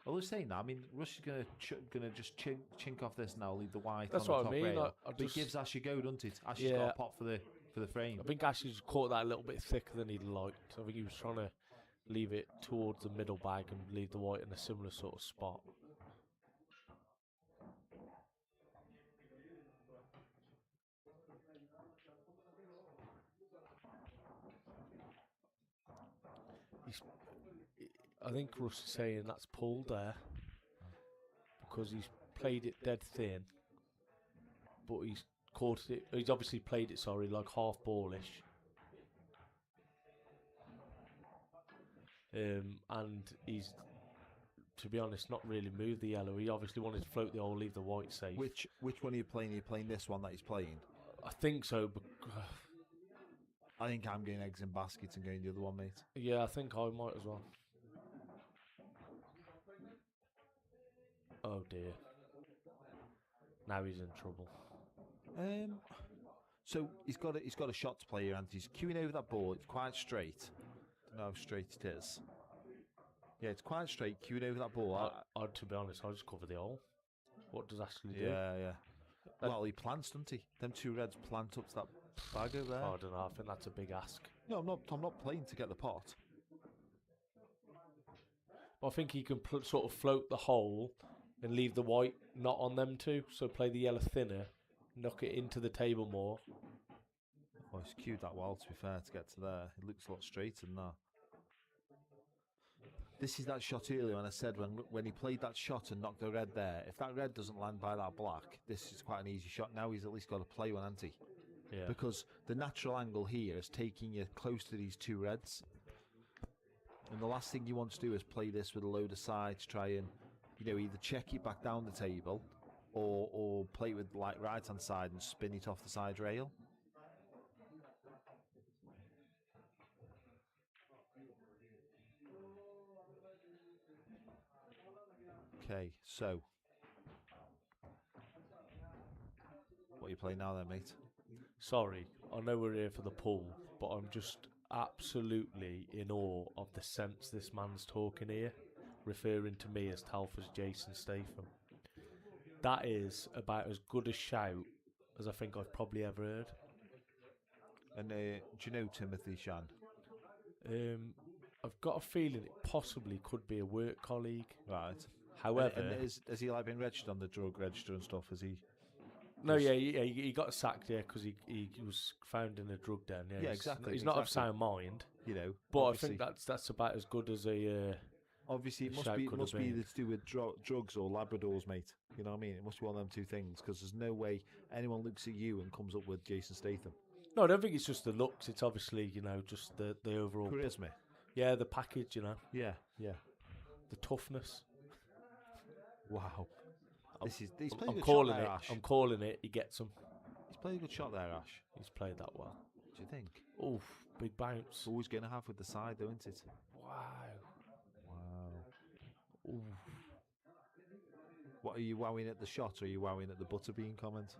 [SPEAKER 2] Although saying that, I mean, Russ is gonna just chink off this now, leave the white on the top rail. But it gives Ash a go, doesn't it? Ash has got a pot for the frame.
[SPEAKER 3] I think Ash has caught that a little bit thicker than he'd liked. I think he was trying to leave it towards the middle bag and leave the white in a similar sort of spot. I think Russ is saying that's pulled there because he's played it dead thin, but he's caught it. He's obviously played it, like half ballish, and he's, to be honest, not really moved the yellow. He obviously wanted to float the hole, leave the white safe.
[SPEAKER 2] Which one are you playing? Are you playing this one that he's playing?
[SPEAKER 3] I think so, but
[SPEAKER 2] I think I'm getting eggs in baskets and going the other one, mate.
[SPEAKER 3] Yeah, I think I might as well. Oh dear. Now he's in trouble.
[SPEAKER 2] So he's got a shot to play here, and he's queuing over that ball. It's quite straight. Don't know how straight it is. Yeah, it's quite straight. Queuing over that ball.
[SPEAKER 3] To be honest, I'll just cover the hole. What does Ashley do?
[SPEAKER 2] Yeah. Well, he plants, doesn't he? Them two reds plant up to that bag over there.
[SPEAKER 3] I don't know. I think that's a big ask.
[SPEAKER 2] No, I'm not playing to get the pot.
[SPEAKER 3] I think he can sort of float the hole and leave the white not on them two. So play the yellow thinner, knock it into the table more.
[SPEAKER 2] Oh, he's queued that well, to be fair, to get to there. It looks a lot straighter than that. This is that shot earlier when I said when he played that shot and knocked the red there, if that red doesn't land by that black, this is quite an easy shot. Now he's at least got to play one, hasn't he?
[SPEAKER 3] Yeah.
[SPEAKER 2] Because the natural angle here is taking you close to these two reds. And the last thing you want to do is play this with a load of side to try and, either check it back down the table or play it with right hand side and spin it off the side rail. Okay, so what are you playing now then, mate?
[SPEAKER 3] Sorry, I know we're here for the pool, but I'm just absolutely in awe of the sense this man's talking here, referring to me as Telfer's Jason Statham. That is about as good a shout as I think I've probably ever heard.
[SPEAKER 2] And do you know Timothy Shan?
[SPEAKER 3] I've got a feeling it possibly could be a work colleague.
[SPEAKER 2] Right.
[SPEAKER 3] However,
[SPEAKER 2] and has he like been registered on the drug register and stuff? Has he?
[SPEAKER 3] no, yeah, he got sacked, yeah, because he was found in a drug den. Yeah,
[SPEAKER 2] Yeah,
[SPEAKER 3] he's,
[SPEAKER 2] exactly,
[SPEAKER 3] He's not of
[SPEAKER 2] exactly.
[SPEAKER 3] sound mind,
[SPEAKER 2] You know,
[SPEAKER 3] but I
[SPEAKER 2] obviously-
[SPEAKER 3] think that's about as good as a.
[SPEAKER 2] Obviously, it
[SPEAKER 3] shout could
[SPEAKER 2] must
[SPEAKER 3] have
[SPEAKER 2] be
[SPEAKER 3] been.
[SPEAKER 2] to do with drugs or Labradors, mate. You know what I mean? It must be one of them two things because there's no way anyone looks at you and comes up with Jason Statham.
[SPEAKER 3] No, I don't think it's just the looks. It's obviously just the overall
[SPEAKER 2] Charisma.
[SPEAKER 3] Yeah, the package.
[SPEAKER 2] Yeah.
[SPEAKER 3] The toughness.
[SPEAKER 2] Wow. He's played
[SPEAKER 3] I'm
[SPEAKER 2] a good
[SPEAKER 3] calling
[SPEAKER 2] shot there,
[SPEAKER 3] it.
[SPEAKER 2] Ash.
[SPEAKER 3] I'm calling it. He gets them.
[SPEAKER 2] He's played a good shot there, Ash.
[SPEAKER 3] He's played that well.
[SPEAKER 2] Do you think?
[SPEAKER 3] Oof, big bounce.
[SPEAKER 2] It's always going to have with the side, though, isn't it?
[SPEAKER 3] Wow.
[SPEAKER 2] Wow.
[SPEAKER 3] Oof.
[SPEAKER 2] What are you wowing at the shot, or are you wowing at the butterbean comment?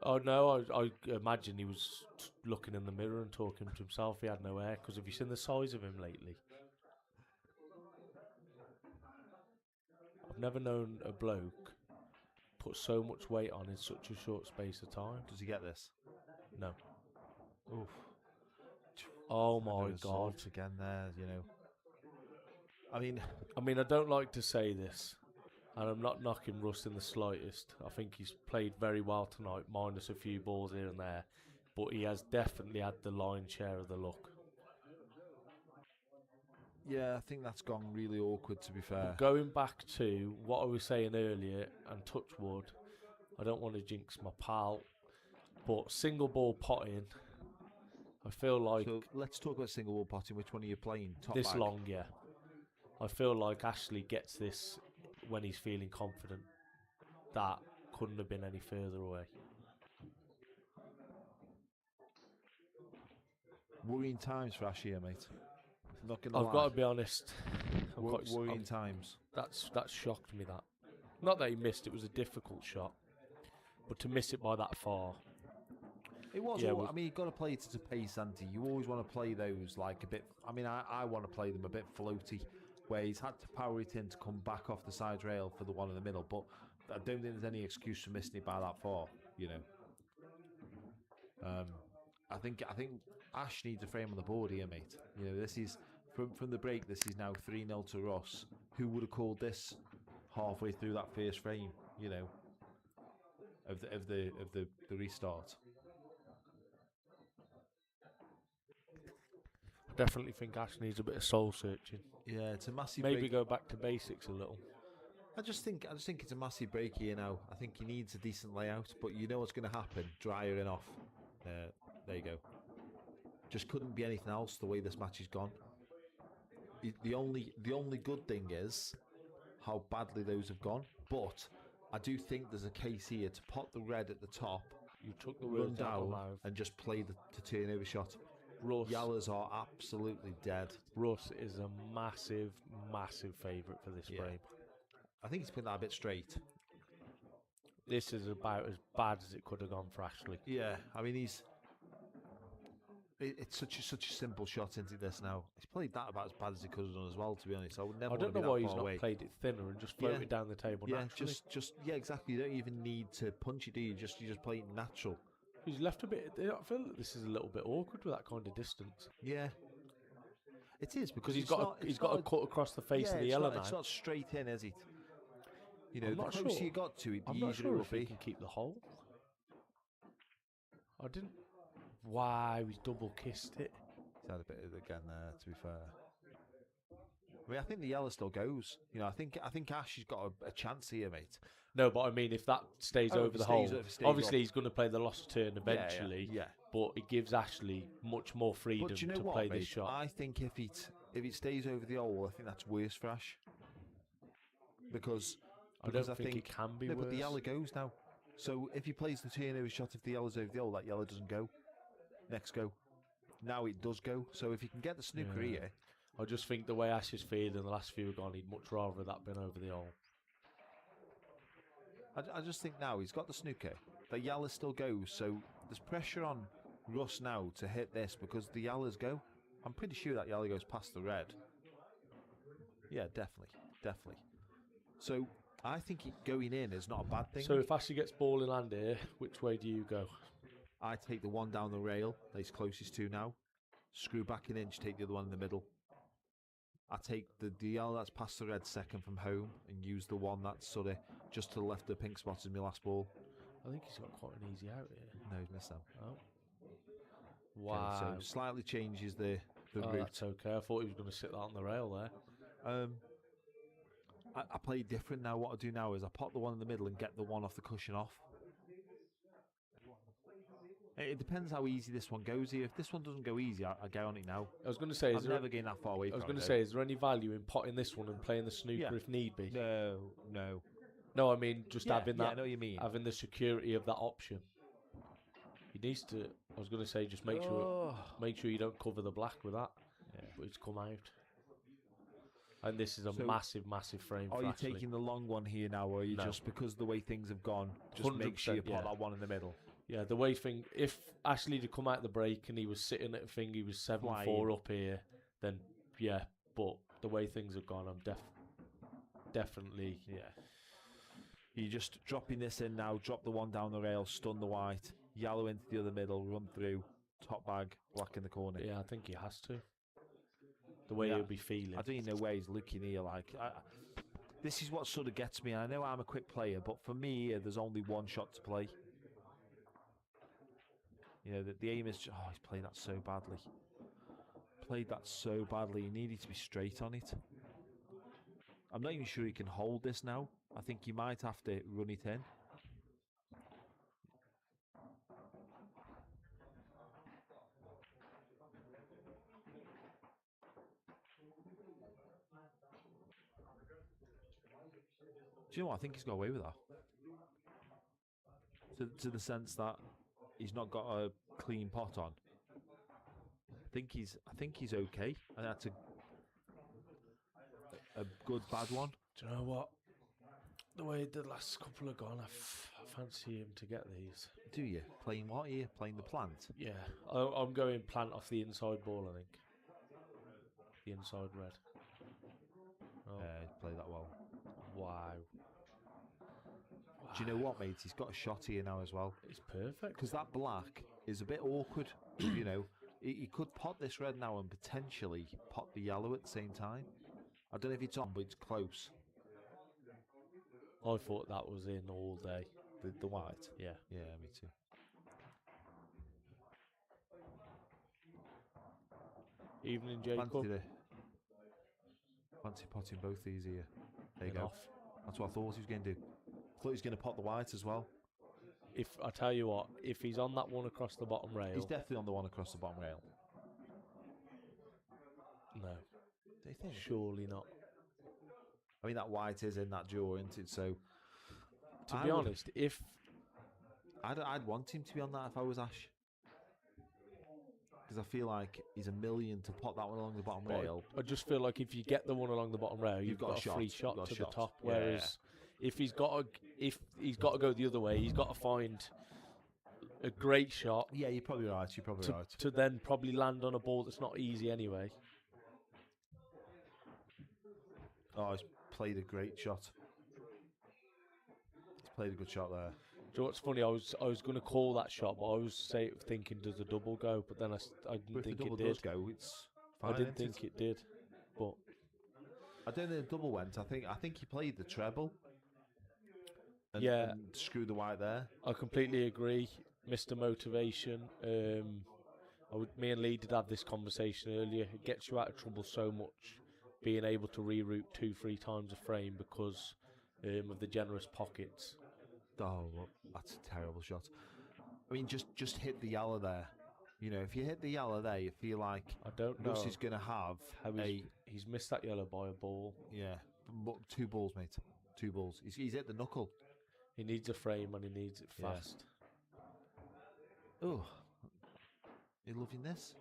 [SPEAKER 3] Oh no, I imagine he was looking in the mirror and talking to himself. He had no hair. Because have you seen the size of him lately? I've never known a bloke put so much weight on in such a short space of time.
[SPEAKER 2] Does he get this?
[SPEAKER 3] No.
[SPEAKER 2] Oof.
[SPEAKER 3] Oh my
[SPEAKER 2] Another
[SPEAKER 3] god.
[SPEAKER 2] assault again there, you know. I mean,
[SPEAKER 3] I don't like to say this, and I'm not knocking Russ in the slightest. I think he's played very well tonight, minus a few balls here and there, but he has definitely had the lion's share of the luck.
[SPEAKER 2] yeah, I think that's gone really awkward, to be fair.
[SPEAKER 3] Going back to what I was saying earlier, and touch wood, I don't want to jinx my pal, but single ball potting, I feel like
[SPEAKER 2] So let's talk about single ball potting. Which one are you playing? Top
[SPEAKER 3] this
[SPEAKER 2] back?
[SPEAKER 3] long, yeah. I feel like Ashley gets this when he's feeling confident. That couldn't have been any further away.
[SPEAKER 2] Worrying times for Ash here, mate. Not gonna
[SPEAKER 3] I've
[SPEAKER 2] lie.
[SPEAKER 3] got to be honest.
[SPEAKER 2] Worrying times.
[SPEAKER 3] That shocked me. That, not that he missed. It was a difficult shot, but to miss it by that far.
[SPEAKER 2] It was.
[SPEAKER 3] Yeah,
[SPEAKER 2] I mean, you've got to play it at a pace, Andy. You always want to play those like a bit. I mean, I want to play them a bit floaty, where he's had to power it in to come back off the side rail for the one in the middle. But I don't think there's any excuse for missing it by that far. You know. I think Ash needs a frame on the board here, mate. You know, this is from the break. This is now 3-0 to Ross. Who would have called this halfway through that first frame? You know, of the restart.
[SPEAKER 3] I definitely think Ash needs a bit of soul searching.
[SPEAKER 2] Yeah, it's a massive.
[SPEAKER 3] Maybe
[SPEAKER 2] break.
[SPEAKER 3] go back to basics a little.
[SPEAKER 2] I just think it's a massive break here now. I think he needs a decent layout, but you know what's going to happen. Dryer and off. There you go. Just couldn't be anything else the way this match has gone. The only good thing is how badly those have gone. But I do think there's a case here to pot the red at the top,
[SPEAKER 3] You took the
[SPEAKER 2] run
[SPEAKER 3] words out of
[SPEAKER 2] down,
[SPEAKER 3] my mouth.
[SPEAKER 2] and just play the turnover shot.
[SPEAKER 3] Russ,
[SPEAKER 2] Yallas are absolutely dead.
[SPEAKER 3] Russ is a massive, massive favourite for this
[SPEAKER 2] Yeah.
[SPEAKER 3] frame.
[SPEAKER 2] I think he's put that a bit straight.
[SPEAKER 3] This is about as bad as it could have gone for Ashley.
[SPEAKER 2] Yeah, I mean it's such a simple shot into this now. He's played that about as bad as he could have done as well. To be honest, I would never.
[SPEAKER 3] I don't
[SPEAKER 2] want to
[SPEAKER 3] know
[SPEAKER 2] be
[SPEAKER 3] why
[SPEAKER 2] that
[SPEAKER 3] he's
[SPEAKER 2] far
[SPEAKER 3] not
[SPEAKER 2] away.
[SPEAKER 3] played it thinner and just float
[SPEAKER 2] Yeah.
[SPEAKER 3] it down the table
[SPEAKER 2] Yeah,
[SPEAKER 3] naturally.
[SPEAKER 2] just exactly. You don't even need to punch it, do you? You just play it natural.
[SPEAKER 3] He's left a bit. I feel like this is a little bit awkward with that kind of distance.
[SPEAKER 2] Yeah, it is
[SPEAKER 3] Because
[SPEAKER 2] it's not,
[SPEAKER 3] he's got a cut across the face
[SPEAKER 2] yeah,
[SPEAKER 3] of the
[SPEAKER 2] it's
[SPEAKER 3] yellow
[SPEAKER 2] not,
[SPEAKER 3] now.
[SPEAKER 2] It's not straight in, is it? You know,
[SPEAKER 3] I'm
[SPEAKER 2] the
[SPEAKER 3] not
[SPEAKER 2] closer
[SPEAKER 3] sure.
[SPEAKER 2] you got to it, the
[SPEAKER 3] I'm not
[SPEAKER 2] easier it
[SPEAKER 3] sure
[SPEAKER 2] will
[SPEAKER 3] if he
[SPEAKER 2] be.
[SPEAKER 3] can keep the hole. I didn't. Wow, he's double kissed it.
[SPEAKER 2] He's had a bit of it again there. To be fair, I mean, I think the yellow still goes. You know, I think Ash has got a chance here, mate.
[SPEAKER 3] No, but I mean, if that stays
[SPEAKER 2] Oh, if
[SPEAKER 3] over
[SPEAKER 2] it
[SPEAKER 3] the
[SPEAKER 2] stays-
[SPEAKER 3] hole,
[SPEAKER 2] if it stays
[SPEAKER 3] obviously
[SPEAKER 2] off.
[SPEAKER 3] he's going to play the lost turn eventually.
[SPEAKER 2] Yeah.
[SPEAKER 3] But it gives Ashley much more freedom
[SPEAKER 2] But do you know
[SPEAKER 3] to
[SPEAKER 2] what,
[SPEAKER 3] play
[SPEAKER 2] mate?
[SPEAKER 3] this shot.
[SPEAKER 2] I think if it stays over the hole, I think that's worse for Ash. Because
[SPEAKER 3] I don't think it can be
[SPEAKER 2] no,
[SPEAKER 3] worse.
[SPEAKER 2] but the yellow goes now. So if he plays the turnover shot, if the yellow's over the hole, that yellow doesn't go. Next go. Now it does go. So if he can get the snooker
[SPEAKER 3] Yeah.
[SPEAKER 2] here,
[SPEAKER 3] I just think the way Ash is feeling, the last few have gone, he'd much rather that been over the hole.
[SPEAKER 2] I just think now he's got the snooker. The yellow still goes. So there's pressure on Russ now to hit this because the yellows go. I'm pretty sure that yellow goes past the red. Yeah, definitely. So I think it going in is not a bad thing.
[SPEAKER 3] So if Ashley gets ball in hand here, which way do you go?
[SPEAKER 2] I take the one down the rail that he's closest to now. Screw back an inch, take the other one in the middle. I take the yellow that's past the red second from home and use the one that's sort of just to the left of the pink spot as my last ball.
[SPEAKER 3] I think he's got quite an easy out here.
[SPEAKER 2] No, he's missed that.
[SPEAKER 3] Oh.
[SPEAKER 2] Okay,
[SPEAKER 3] Wow.
[SPEAKER 2] so slightly changes the route.
[SPEAKER 3] That's okay. I thought he was going to sit that on the rail there.
[SPEAKER 2] I play different now. What I do now is I pop the one in the middle and get the one off the cushion off. It depends how easy this one goes here. If this one doesn't go easy, I get on it now.
[SPEAKER 3] I was going to say,
[SPEAKER 2] I'm never getting that far away from it.
[SPEAKER 3] I was going to say, is there any value in potting this one and playing the snooker if need be?
[SPEAKER 2] No.
[SPEAKER 3] No, I mean just having that.
[SPEAKER 2] I know what you mean.
[SPEAKER 3] Having the security of that option. He needs to. I was going to say, just make sure you don't cover the black with that.
[SPEAKER 2] Yeah.
[SPEAKER 3] But it's come out. And this is a massive frame.
[SPEAKER 2] Are you taking the long one here now, or are you just because the way things have gone, just make sure you pot that one in the middle?
[SPEAKER 3] Yeah, the way if Ashley had come out the break and he was sitting at a thing, he was 7-4 up here, then yeah. But the way things have gone, I'm definitely.
[SPEAKER 2] You're just dropping this in now, drop the one down the rail, stun the white, yellow into the other middle, run through, top bag, black in the corner.
[SPEAKER 3] Yeah, I think he has to. The way he'll be feeling.
[SPEAKER 2] I don't even know where he's looking here. This is what sort of gets me. I know I'm a quick player, but for me, there's only one shot to play. You know, the aim is... he's played that so badly. He needed to be straight on it. I'm not even sure he can hold this now. I think he might have to run it in. Do you know what? I think he's got away with that. To the sense that he's not got a clean pot on. I think he's okay. And that's a good bad one.
[SPEAKER 3] Do you know what? The way the last couple have gone, I fancy him to get these.
[SPEAKER 2] Do you? Playing what here? Playing the plant?
[SPEAKER 3] Yeah. I'm going plant off the inside ball, I think. The inside red.
[SPEAKER 2] Play that well.
[SPEAKER 3] Wow.
[SPEAKER 2] Do you know what, mate? He's got a shot here now as well.
[SPEAKER 3] It's perfect.
[SPEAKER 2] Because that black is a bit awkward. You know, he could pot this red now and potentially pot the yellow at the same time. I don't know if it's on, but it's close.
[SPEAKER 3] I thought that was in all day.
[SPEAKER 2] The white?
[SPEAKER 3] Yeah.
[SPEAKER 2] Yeah, me too.
[SPEAKER 3] Evening, Jacob.
[SPEAKER 2] Fancy potting both these here. There you go.
[SPEAKER 3] Off.
[SPEAKER 2] That's what I thought he was going to do. I thought he was going to pot the white as well.
[SPEAKER 3] If I tell you what, if he's on that one across the bottom rail...
[SPEAKER 2] He's definitely on the one across the bottom rail.
[SPEAKER 3] No.
[SPEAKER 2] Do you think?
[SPEAKER 3] Surely not.
[SPEAKER 2] I mean, that white is in that draw, isn't it? So...
[SPEAKER 3] To be honest, if...
[SPEAKER 2] I'd want him to be on that if I was Ash. Because I feel like he's a million to pot that one along the bottom rail.
[SPEAKER 3] I just feel like if you get the one along the bottom rail, you've got a free shot to the top. Whereas if he's got to go the other way, he's got to find a great shot.
[SPEAKER 2] Yeah, you're probably right.
[SPEAKER 3] To then probably land on a ball that's not easy anyway.
[SPEAKER 2] Oh, he's played a great shot. He's played a good shot there.
[SPEAKER 3] Do you know what's funny? I was going to call that shot, but I was thinking, does the double go? But then I didn't think it did.
[SPEAKER 2] Does go, it's fine,
[SPEAKER 3] I didn't think it did, but
[SPEAKER 2] I don't think the double went. I think he played the treble. And screwed the white there.
[SPEAKER 3] I completely agree, Mr. Motivation. Me and Lee did have this conversation earlier. It gets you out of trouble so much, being able to reroute 2-3 times a frame because of the generous pockets.
[SPEAKER 2] Oh, well, that's a terrible shot. I mean, just hit the yellow there. You know, if you hit the yellow there, you feel like
[SPEAKER 3] I don't know.
[SPEAKER 2] Russ is going to have
[SPEAKER 3] he's missed that yellow by a ball.
[SPEAKER 2] Yeah, 2 balls, mate. 2 balls. He's hit the knuckle.
[SPEAKER 3] He needs a frame and he needs it fast.
[SPEAKER 2] Oh, you loving this?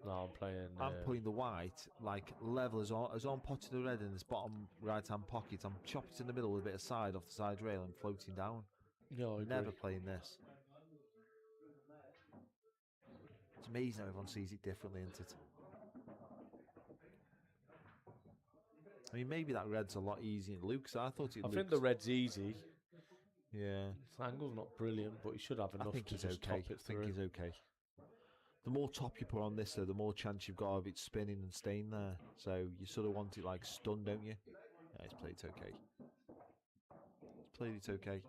[SPEAKER 3] No, I'm playing.
[SPEAKER 2] I'm putting the white like level as on potting the red in this bottom right hand pocket. I'm chopping it in the middle with a bit of side off the side rail and floating down.
[SPEAKER 3] Yeah, I
[SPEAKER 2] Never
[SPEAKER 3] agree.
[SPEAKER 2] playing this. It's amazing how everyone sees it differently, isn't it? I mean, maybe that red's a lot easier than Luke's. I
[SPEAKER 3] think the red's easy.
[SPEAKER 2] Yeah.
[SPEAKER 3] His angle's not brilliant, but he should have enough to just top it through.
[SPEAKER 2] I think he's okay. the more top you put on this, though, the more chance you've got of it spinning and staying there. So you sort of want it like stunned, don't you? Yeah, he's played it okay. He's played it okay.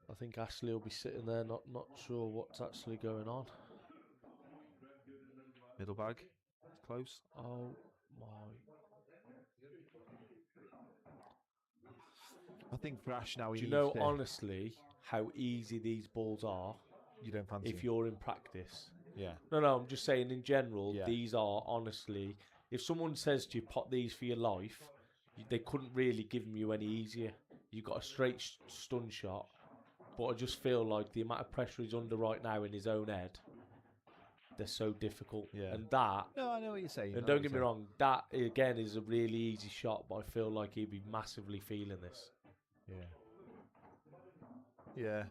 [SPEAKER 3] I think Ashley will be sitting there, not sure what's actually going on.
[SPEAKER 2] Middle bag, it's close.
[SPEAKER 3] Oh my!
[SPEAKER 2] I think for Ash now,
[SPEAKER 3] Do you know honestly how easy these balls are?
[SPEAKER 2] You don't fancy
[SPEAKER 3] if you're in practice.
[SPEAKER 2] Yeah.
[SPEAKER 3] No, I'm just saying in general,
[SPEAKER 2] Yeah.
[SPEAKER 3] these are honestly. If someone says to you, pot these for your life, they couldn't really give them you any easier. You've got a straight stun shot, but I just feel like the amount of pressure he's under right now in his own head, they're so difficult.
[SPEAKER 2] Yeah.
[SPEAKER 3] And that.
[SPEAKER 2] No, I know what you're saying.
[SPEAKER 3] And don't get me wrong, that again is a really easy shot, but I feel like he'd be massively feeling this.
[SPEAKER 2] Yeah. Yeah.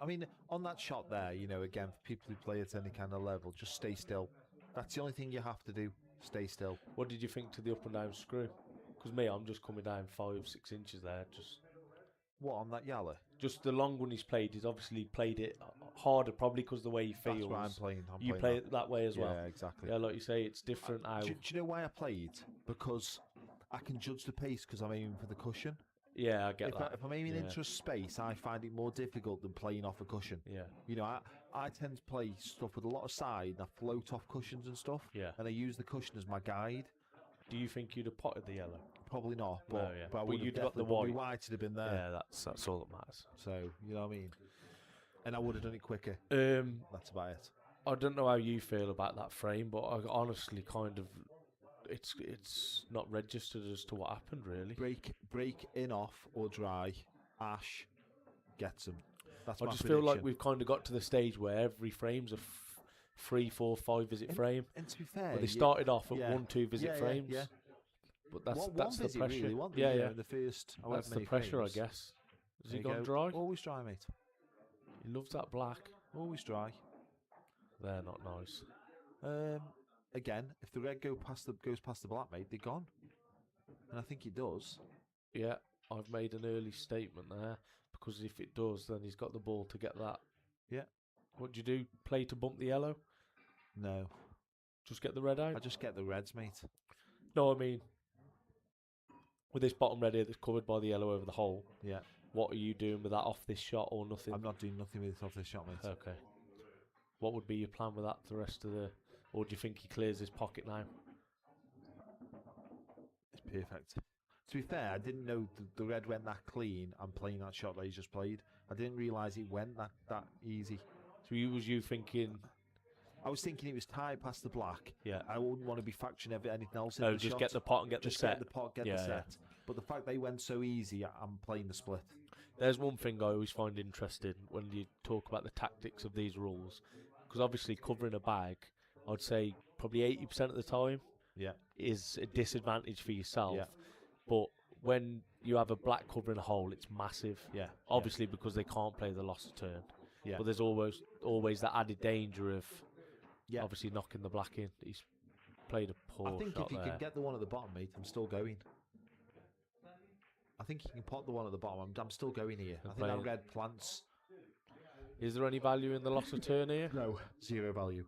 [SPEAKER 2] I mean, on that shot there, you know, again, for people who play at any kind of level, just stay still. That's the only thing you have to do. Stay still.
[SPEAKER 3] What did you think to the up and down screw? Because me, I'm just coming down 5-6 inches there. Just
[SPEAKER 2] what on that yellow?
[SPEAKER 3] Just the long one he's played. He's obviously played it harder, probably because the way he feels.
[SPEAKER 2] That's what I'm playing.
[SPEAKER 3] You play it that way as well.
[SPEAKER 2] Yeah, exactly.
[SPEAKER 3] Yeah, like you say, it's different.
[SPEAKER 2] Do you know why I played? Because I can judge the pace because I'm aiming for the cushion.
[SPEAKER 3] Yeah, I get that.
[SPEAKER 2] If I'm aiming into a space, I find it more difficult than playing off a cushion.
[SPEAKER 3] Yeah.
[SPEAKER 2] You know, I tend to play stuff with a lot of side, and I float off cushions and stuff.
[SPEAKER 3] Yeah.
[SPEAKER 2] And I use the cushion as my guide.
[SPEAKER 3] Do you think you'd have potted the yellow?
[SPEAKER 2] Probably not, but,
[SPEAKER 3] no, yeah.
[SPEAKER 2] but I would
[SPEAKER 3] you'd
[SPEAKER 2] have
[SPEAKER 3] got the
[SPEAKER 2] definitely,
[SPEAKER 3] white.
[SPEAKER 2] White would have been there.
[SPEAKER 3] Yeah, that's all that matters.
[SPEAKER 2] So, you know what I mean? And I would have done it quicker.
[SPEAKER 3] That's
[SPEAKER 2] about it.
[SPEAKER 3] I don't know how you feel about that frame, but I honestly kind of... It's not registered as to what happened, really.
[SPEAKER 2] Break in, off, or dry. Ash gets him. That's
[SPEAKER 3] I
[SPEAKER 2] my
[SPEAKER 3] just
[SPEAKER 2] prediction.
[SPEAKER 3] feel like we've kind of got to the stage where every frame's a 3, 4, 5 visit frame.
[SPEAKER 2] And to be fair,
[SPEAKER 3] but they started off at 1, 2 visit frames.
[SPEAKER 2] Yeah.
[SPEAKER 3] But that's
[SPEAKER 2] the
[SPEAKER 3] pressure.
[SPEAKER 2] Really,
[SPEAKER 3] yeah.
[SPEAKER 2] The first.
[SPEAKER 3] That's the pressure,
[SPEAKER 2] frames.
[SPEAKER 3] I guess. Has he gone dry?
[SPEAKER 2] Always dry, mate.
[SPEAKER 3] He loves that black.
[SPEAKER 2] Always dry.
[SPEAKER 3] They're not nice.
[SPEAKER 2] Again, if the red goes past the black, mate, they're gone. And I think it does.
[SPEAKER 3] Yeah, I've made an early statement there because if it does, then he's got the ball to get that.
[SPEAKER 2] Yeah.
[SPEAKER 3] What do you do? Play to bump the yellow?
[SPEAKER 2] No.
[SPEAKER 3] Just get the red out?
[SPEAKER 2] I just get the reds, mate.
[SPEAKER 3] No, I mean, with this bottom red here that's covered by the yellow over the hole.
[SPEAKER 2] Yeah.
[SPEAKER 3] What are you doing with that off this shot or nothing?
[SPEAKER 2] I'm not doing nothing with it off this shot, mate.
[SPEAKER 3] Okay. What would be your plan with that for the rest of the... Or do you think he clears his pocket now?
[SPEAKER 2] It's perfect. To be fair, I didn't know the red went that clean. I'm playing that shot that he just played. I didn't realise it went that easy.
[SPEAKER 3] So was you thinking...
[SPEAKER 2] I was thinking it was tied past the black.
[SPEAKER 3] Yeah.
[SPEAKER 2] I wouldn't want to be factoring anything else in
[SPEAKER 3] No,
[SPEAKER 2] the
[SPEAKER 3] just
[SPEAKER 2] shot.
[SPEAKER 3] get the pot and get the set.
[SPEAKER 2] Get the pot, get the set. Yeah. But the fact they went so easy, I'm playing the split.
[SPEAKER 3] There's one thing I always find interesting when you talk about the tactics of these rules. Because obviously covering a bag, I'd say probably 80% of the time is a disadvantage for yourself.
[SPEAKER 2] Yeah.
[SPEAKER 3] But when you have a black covering a hole, it's massive.
[SPEAKER 2] Yeah.
[SPEAKER 3] Obviously because they can't play the loss of turn.
[SPEAKER 2] Yeah.
[SPEAKER 3] But there's always that added danger of obviously knocking the black in. He's played a poor shot.
[SPEAKER 2] I think if you can get the one at the bottom, mate, I'm still going. I think you can pot the one at the bottom. I'm still going here. I think that red plants.
[SPEAKER 3] Is there any value in the loss of turn here?
[SPEAKER 2] No, zero value.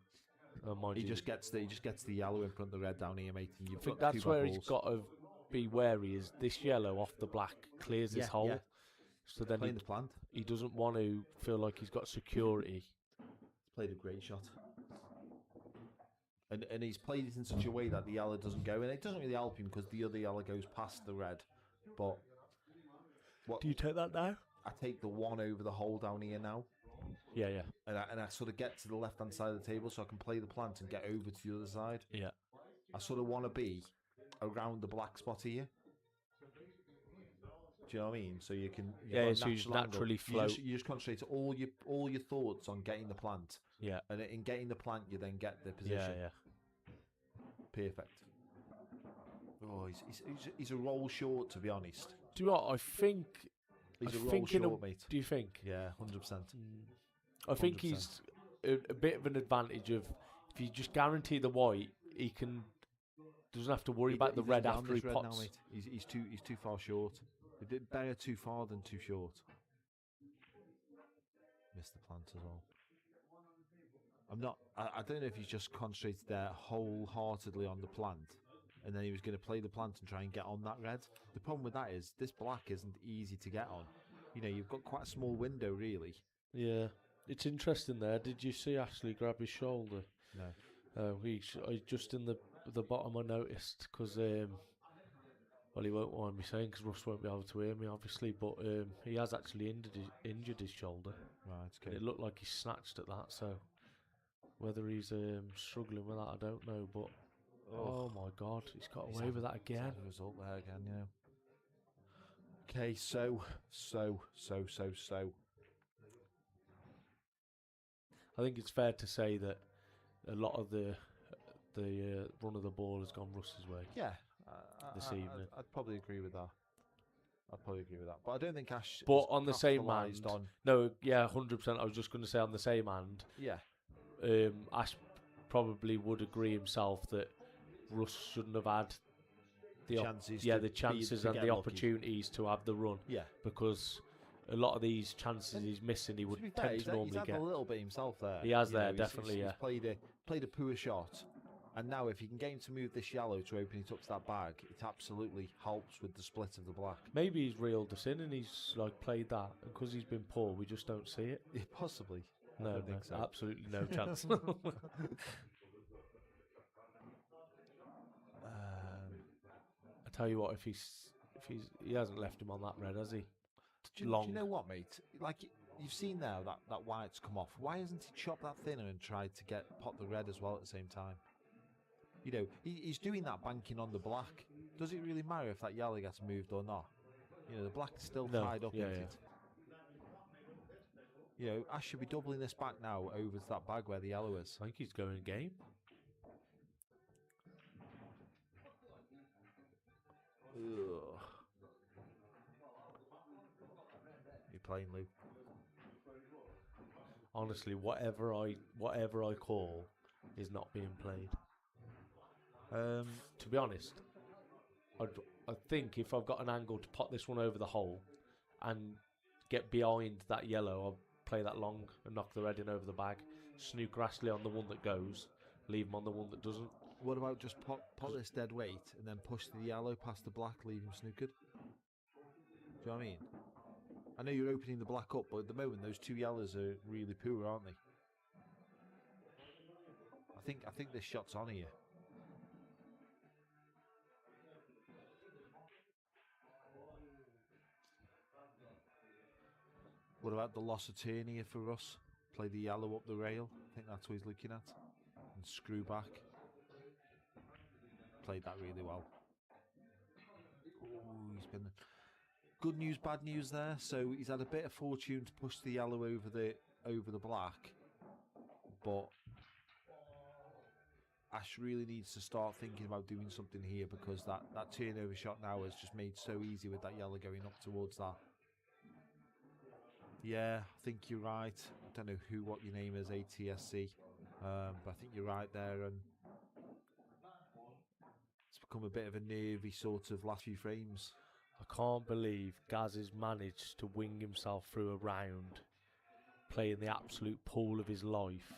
[SPEAKER 3] He
[SPEAKER 2] just gets the yellow in front of the red down here, mate. And
[SPEAKER 3] I think that's where he's got to be wary. Is this yellow off the black clears this hole? Yeah. So then he doesn't want to feel like he's got security.
[SPEAKER 2] He's played a great shot. And he's played it in such a way that the yellow doesn't go, and it doesn't really help him because the other yellow goes past the red. But
[SPEAKER 3] do you take that now?
[SPEAKER 2] I take the one over the hole down here now.
[SPEAKER 3] Yeah.
[SPEAKER 2] And I sort of get to the left-hand side of the table so I can play the plant and get over to the other side.
[SPEAKER 3] Yeah.
[SPEAKER 2] I sort of want to be around the black spot here. Do you know what I mean? So you can
[SPEAKER 3] so you just naturally float.
[SPEAKER 2] You just concentrate all your thoughts on getting the plant.
[SPEAKER 3] Yeah.
[SPEAKER 2] And in getting the plant, you then get the position.
[SPEAKER 3] Yeah.
[SPEAKER 2] Perfect. Oh, he's a roll short, to be honest.
[SPEAKER 3] Do you know what? I think
[SPEAKER 2] he's a roll short, mate.
[SPEAKER 3] Do you think?
[SPEAKER 2] Yeah, 100%.
[SPEAKER 3] I think he's a bit of an advantage of if you just guarantee the white, he doesn't have to worry about the red after he pots.
[SPEAKER 2] Now, mate. He's too far short. Better too far than too short. missed the plant as well. I don't know if he's just concentrated there wholeheartedly on the plant, and then he was going to play the plant and try and get on that red. The problem with that is this black isn't easy to get on. You know, you've got quite a small window, really.
[SPEAKER 3] Yeah, it's interesting there. Did you see Ashley grab his shoulder?
[SPEAKER 2] No.
[SPEAKER 3] I just in the bottom I noticed because well, he won't mind me saying because Russ won't be able to hear me obviously, but he has actually injured his shoulder.
[SPEAKER 2] Right. Okay.
[SPEAKER 3] It looked like he snatched at that, so whether he's struggling with that, I don't know. But oh my God, he's got away with that again.
[SPEAKER 2] He's had a result there again, you know. Okay, so.
[SPEAKER 3] I think it's fair to say that a lot of the run of the ball has gone Russ's way.
[SPEAKER 2] Yeah,
[SPEAKER 3] this evening.
[SPEAKER 2] I'd probably agree with that. But I don't think Ash.
[SPEAKER 3] But on the same
[SPEAKER 2] capitalised
[SPEAKER 3] hand,
[SPEAKER 2] on.
[SPEAKER 3] no, yeah, 100%. I was just going to say on the same hand.
[SPEAKER 2] Yeah.
[SPEAKER 3] Ash probably would agree himself that Russ shouldn't have had the chances and the opportunities to have the run.
[SPEAKER 2] Yeah,
[SPEAKER 3] because a lot of these chances he's missing, he would tend to normally
[SPEAKER 2] he's
[SPEAKER 3] get.
[SPEAKER 2] had a little bit himself there.
[SPEAKER 3] He has there, definitely.
[SPEAKER 2] He's played a poor shot, and now if he can get him to move this yellow to open it up to that bag, it absolutely helps with the split of the black.
[SPEAKER 3] Maybe he's reeled us in and he's like played that, and because he's been poor, we just don't see it.
[SPEAKER 2] Yeah, possibly.
[SPEAKER 3] No,
[SPEAKER 2] I think so.
[SPEAKER 3] Absolutely no chance. I tell you what, if he hasn't left him on that red, has he?
[SPEAKER 2] Do you know what, mate? Like you've seen there that white's come off. Why hasn't he chopped that thinner and tried to pot the red as well at the same time? You know, he's doing that banking on the black. Does it really matter if that yellow gets moved or not? You know, the black's still tied up in it. You know, Ash should be doubling this back now over to that bag where the yellow is.
[SPEAKER 3] I think he's going game.
[SPEAKER 2] Ugh. You're playing, Lou.
[SPEAKER 3] Honestly, whatever I call is not being played. To be honest, I think if I've got an angle to pot this one over the hole and get behind that yellow, I'll play that long and knock the red in over the bag. Snooker Ashley on the one that goes, leave him on the one that doesn't.
[SPEAKER 2] What about just pot this dead weight and then push the yellow past the black, leave him snookered? Do you know what I mean? I know you're opening the black up, but at the moment those two yellows are really poor, aren't they? I think this shot's on here. What about the loss of turn here for Russ? Play the yellow up the rail. I think that's what he's looking at. And screw back. Played that really well. Ooh, he's been good news, bad news there. So he's had a bit of fortune to push the yellow over the black, but Ash really needs to start thinking about doing something here because that turnover shot now is just made so easy with that yellow going up towards that. Yeah, I think you're right. I don't know what your name is, ATSC, but I think you're right there, and it's become a bit of a nervy sort of last few frames.
[SPEAKER 3] I can't believe Gaz has managed to wing himself through a round, playing the absolute pool of his life,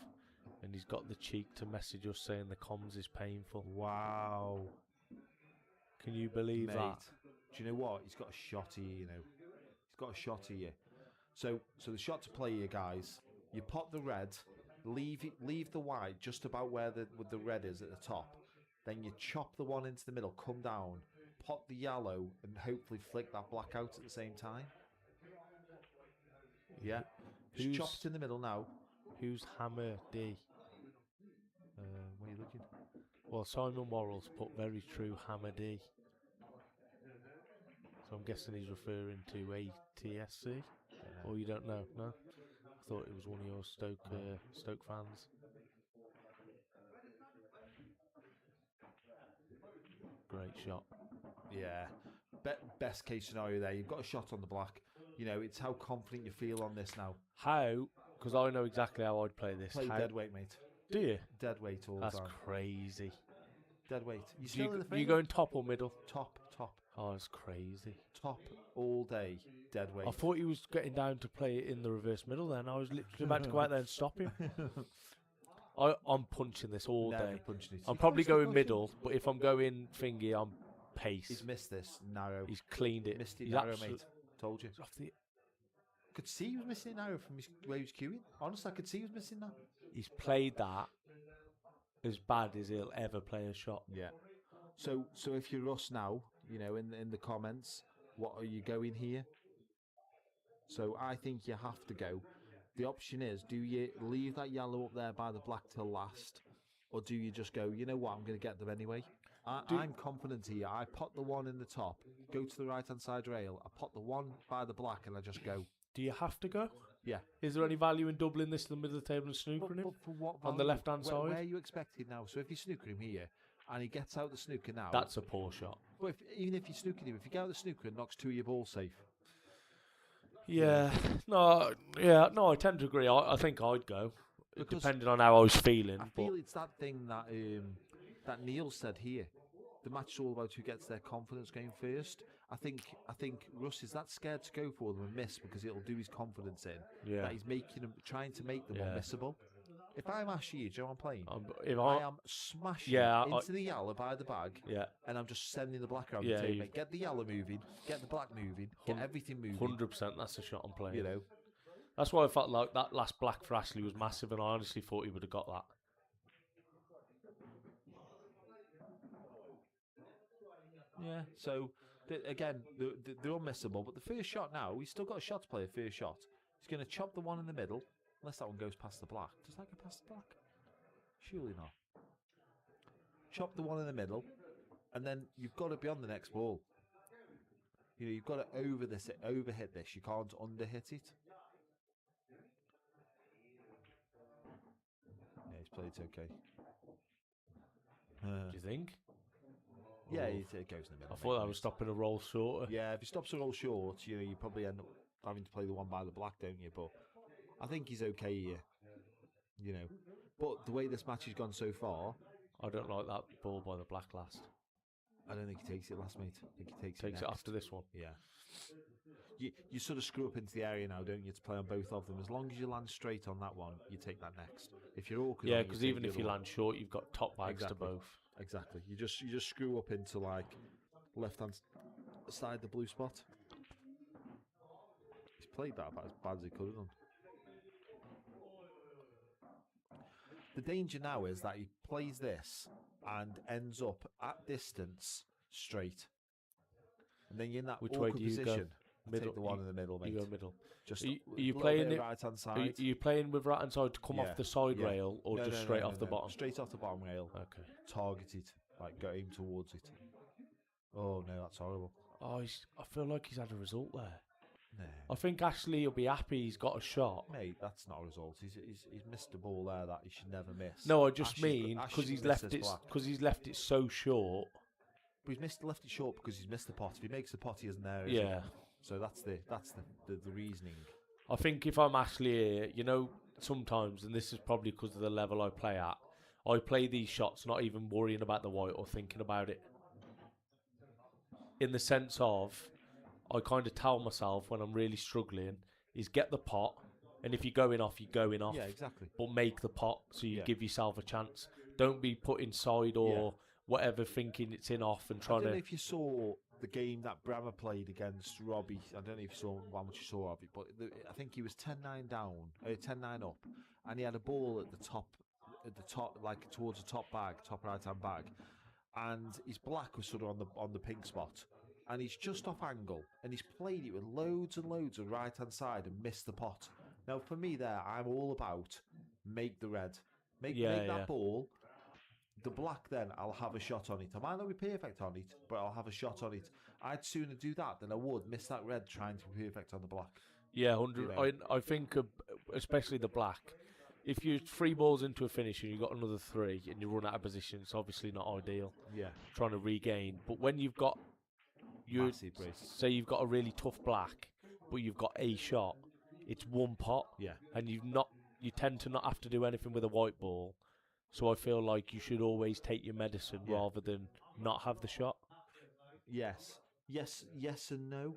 [SPEAKER 3] and he's got the cheek to message us saying the comms is painful.
[SPEAKER 2] Wow.
[SPEAKER 3] Can you believe that?
[SPEAKER 2] Do you know what? He's got a shot here, you know. He's got a shot here. So the shot to play here, guys, you pot the red, leave the white just about where the red is at the top. Then you chop the one into the middle, come down, pot the yellow, and hopefully flick that black out at the same time. Yeah. Just chop it in the middle now.
[SPEAKER 3] Who's Hammer D?
[SPEAKER 2] Where are you looking?
[SPEAKER 3] Well, Simon Worrell's put very true Hammer D. So I'm guessing he's referring to ATSC. Or you don't know? No? I thought it was one of your Stoke fans. Great shot.
[SPEAKER 2] Yeah. Best case scenario there. You've got a shot on the black. You know, it's how confident you feel on this now.
[SPEAKER 3] How? Because I know exactly how I'd play this.
[SPEAKER 2] Play dead weight, mate.
[SPEAKER 3] Do you?
[SPEAKER 2] Dead weight all the time.
[SPEAKER 3] That's crazy.
[SPEAKER 2] Dead weight. You still in the frame?
[SPEAKER 3] You going top or middle?
[SPEAKER 2] Top.
[SPEAKER 3] Oh, it's crazy.
[SPEAKER 2] Top all day. dead weight.
[SPEAKER 3] I thought he was getting down to play it in the reverse middle then. I was literally about to go out there and stop him. I'm punching this all
[SPEAKER 2] Never
[SPEAKER 3] day.
[SPEAKER 2] punching it.
[SPEAKER 3] I'm probably going middle, but if I'm going thingy, I'm pace.
[SPEAKER 2] He's missed this narrow.
[SPEAKER 3] He's cleaned it.
[SPEAKER 2] Missed it
[SPEAKER 3] He's
[SPEAKER 2] narrow,
[SPEAKER 3] absolute-
[SPEAKER 2] mate. Told you.
[SPEAKER 3] off the-
[SPEAKER 2] I could see he was missing it narrow from his where he was queuing. Honestly, I could see he was missing that.
[SPEAKER 3] He's played that as bad as he'll ever play a shot.
[SPEAKER 2] Yeah. So if you're Russ now, you know, in the comments, what are you going here? So I think you have to go. The option is, do you leave that yellow up there by the black till last, or do you just go, you know what, I'm going to get them anyway? I'm confident here. I pot the one in the top, go to the right-hand side rail, I pot the one by the black, and I just go.
[SPEAKER 3] Do you have to go?
[SPEAKER 2] Yeah.
[SPEAKER 3] Is there any value in doubling this to the middle of the table and snookering him?
[SPEAKER 2] But for what
[SPEAKER 3] On the
[SPEAKER 2] value?
[SPEAKER 3] left-hand side?
[SPEAKER 2] Where are you expecting now? So if you snooker him here, and he gets out the snooker now...
[SPEAKER 3] That's a poor shot.
[SPEAKER 2] But even if you snooker him, if you get out the snooker and knocks two of your balls safe...
[SPEAKER 3] Yeah. No, I tend to agree. I think I'd go,
[SPEAKER 2] Because
[SPEAKER 3] depending on how I was feeling.
[SPEAKER 2] I
[SPEAKER 3] but
[SPEAKER 2] feel it's that thing that that Neil said here. The match is all about who gets their confidence going first. I think Russ is that scared to go for them and miss because it'll do his confidence in.
[SPEAKER 3] Yeah.
[SPEAKER 2] That he's trying to make them unmissable. If I'm Ashley, do you know what I'm playing?
[SPEAKER 3] if
[SPEAKER 2] I am smashing into the yellow by the bag, and I'm just sending the black around the table. Mate. Get the yellow moving, get the black moving, get everything moving.
[SPEAKER 3] 100%, that's the shot I'm playing.
[SPEAKER 2] You know,
[SPEAKER 3] that's why I felt like that last black for Ashley was massive, and I honestly thought he would have got that.
[SPEAKER 2] Yeah. So again, they're unmissable. But the first shot now, he's still got a shot to play. A first shot. He's going to chop the one in the middle. Unless that one goes past the black. Does that go past the black? Surely not. Chop the one in the middle, and then you've got to be on the next ball. You know, you've got to overhit this. You can't underhit it. Yeah, he's played it okay.
[SPEAKER 3] Do you think?
[SPEAKER 2] Yeah, it goes in the middle.
[SPEAKER 3] I thought that was stopping a roll shorter.
[SPEAKER 2] Yeah, if he stops a roll short, you know, you probably end up having to play the one by the black, don't you? But I think he's okay here. You know, but the way this match has gone so far,
[SPEAKER 3] I don't like that ball by the black last.
[SPEAKER 2] I don't think he takes it last, mate. I think he takes
[SPEAKER 3] it after this one.
[SPEAKER 2] Yeah. You sort of screw up into the area now, don't you, to play on both of them. As long as you land straight on that one, you take that next. If you're awkward,
[SPEAKER 3] yeah, because even if you land short, you've got top bags to both.
[SPEAKER 2] Exactly. You just screw up into like left hand side the blue spot. He's played that about as bad as he could have done. The danger now is that he plays this and ends up at distance straight, and then you're in that
[SPEAKER 3] Which
[SPEAKER 2] awkward
[SPEAKER 3] way do you
[SPEAKER 2] position.
[SPEAKER 3] go? Middle.
[SPEAKER 2] Take the one in the middle, mate.
[SPEAKER 3] You go middle.
[SPEAKER 2] Just
[SPEAKER 3] are you playing it
[SPEAKER 2] right hand side?
[SPEAKER 3] Are you playing with right hand side to come off the side rail, or
[SPEAKER 2] No,
[SPEAKER 3] just
[SPEAKER 2] no,
[SPEAKER 3] straight
[SPEAKER 2] no,
[SPEAKER 3] off the bottom?
[SPEAKER 2] Straight off the bottom rail.
[SPEAKER 3] Okay.
[SPEAKER 2] Target it, like go aim towards it. Oh no, that's horrible.
[SPEAKER 3] Oh, I feel like he's had a result there.
[SPEAKER 2] No.
[SPEAKER 3] I think Ashley will be happy he's got a shot.
[SPEAKER 2] Mate, that's not a result. He's missed a ball there that he should never miss.
[SPEAKER 3] No, I just mean because he's left it so short.
[SPEAKER 2] But he's left it short because he's missed the pot. If he makes the pot, he isn't there.
[SPEAKER 3] Yeah.
[SPEAKER 2] So that's the reasoning.
[SPEAKER 3] I think if I'm Ashley here, you know, sometimes, and this is probably because of the level I play at, I play these shots not even worrying about the white or thinking about it. In the sense of, I kind of tell myself when I'm really struggling, is get the pot, and if you're going off, you're going off.
[SPEAKER 2] Yeah, exactly.
[SPEAKER 3] But make the pot so you give yourself a chance. Don't be put inside or whatever thinking it's in off and trying to...
[SPEAKER 2] I don't know if you saw the game that Brammer played against Robbie. I don't know if you saw how much you saw of it, but I think he was 10-9 down, 10-9 up, and he had a ball at the top, like towards the top right-hand bag, and his black was sort of on the pink spot, and he's just off angle, and he's played it with loads and loads of right-hand side and missed the pot. Now, for me there, I'm all about make the red. Make that ball. The black, then, I'll have a shot on it. I might not be perfect on it, but I'll have a shot on it. I'd sooner do that than I would miss that red trying to be perfect on the black.
[SPEAKER 3] Yeah, 100. You know? I think, especially the black, if you're 3 balls into a finish and you've got another 3 and you run out of position, it's obviously not ideal.
[SPEAKER 2] Yeah.
[SPEAKER 3] Trying to regain. But when you've got... say you've got a really tough black, but you've got a shot, it's one pot.
[SPEAKER 2] Yeah.
[SPEAKER 3] And you tend to not have to do anything with a white ball. So I feel like you should always take your medicine rather than not have the shot.
[SPEAKER 2] Yes and no.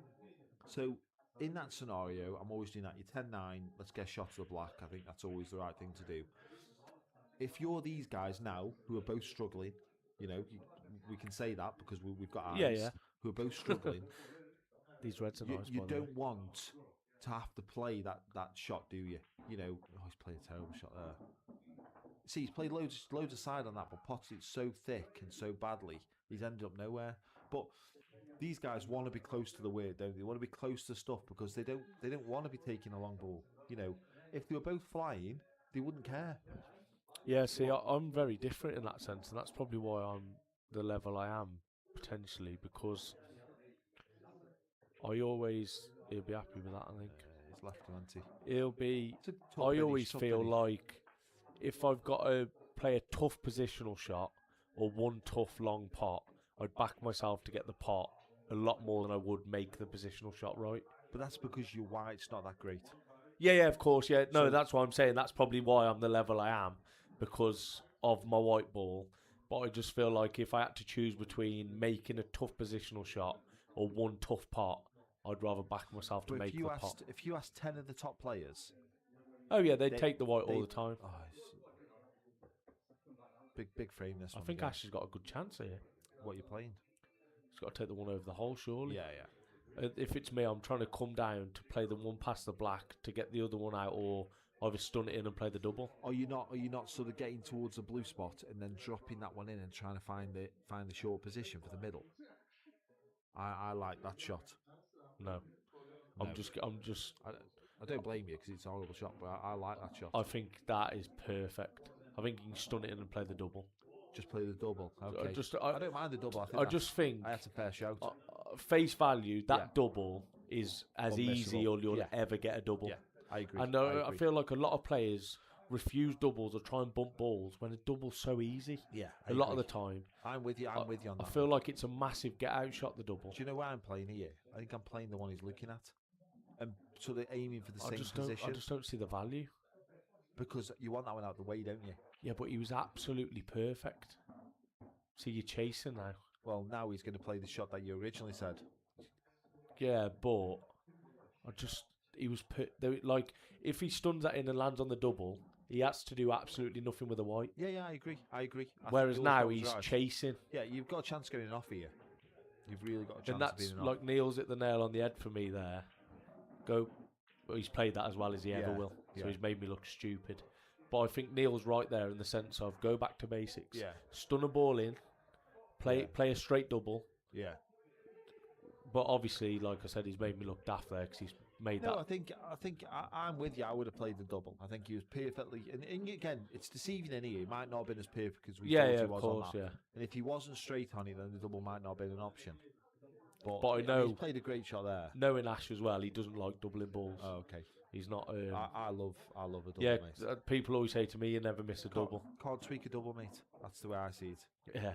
[SPEAKER 2] So in that scenario, I'm always doing that. You're 10-9, let's get a shot to the black. I think that's always the right thing to do. If you're these guys now, who are both struggling, we can say that because we've got eyes,
[SPEAKER 3] Yeah.
[SPEAKER 2] who are both struggling,
[SPEAKER 3] These reds are nice,
[SPEAKER 2] you
[SPEAKER 3] by the way.
[SPEAKER 2] don't want to have to play that shot, do you? He's played a terrible shot there. See, he's played loads of side on that, but potted it so thick and so badly, he's ended up nowhere. But these guys want to be close to the weird, don't they? They want to be close to stuff because they don't want to be taking a long ball. If they were both flying, they wouldn't care.
[SPEAKER 3] Yeah, see, I'm very different in that sense, and that's probably why I'm the level I am, potentially, because he'll be happy with that, I think.
[SPEAKER 2] He's left him empty.
[SPEAKER 3] He'll be, I
[SPEAKER 2] finish,
[SPEAKER 3] always feel like if I've got to play a tough positional shot or one tough long pot, I'd back myself to get the pot a lot more than I would make the positional shot right.
[SPEAKER 2] But that's because your white's not that great.
[SPEAKER 3] Yeah, of course, yeah. No, that's what I'm saying. That's probably why I'm the level I am, because of my white ball. But I just feel like if I had to choose between making a tough positional shot or one tough pot, I'd rather back myself to make the pot.
[SPEAKER 2] If you ask 10 of the top players...
[SPEAKER 3] Oh, yeah, they'd take the white all the time.
[SPEAKER 2] Big frame this
[SPEAKER 3] I
[SPEAKER 2] one.
[SPEAKER 3] think Ash has got a good chance here.
[SPEAKER 2] What are you playing?
[SPEAKER 3] He's got to take the one over the hole, surely.
[SPEAKER 2] Yeah.
[SPEAKER 3] If it's me, I'm trying to come down to play the one past the black to get the other one out, or either stun it in and play the double.
[SPEAKER 2] Are you not sort of getting towards the blue spot and then dropping that one in and trying to find the short position for the middle? I like that shot.
[SPEAKER 3] No. I'm just.
[SPEAKER 2] I don't blame you because it's a horrible shot, but I like that shot.
[SPEAKER 3] I think that is perfect. I think you can stun it in and play the double.
[SPEAKER 2] Just play the double. Okay.
[SPEAKER 3] I
[SPEAKER 2] don't mind the double.
[SPEAKER 3] I just think
[SPEAKER 2] that's a fair shout.
[SPEAKER 3] Face value, that double is as easy or you'll ever get a double.
[SPEAKER 2] Yeah, I agree.
[SPEAKER 3] And I feel like a lot of players refuse doubles or try and bump balls when a double's so easy.
[SPEAKER 2] Yeah,
[SPEAKER 3] a lot of the time.
[SPEAKER 2] I'm with you. I'm with you on that.
[SPEAKER 3] I feel like it's a massive get out shot, the double.
[SPEAKER 2] Do you know where I'm playing here? I think I'm playing the one he's looking at, and sort of aiming for the same position.
[SPEAKER 3] I just don't see the value.
[SPEAKER 2] Because you want that one out of the way, don't you?
[SPEAKER 3] Yeah, but he was absolutely perfect. So you're chasing now.
[SPEAKER 2] Well, now he's going to play the shot that you originally said.
[SPEAKER 3] Yeah, but he was like, if he stuns that in and lands on the double, he has to do absolutely nothing with the white.
[SPEAKER 2] Yeah, I agree.
[SPEAKER 3] Whereas now he's chasing.
[SPEAKER 2] Yeah, you've got a chance going off here. You've really got a chance.
[SPEAKER 3] And that's
[SPEAKER 2] of being
[SPEAKER 3] like Neil's hit the nail on the head for me there. Well, he's played that as well as he ever will, so he's made me look stupid. But I think Neil's right there in the sense of go back to basics.
[SPEAKER 2] Yeah.
[SPEAKER 3] Stun a ball in, play a straight double.
[SPEAKER 2] Yeah.
[SPEAKER 3] But obviously, like I said, he's made me look daft there because he's made that.
[SPEAKER 2] I think I'm with you. I would have played the double. I think he was perfectly. And again, it's deceiving in here. He might not have been as perfect as we thought he was on that. And if he wasn't straight on it, then the double might not have been an option. But
[SPEAKER 3] I know
[SPEAKER 2] he's played a great shot there.
[SPEAKER 3] Knowing Ash as well, he doesn't like doubling balls.
[SPEAKER 2] Oh, okay.
[SPEAKER 3] He's not.
[SPEAKER 2] I love a double.
[SPEAKER 3] Yeah,
[SPEAKER 2] mate.
[SPEAKER 3] People always say to me, "You never miss a double."
[SPEAKER 2] Can't tweak a double, mate. That's the way I see it.
[SPEAKER 3] Yeah.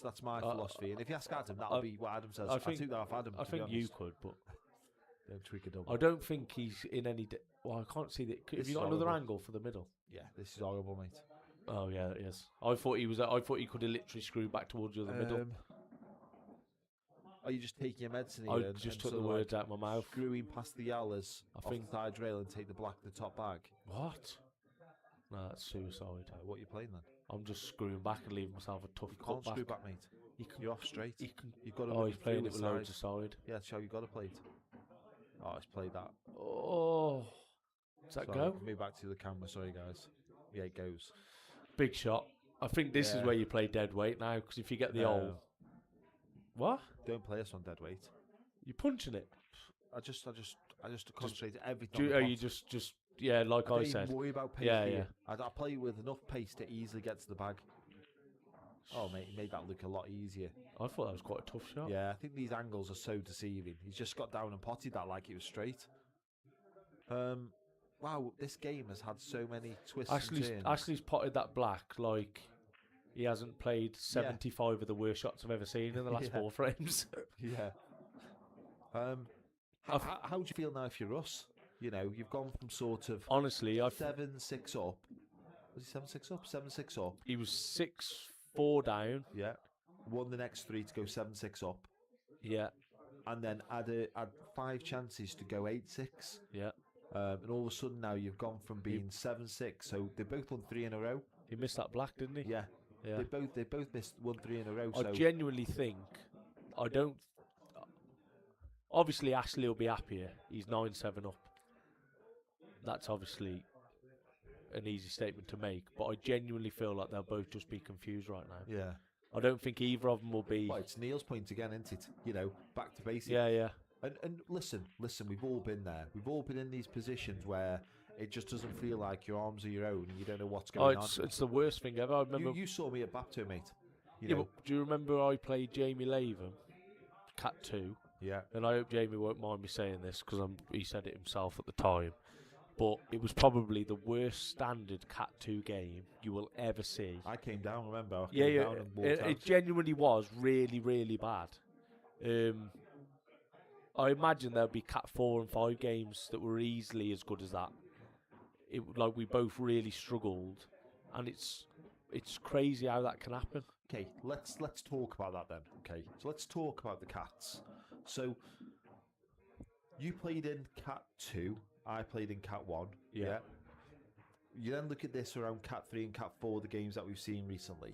[SPEAKER 2] That's my philosophy. And if you ask Adam, that'll be what Adam says. I took that off Adam.
[SPEAKER 3] I think you could, but
[SPEAKER 2] don't tweak a double.
[SPEAKER 3] I don't think he's in any. Well, I can't see that. Have you got another angle for the middle?
[SPEAKER 2] Yeah, this is horrible, mate.
[SPEAKER 3] Oh yeah, it is. I thought he could have literally screwed back towards you in the middle.
[SPEAKER 2] Are you just taking your medicine
[SPEAKER 3] I
[SPEAKER 2] here?
[SPEAKER 3] just took the words out of my mouth.
[SPEAKER 2] Screwing past the yellows off the side rail and take the black to the top bag.
[SPEAKER 3] What? No, that's suicide.
[SPEAKER 2] What are you playing then?
[SPEAKER 3] I'm just screwing back and leaving myself a tough cut
[SPEAKER 2] back. Screw back, mate. You're off straight. You've got to.
[SPEAKER 3] Oh, he's playing it with loads of side.
[SPEAKER 2] Yeah, that's how you got to play it. Oh, he's played that.
[SPEAKER 3] Oh, does that go?
[SPEAKER 2] Move back to the camera. Sorry, guys. Yeah, it goes.
[SPEAKER 3] Big shot. I think this is where you play dead weight now, because if you get the old. What?
[SPEAKER 2] Don't play us on dead weight.
[SPEAKER 3] You're punching it.
[SPEAKER 2] I just concentrate everything.
[SPEAKER 3] You just like I said.
[SPEAKER 2] Worry about pace. Yeah. I play with enough pace to easily get to the bag. Oh, mate, he made that look a lot easier.
[SPEAKER 3] I thought that was quite a tough shot.
[SPEAKER 2] Yeah, I think these angles are so deceiving. He's just got down and potted that like it was straight. Wow, this game has had so many twists and turns.
[SPEAKER 3] Ashley's potted that black like he hasn't played 75 of the worst shots I've ever seen in the last 4 frames.
[SPEAKER 2] Yeah. How do you feel now if you're Russ? You know, you've gone from sort of 7-6 up. Was he 7-6 up? 7-6 up.
[SPEAKER 3] He was 6-4 down.
[SPEAKER 2] Yeah. Won the next 3 to go 7-6 up.
[SPEAKER 3] Yeah.
[SPEAKER 2] and then add 5 chances to go 8-6.
[SPEAKER 3] Yeah.
[SPEAKER 2] And all of a sudden now you've gone from being 7-6. So they both won 3 in a row.
[SPEAKER 3] He missed that black, didn't he?
[SPEAKER 2] Yeah.
[SPEAKER 3] Yeah.
[SPEAKER 2] They both missed 3 in a row.
[SPEAKER 3] I
[SPEAKER 2] So
[SPEAKER 3] genuinely think I don't. Obviously, Ashley will be happier. He's 9-7 up. That's obviously an easy statement to make, but I genuinely feel like they'll both just be confused right now.
[SPEAKER 2] yeah.
[SPEAKER 3] I don't think either of them will be.
[SPEAKER 2] Well, it's Neil's point again, isn't it? You know, back to basics.
[SPEAKER 3] Yeah, yeah.
[SPEAKER 2] And listen, we've all been there. We've all been in these positions where it just doesn't feel like your arms are your own and you don't know what's going on.
[SPEAKER 3] It's the worst thing ever. I remember.
[SPEAKER 2] You saw me at Bapto, mate.
[SPEAKER 3] Yeah, but do you remember I played Jamie Latham, Cat 2?
[SPEAKER 2] Yeah.
[SPEAKER 3] And I hope Jamie won't mind me saying this because he said it himself at the time. But it was probably the worst standard Cat 2 game you will ever see.
[SPEAKER 2] I came down, remember?
[SPEAKER 3] Down and walked out. It genuinely was really, really bad. I imagine there'll be Cat 4 and 5 games that were easily as good as that. Like we both really struggled, and it's crazy how that can happen.
[SPEAKER 2] Okay, let's talk about that then. Okay, so let's talk about the Cats. So you played in Cat 2. I played in Cat 1.
[SPEAKER 3] Yeah.
[SPEAKER 2] You then look at this around Cat 3 and Cat 4, the games that we've seen recently.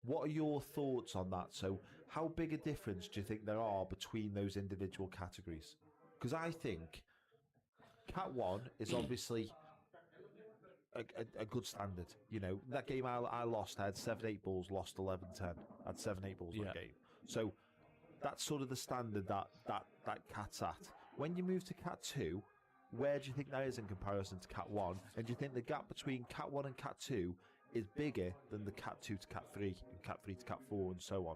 [SPEAKER 2] What are your thoughts on that? So how big a difference do you think there are between those individual categories? Because I think Cat 1 is obviously a good standard. You know, that game I lost, I had 7-8 balls, lost 11-10. I had 7-8 balls in that game. So that's sort of the standard that Cat's at. When you move to Cat 2, where do you think that is in comparison to Cat 1? And do you think the gap between Cat 1 and Cat 2 is bigger than the Cat 2 to Cat 3 and Cat 3 to Cat 4 and so on?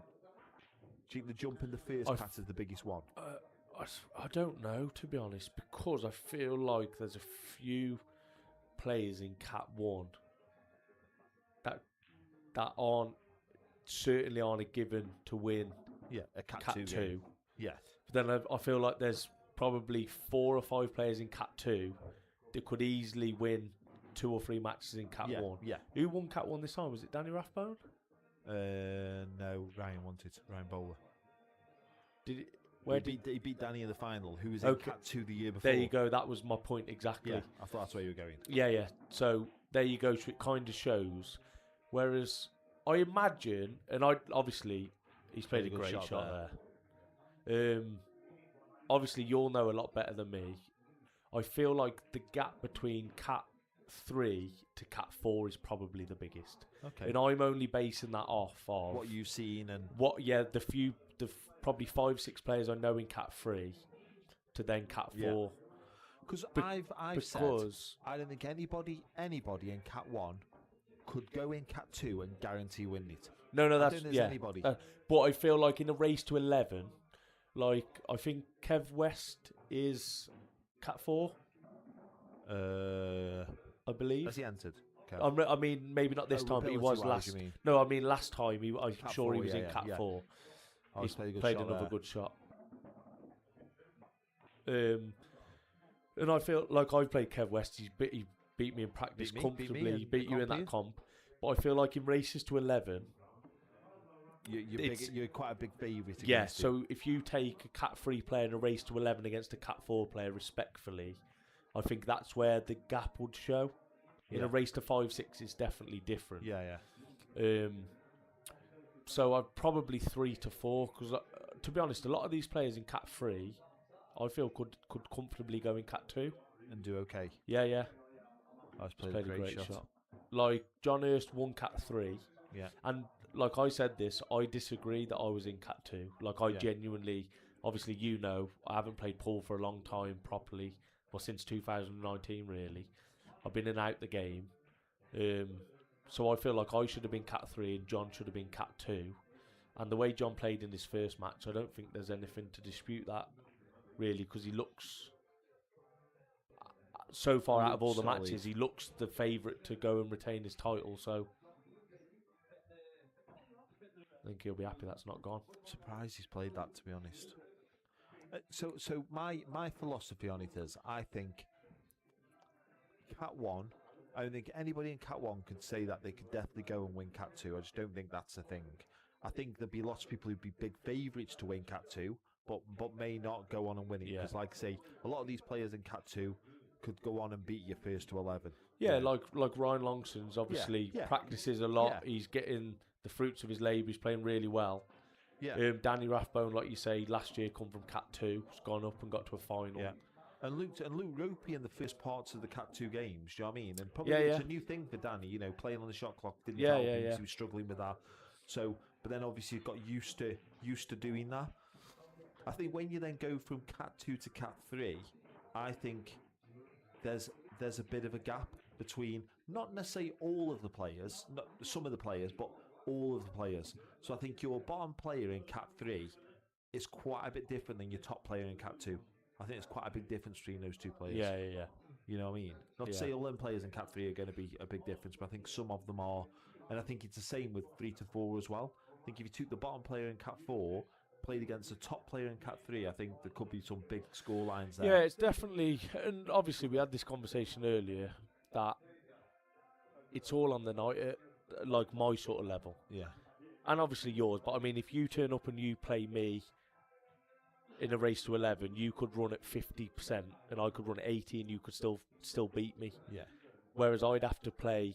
[SPEAKER 2] Do you think the jump in the first Cat is the biggest one?
[SPEAKER 3] I don't know, to be honest, because I feel like there's a few players in Cat 1 that certainly aren't a given to win.
[SPEAKER 2] Yeah, a Cat 2
[SPEAKER 3] 2.
[SPEAKER 2] Yeah.
[SPEAKER 3] But then I feel like there's probably 4 or 5 players in Cat 2 that could easily win 2 or 3 matches in Cat 1.
[SPEAKER 2] Yeah.
[SPEAKER 3] Who won Cat 1 this time? Was it Danny Rathbone?
[SPEAKER 2] No, Ryan Bowler.
[SPEAKER 3] Did it?
[SPEAKER 2] He beat Danny in the final, who was in Cat 2 the year before.
[SPEAKER 3] There you go. That was my point exactly.
[SPEAKER 2] Yeah, I thought that's where you were going.
[SPEAKER 3] Yeah. So there you go. So it kind of shows. Whereas I imagine, and obviously he's played a great shot there. Obviously, you'll know a lot better than me. I feel like the gap between Cat 3 to Cat 4 is probably the biggest.
[SPEAKER 2] Okay.
[SPEAKER 3] And I'm only basing that off of
[SPEAKER 2] what you've seen and
[SPEAKER 3] the probably 5-6 players I know in Cat 3 to then Cat 4.
[SPEAKER 2] Because I've said I don't think anybody in Cat 1 could go in Cat 2 and guarantee winning it.
[SPEAKER 3] No, that's
[SPEAKER 2] anybody.
[SPEAKER 3] But I feel like in a race to 11. Like, I think Kev West is Cat 4. I believe.
[SPEAKER 2] Has he entered? Kev?
[SPEAKER 3] I mean, maybe not this time, but he was last. No, I mean, last time, I'm sure he was in Cat 4. He's played another good shot. And I feel like I've played Kev West. He beat me in practice comfortably. He beat you in that comp. But I feel like in races to 11...
[SPEAKER 2] You're quite a big favourite.
[SPEAKER 3] Yeah, so if you take a Cat 3 player in a race to 11 against a Cat 4 player respectfully, I think that's where the gap would show. In a race to 5-6, it's definitely different.
[SPEAKER 2] Yeah.
[SPEAKER 3] So I'd probably 3 to 4, because to be honest, a lot of these players in Cat 3, I feel could comfortably go in Cat 2.
[SPEAKER 2] And do okay.
[SPEAKER 3] Yeah.
[SPEAKER 2] I've played a great shot.
[SPEAKER 3] Like, John Hurst won Cat 3.
[SPEAKER 2] Yeah.
[SPEAKER 3] And like I said this, I disagree that I was in Cat 2. Like, I genuinely, obviously, I haven't played pool for a long time properly. Well, since 2019, really. I've been in and out the game. So I feel like I should have been Cat 3 and John should have been Cat 2. And the way John played in his first match, I don't think there's anything to dispute that, really, because he looks... So far out of all the matches, he looks the favourite to go and retain his title, so... I think he'll be happy that's not gone.
[SPEAKER 2] Surprised he's played that, to be honest. So my philosophy on it is, I think Cat 1, I don't think anybody in Cat 1 could say that they could definitely go and win Cat 2. I just don't think that's a thing. I think there'd be lots of people who'd be big favourites to win Cat 2, but may not go on and win it.
[SPEAKER 3] Yeah.
[SPEAKER 2] Because, like I say, a lot of these players in Cat 2 could go on and beat you first to 11.
[SPEAKER 3] Yeah, like Ryan Longson's obviously practices a lot.
[SPEAKER 2] Yeah.
[SPEAKER 3] He's getting the fruits of his labour. He's playing really well.
[SPEAKER 2] Yeah.
[SPEAKER 3] Danny Rathbone, like you say, last year come from Cat 2, has gone up and got to a final.
[SPEAKER 2] Yeah. And Luke Ropey in the first parts of the Cat 2 games, do you know what I mean? And probably
[SPEAKER 3] Yeah,
[SPEAKER 2] it's
[SPEAKER 3] yeah.
[SPEAKER 2] a new thing for Danny, you know, playing on the shot clock didn't
[SPEAKER 3] Yeah,
[SPEAKER 2] help
[SPEAKER 3] yeah,
[SPEAKER 2] him because
[SPEAKER 3] yeah.
[SPEAKER 2] he was struggling with that. So, but then obviously got used to doing that. I think when you then go from Cat 2 to Cat 3, I think there's a bit of a gap between not necessarily all of the players, not some of the players, but all of the players. So I think your bottom player in Cat 3 is quite a bit different than your top player in Cat 2. I think there's quite a big difference between those two players.
[SPEAKER 3] Yeah, yeah, yeah.
[SPEAKER 2] You know what I mean? Not to say all them players in Cat 3 are going to be a big difference, but I think some of them are. And I think it's the same with 3 to 4 as well. I think if you took the bottom player in Cat 4, played against the top player in Cat 3, I think there could be some big score lines there.
[SPEAKER 3] Yeah, it's definitely, and obviously we had this conversation earlier, that it's all on the night at like my sort of level.
[SPEAKER 2] Yeah.
[SPEAKER 3] And obviously yours, but I mean, if you turn up and you play me in a race to 11, you could run at 50% and I could run at 80 and you could still beat me.
[SPEAKER 2] Yeah.
[SPEAKER 3] Whereas I'd have to play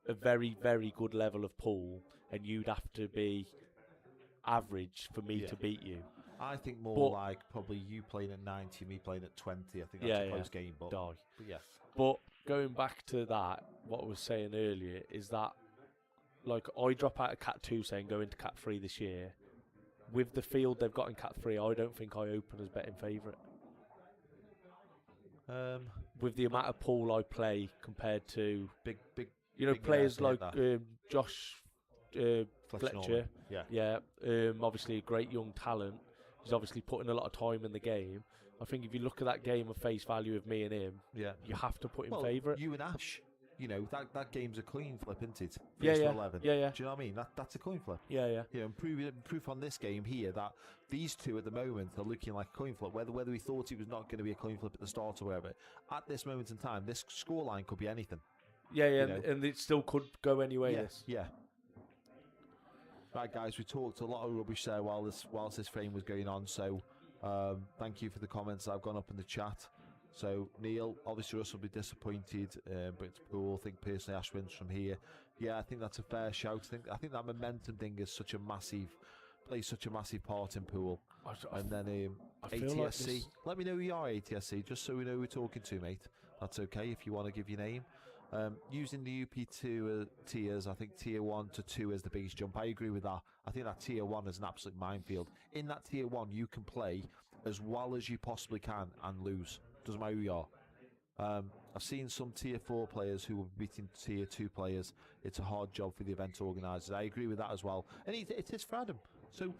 [SPEAKER 3] a very, very good level of pool and you'd have to be average for me to beat you.
[SPEAKER 2] I think more like probably you playing at 90, me playing at 20. I think that's a close game. But yeah.
[SPEAKER 3] But going back to that, what I was saying earlier is that, like, I drop out of Cat 2 saying go into Cat 3 this year. With the field they've got in Cat 3, I don't think I open as betting favourite. With the amount of pool I play compared to
[SPEAKER 2] big,
[SPEAKER 3] you know,
[SPEAKER 2] big
[SPEAKER 3] players like
[SPEAKER 2] that.
[SPEAKER 3] Josh Fletcher.
[SPEAKER 2] Yeah.
[SPEAKER 3] Obviously a great young talent. He's obviously putting a lot of time in the game. I think if you look at that game of face value of me and him, you have to put him favourite.
[SPEAKER 2] You and Ash, you know, that game's a coin flip, isn't it?
[SPEAKER 3] Yeah,
[SPEAKER 2] First
[SPEAKER 3] yeah.
[SPEAKER 2] to 11.
[SPEAKER 3] Yeah, yeah.
[SPEAKER 2] Do you know what I mean? That's a coin flip.
[SPEAKER 3] Yeah, yeah.
[SPEAKER 2] You know, proof on this game here that these two at the moment are looking like a coin flip. Whether we thought it was not going to be a coin flip at the start or whatever, at this moment in time, this scoreline could be anything.
[SPEAKER 3] Yeah, yeah,
[SPEAKER 2] You know?
[SPEAKER 3] and it still could go anyway. This.
[SPEAKER 2] Yeah. Right, guys, we talked a lot of rubbish there whilst this frame was going on. So, thank you for the comments that have gone up in the chat. So, Neil, obviously Russ will be disappointed, but it's cool. I think personally Ash wins from here. Yeah, I think that's a fair shout. I think that momentum thing is plays such a massive part in pool. And then ATSC. Let me know who you are, ATSC, just so we know who we're talking to, mate. That's okay if you want to give your name. Using the UP2 tiers, I think tier 1 to 2 is the biggest jump. I agree with that. I think that tier 1 is an absolute minefield. In that tier 1, you can play as well as you possibly can and lose. Doesn't matter who you are. I've seen some tier 4 players who were beating tier 2 players. It's a hard job for the event organisers. I agree with that as well. And it is for Adam. So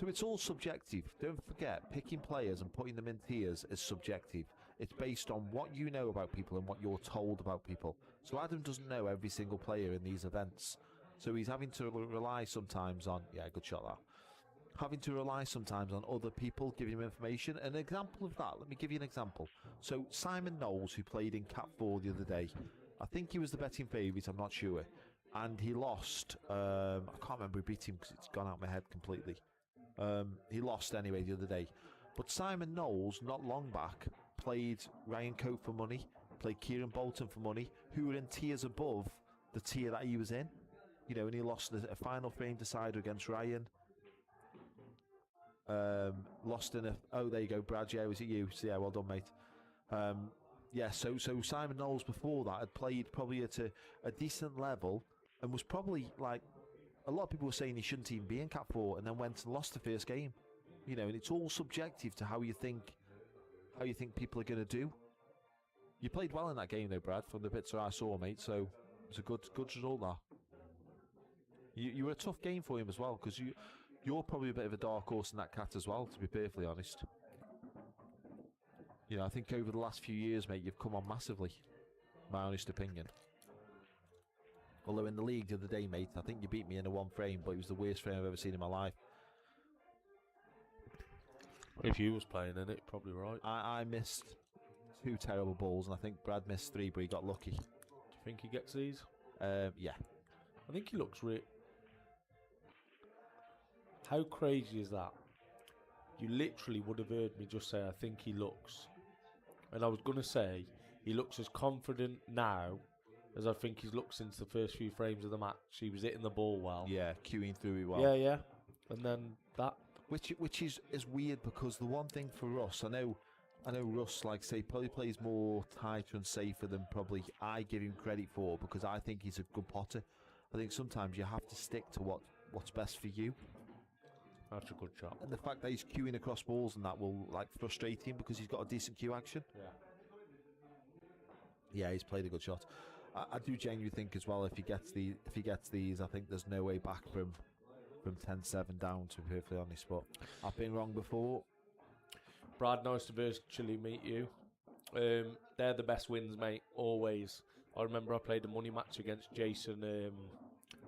[SPEAKER 2] it's all subjective. Don't forget, picking players and putting them in tiers is subjective. It's based on what you know about people and what you're told about people. So Adam doesn't know every single player in these events. So he's having to rely sometimes on, good shot that. Having to rely sometimes on other people giving him information. An example of that, let me give you an example. So Simon Knowles, who played in Cat 4 the other day, I think he was the betting favourite, I'm not sure. And he lost, I can't remember who beat him because it's gone out of my head completely. He lost anyway the other day. But Simon Knowles, not long back, played Ryan Cope for money, played Kieran Bolton for money, who were in tiers above the tier that he was in. You know, and he lost a final frame decider against Ryan. Lost in there you go, Brad. Yeah, was it you? So, yeah, well done, mate. So Simon Knowles before that had played probably at a decent level and was probably like, a lot of people were saying he shouldn't even be in Cat 4 and then went and lost the first game. You know, and it's all subjective to how you think people are going to do. You played well in that game though, Brad, from the bits that I saw, mate, so it's a good result there. You were a tough game for him as well, because you're probably a bit of a dark horse in that Cat as well, to be perfectly honest. You know, I think over the last few years, mate, you've come on massively, my honest opinion. Although in the league the other day, mate, I think you beat me in a one frame, but it was the worst frame I've ever seen in my life.
[SPEAKER 3] If you was playing in it, probably right.
[SPEAKER 2] I missed 2 terrible balls, and I think Brad missed 3, but he got lucky.
[SPEAKER 3] Do you think he gets these?
[SPEAKER 2] Yeah.
[SPEAKER 3] I think he looks How crazy is that? you literally would have heard me just say, I think he looks. And I was going to say, he looks as confident now as I think he's looked since the first few frames of the match. He was hitting the ball well.
[SPEAKER 2] Yeah, queuing through it well.
[SPEAKER 3] Yeah. And then that.
[SPEAKER 2] Which is weird, because the one thing for Russ, I know Russ, like say, probably plays more tighter and safer than probably I give him credit for, because I think he's a good potter. I think sometimes you have to stick to what's best for you.
[SPEAKER 3] That's a good shot.
[SPEAKER 2] And the fact that he's queuing across balls and that will like frustrate him because he's got a decent queue action. Yeah, he's played a good shot. I do genuinely think as well, if he gets these, I think there's no way back from 10-7 down, to be perfectly honest. But I've been wrong before.
[SPEAKER 3] Brad, nice to virtually meet you. They're the best wins, mate, always. I remember I played a money match against Jason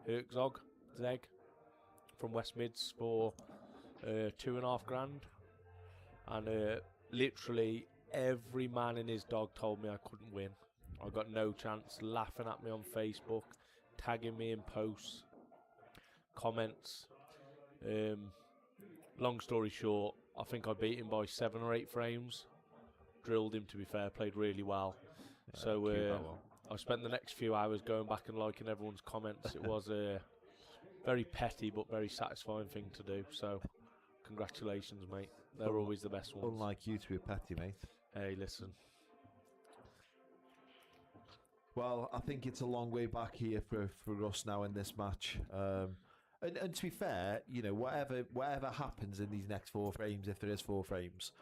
[SPEAKER 3] Herzog Zeg from West Mids for $2.5 grand, and literally every man and his dog told me I couldn't win. I got no chance, laughing at me on Facebook, tagging me in posts, comments. Long story short, I think I beat him by 7 or 8 frames. Drilled him, to be fair, played really well.
[SPEAKER 2] Yeah,
[SPEAKER 3] So I spent the next few hours going back and liking everyone's comments. It was a very petty but very satisfying thing to do. So congratulations, mate. They're always the best ones.
[SPEAKER 2] Unlike you to be petty, mate.
[SPEAKER 3] Hey, listen.
[SPEAKER 2] Well, I think it's a long way back here for us now in this match. And to be fair, you know, whatever happens in these next 4 frames, if there is 4 frames,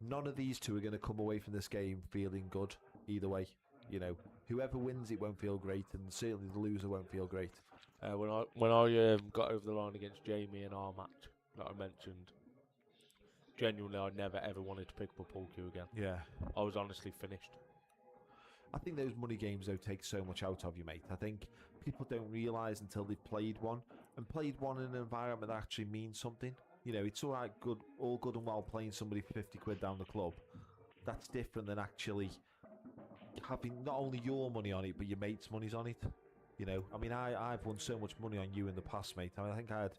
[SPEAKER 2] none of these two are going to come away from this game feeling good either way. You know, whoever wins it won't feel great, and certainly the loser won't feel great.
[SPEAKER 3] When I got over the line against Jamie in our match that I mentioned, genuinely I never ever wanted to pick up a pool cue again.
[SPEAKER 2] Yeah.
[SPEAKER 3] I was honestly finished.
[SPEAKER 2] I think those money games, though, take so much out of you, mate. I think people don't realise until they've played one, and played one in an environment that actually means something. You know, it's all good and well playing somebody for 50 quid down the club. That's different than actually having not only your money on it, but your mate's money's on it. You know, I mean, I've won so much money on you in the past, mate. I mean, I think I had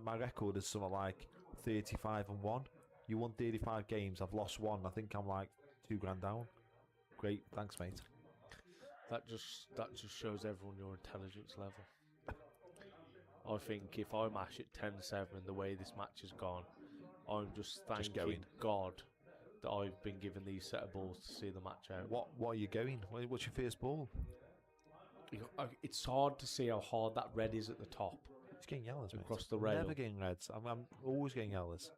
[SPEAKER 2] my record is something like 35-1. You won 35 games. I've lost 1. I think I'm like $2 grand down. Great, thanks, mate.
[SPEAKER 3] That just shows everyone your intelligence level. I think if I mash it 10-7 the way this match has gone, I'm just thanking God that I've been given these set of balls to see the match out.
[SPEAKER 2] What are you going? What's your first ball?
[SPEAKER 3] It's hard to see how hard that red is at the top.
[SPEAKER 2] It's getting yellows, mate.
[SPEAKER 3] Across the rail.
[SPEAKER 2] Never getting reds. I'm always getting yellows.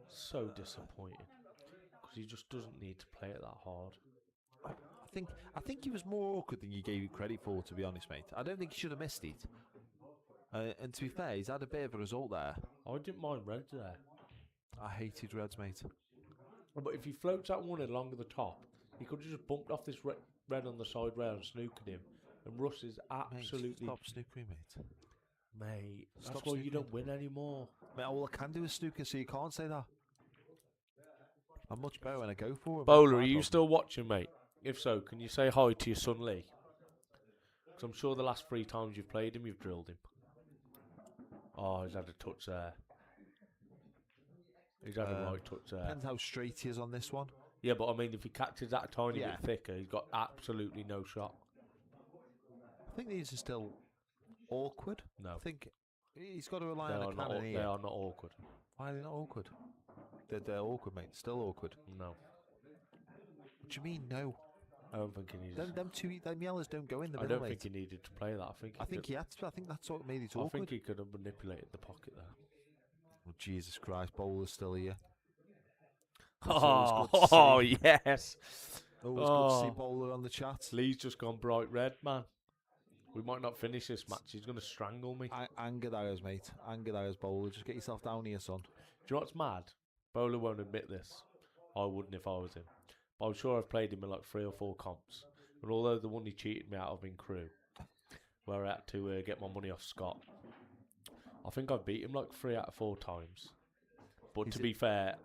[SPEAKER 3] So disappointing, because he just doesn't need to play it that hard.
[SPEAKER 2] I think he was more awkward than you gave him credit for, to be honest, mate. I don't think he should have missed it. And to be fair, he's had a bit of a result there.
[SPEAKER 3] I didn't mind reds there.
[SPEAKER 2] I hated reds, mate.
[SPEAKER 3] But if he floats that one along the top, he could have just bumped off this red on the side rail and snookered him. And Russ is absolutely...
[SPEAKER 2] Mate, stop snookering, mate.
[SPEAKER 3] Mate,
[SPEAKER 2] Stop
[SPEAKER 3] that's why you
[SPEAKER 2] snookering.
[SPEAKER 3] don't win anymore.
[SPEAKER 2] Mate, all I can do is snooker, so you can't say that. I'm much better when I go for it.
[SPEAKER 3] Bowler, are you still watching, mate? If so, can you say hi to your son Lee? Because I'm sure the last 3 times you've played him, you've drilled him. Oh, he's had a touch there. He's had a right touch there.
[SPEAKER 2] Depends how straight he is on this one.
[SPEAKER 3] Yeah, but I mean, if he catches that a tiny bit thicker, he's got absolutely no shot.
[SPEAKER 2] I think these are still awkward.
[SPEAKER 3] No.
[SPEAKER 2] I think he's got to rely on a cannon here.
[SPEAKER 3] They are not awkward.
[SPEAKER 2] Why are they not awkward? They're awkward, mate. Still awkward.
[SPEAKER 3] No.
[SPEAKER 2] What do you mean, no?
[SPEAKER 3] I don't think he needed.
[SPEAKER 2] Them yellows don't go in the
[SPEAKER 3] I
[SPEAKER 2] middle,
[SPEAKER 3] don't
[SPEAKER 2] mate.
[SPEAKER 3] think he needed to play that. I think
[SPEAKER 2] he had to. I think that's what made it awkward.
[SPEAKER 3] I think he could have manipulated the pocket there.
[SPEAKER 2] Oh, Jesus Christ, Bowler's still here.
[SPEAKER 3] Oh, yes.
[SPEAKER 2] Always good to see Bowler on the chat.
[SPEAKER 3] Lee's just gone bright red, man. We might not finish this match. He's going to strangle me.
[SPEAKER 2] Anger arrows, mate. Anger arrows, Bowler. Just get yourself down here, son.
[SPEAKER 3] Do you know what's mad? Bowler won't admit this. I wouldn't if I was him. But I'm sure I've played him in like 3 or 4 comps. And although the one he cheated me out of in crew, where I had to get my money off Scott, I think I've beat him like 3 out of 4 times. But to be fair,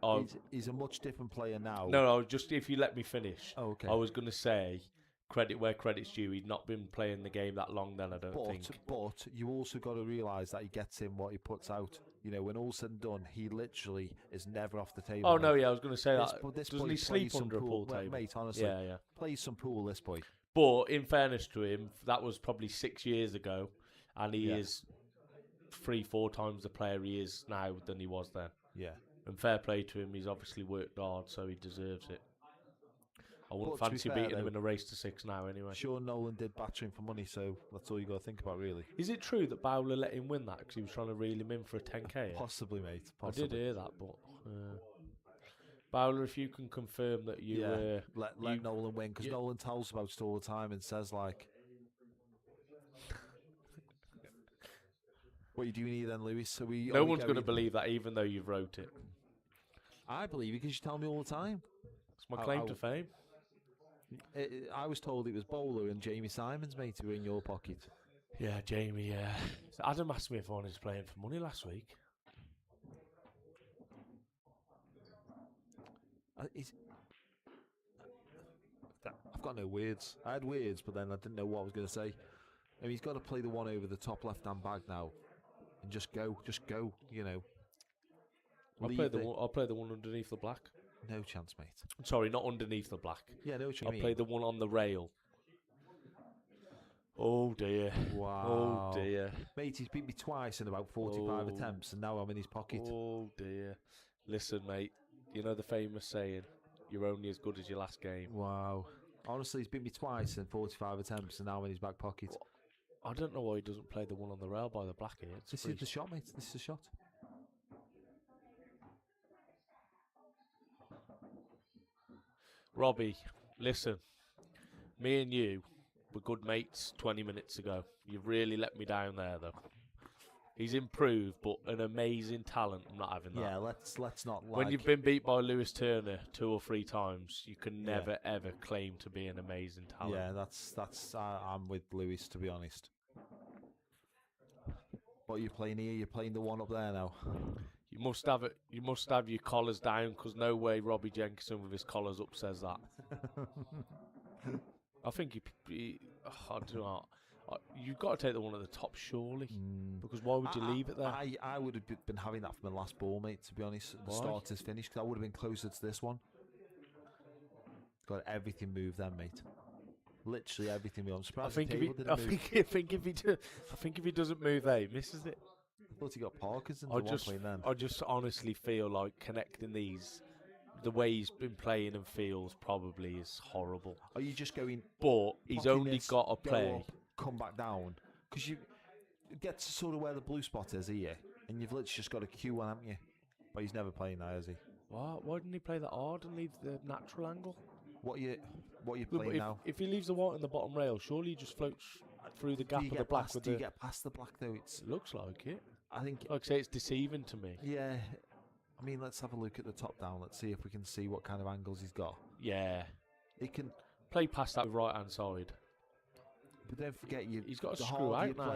[SPEAKER 2] he's a much different player now.
[SPEAKER 3] No, just if you let me finish.
[SPEAKER 2] Oh, okay.
[SPEAKER 3] I was going to say, credit where credit's due. He'd not been playing the game that long then, I don't think.
[SPEAKER 2] But you also got to realise that he gets in what he puts out. You know, when all's said and done, he literally is never off the table.
[SPEAKER 3] Oh,
[SPEAKER 2] mate.
[SPEAKER 3] no, yeah, I was going to say
[SPEAKER 2] This
[SPEAKER 3] that.
[SPEAKER 2] boy
[SPEAKER 3] Doesn't
[SPEAKER 2] plays
[SPEAKER 3] he sleep
[SPEAKER 2] some
[SPEAKER 3] under a pool table?
[SPEAKER 2] Mate, honestly,
[SPEAKER 3] Yeah.
[SPEAKER 2] plays some pool, this boy.
[SPEAKER 3] But in fairness to him, that was probably 6 years ago, and he is 3-4 times the player he is now than he was then.
[SPEAKER 2] Yeah.
[SPEAKER 3] And fair play to him, he's obviously worked hard, so he deserves it. I wouldn't
[SPEAKER 2] But to be
[SPEAKER 3] fancy
[SPEAKER 2] fair,
[SPEAKER 3] beating him
[SPEAKER 2] though,
[SPEAKER 3] in a race to 6 now anyway.
[SPEAKER 2] Sean Nolan did batter him for money, so that's all you got to think about, really.
[SPEAKER 3] Is it true that Bowler let him win that because he was trying to reel him in for a 10k?
[SPEAKER 2] Possibly, mate.
[SPEAKER 3] I
[SPEAKER 2] Possibly.
[SPEAKER 3] did hear that, but Bowler, if you can confirm that you
[SPEAKER 2] let Nolan win, because Nolan tells about it all the time and says, like, what are you doing here then, Lewis?
[SPEAKER 3] no one's going to believe that, even though you've wrote it.
[SPEAKER 2] I believe it because you tell me all the time.
[SPEAKER 3] It's my claim to fame.
[SPEAKER 2] I was told it was Bowler and Jamie Simons, mate, who were in your pocket.
[SPEAKER 3] Yeah, Jamie, yeah. So Adam asked me if I wanted playing for money last week.
[SPEAKER 2] I've got no words. I had words, but then I didn't know what I was going to say. I mean, he's got to play the one over the top left-hand bag now, and just go, you know.
[SPEAKER 3] I'll play the one underneath the black.
[SPEAKER 2] No chance, mate.
[SPEAKER 3] Sorry, not underneath the black.
[SPEAKER 2] Yeah, I know what you
[SPEAKER 3] I'll
[SPEAKER 2] mean.
[SPEAKER 3] play the one on the rail. Oh dear.
[SPEAKER 2] Wow.
[SPEAKER 3] Oh dear.
[SPEAKER 2] Mate, he's beat me twice in about 45 attempts, and now I'm in his pocket.
[SPEAKER 3] Oh dear. Listen, mate, you know the famous saying, you're only as good as your last game.
[SPEAKER 2] Wow. Honestly, he's beat me twice in 45 attempts, and now I'm in his back pocket.
[SPEAKER 3] I don't know why he doesn't play the one on the rail by the black here.
[SPEAKER 2] This is the shot, mate. This is the shot.
[SPEAKER 3] Robbie, listen. Me and you were good mates 20 minutes ago. You've really let me down there, though. He's improved, but an amazing talent. I'm not having that.
[SPEAKER 2] Yeah, let's not.
[SPEAKER 3] When you've been beat by Lewis Turner 2 or 3 times, you can never ever claim to be an amazing talent.
[SPEAKER 2] Yeah, that's. I'm with Lewis, to be honest. What are you playing here? You're playing the one up there now.
[SPEAKER 3] You must have it. You must have your collars down, because no way Robbie Jenkinson with his collars up says that. I think I don't know. You've got to take the one at the top, surely. Because why would you leave it there?
[SPEAKER 2] I would have been having that from the last ball, mate, to be honest. The starter's finish, because I would have been closer to this one. Got everything moved then, mate. Literally everything moved. I'm surprised
[SPEAKER 3] I think if he doesn't move there, he misses it.
[SPEAKER 2] I thought he got Parkinson's at one point then.
[SPEAKER 3] I just honestly feel like connecting these, the way he's been playing and feels, probably is horrible.
[SPEAKER 2] Are you just going?
[SPEAKER 3] But he's only got to play.
[SPEAKER 2] Up, come back down, because you get to sort of where the blue spot is here, and you've literally just got a Q on, haven't you? But he's never playing now, has he?
[SPEAKER 3] What? Why didn't he play that hard and leave the natural angle?
[SPEAKER 2] What are you playing now?
[SPEAKER 3] If he leaves the white on the bottom rail, surely he just floats through the gap of the black.
[SPEAKER 2] Do you get past the black though? It
[SPEAKER 3] looks like it.
[SPEAKER 2] I think.
[SPEAKER 3] Like I say, it's deceiving to me.
[SPEAKER 2] Yeah. I mean, let's have a look at the top down. Let's see if we can see what kind of angles he's got.
[SPEAKER 3] Yeah.
[SPEAKER 2] He can
[SPEAKER 3] play past that with right hand side.
[SPEAKER 2] But don't forget,
[SPEAKER 3] he's got to screw out now.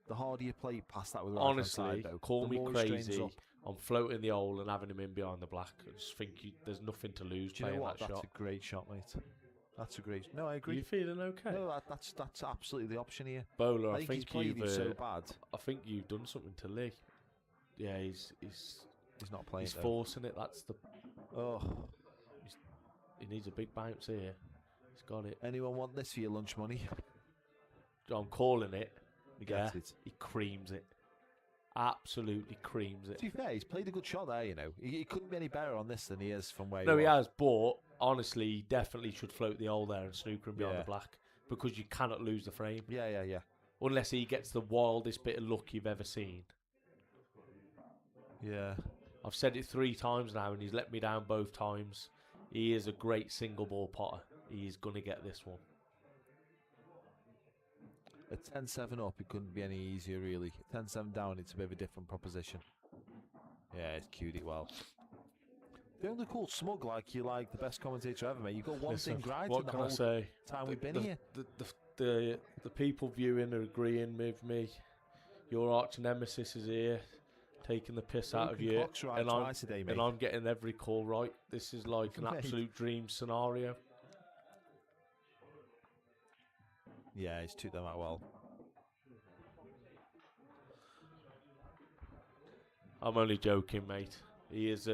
[SPEAKER 2] The harder you play past that with right
[SPEAKER 3] honestly,
[SPEAKER 2] hand side, though,
[SPEAKER 3] call me crazy. I'm floating the hole and having him in behind the black. I just think there's nothing to lose playing that shot.
[SPEAKER 2] That's a great shot, mate. That's a great. No, I agree.
[SPEAKER 3] Are you feeling okay?
[SPEAKER 2] No, that's absolutely the option here.
[SPEAKER 3] Bowler,
[SPEAKER 2] I think you've so bad.
[SPEAKER 3] I think you've done something to Lee. Yeah, he's
[SPEAKER 2] not playing.
[SPEAKER 3] He's forcing it. That's the.
[SPEAKER 2] Oh,
[SPEAKER 3] he needs a big bounce here. He's got it.
[SPEAKER 2] Anyone want this for your lunch money?
[SPEAKER 3] I'm calling it.
[SPEAKER 2] He gets it.
[SPEAKER 3] He creams it. Absolutely creams it.
[SPEAKER 2] To be fair, he's played a good shot there, you know. He couldn't be any better on this than he is from where
[SPEAKER 3] No, he has, but honestly, he definitely should float the hole there and snooker him behind the black, because you cannot lose the frame.
[SPEAKER 2] Yeah.
[SPEAKER 3] Unless he gets the wildest bit of luck you've ever seen.
[SPEAKER 2] Yeah.
[SPEAKER 3] I've said it 3 times now, and he's let me down both times. He is a great single ball potter. He is going to get this one.
[SPEAKER 2] At 10-7 up, it couldn't be any easier, really. 10-7 down, it's a bit of a different proposition. Yeah, it's cued it well. Don't look all smug like you're like the best commentator ever, mate. You've got one thing right in the whole time we've been here.
[SPEAKER 3] The people viewing are agreeing with me. Your arch nemesis is here, taking the piss out of you.
[SPEAKER 2] And
[SPEAKER 3] I'm getting every call right. This is like an absolute dream scenario.
[SPEAKER 2] Yeah, he's took them out well.
[SPEAKER 3] I'm only joking, mate. He is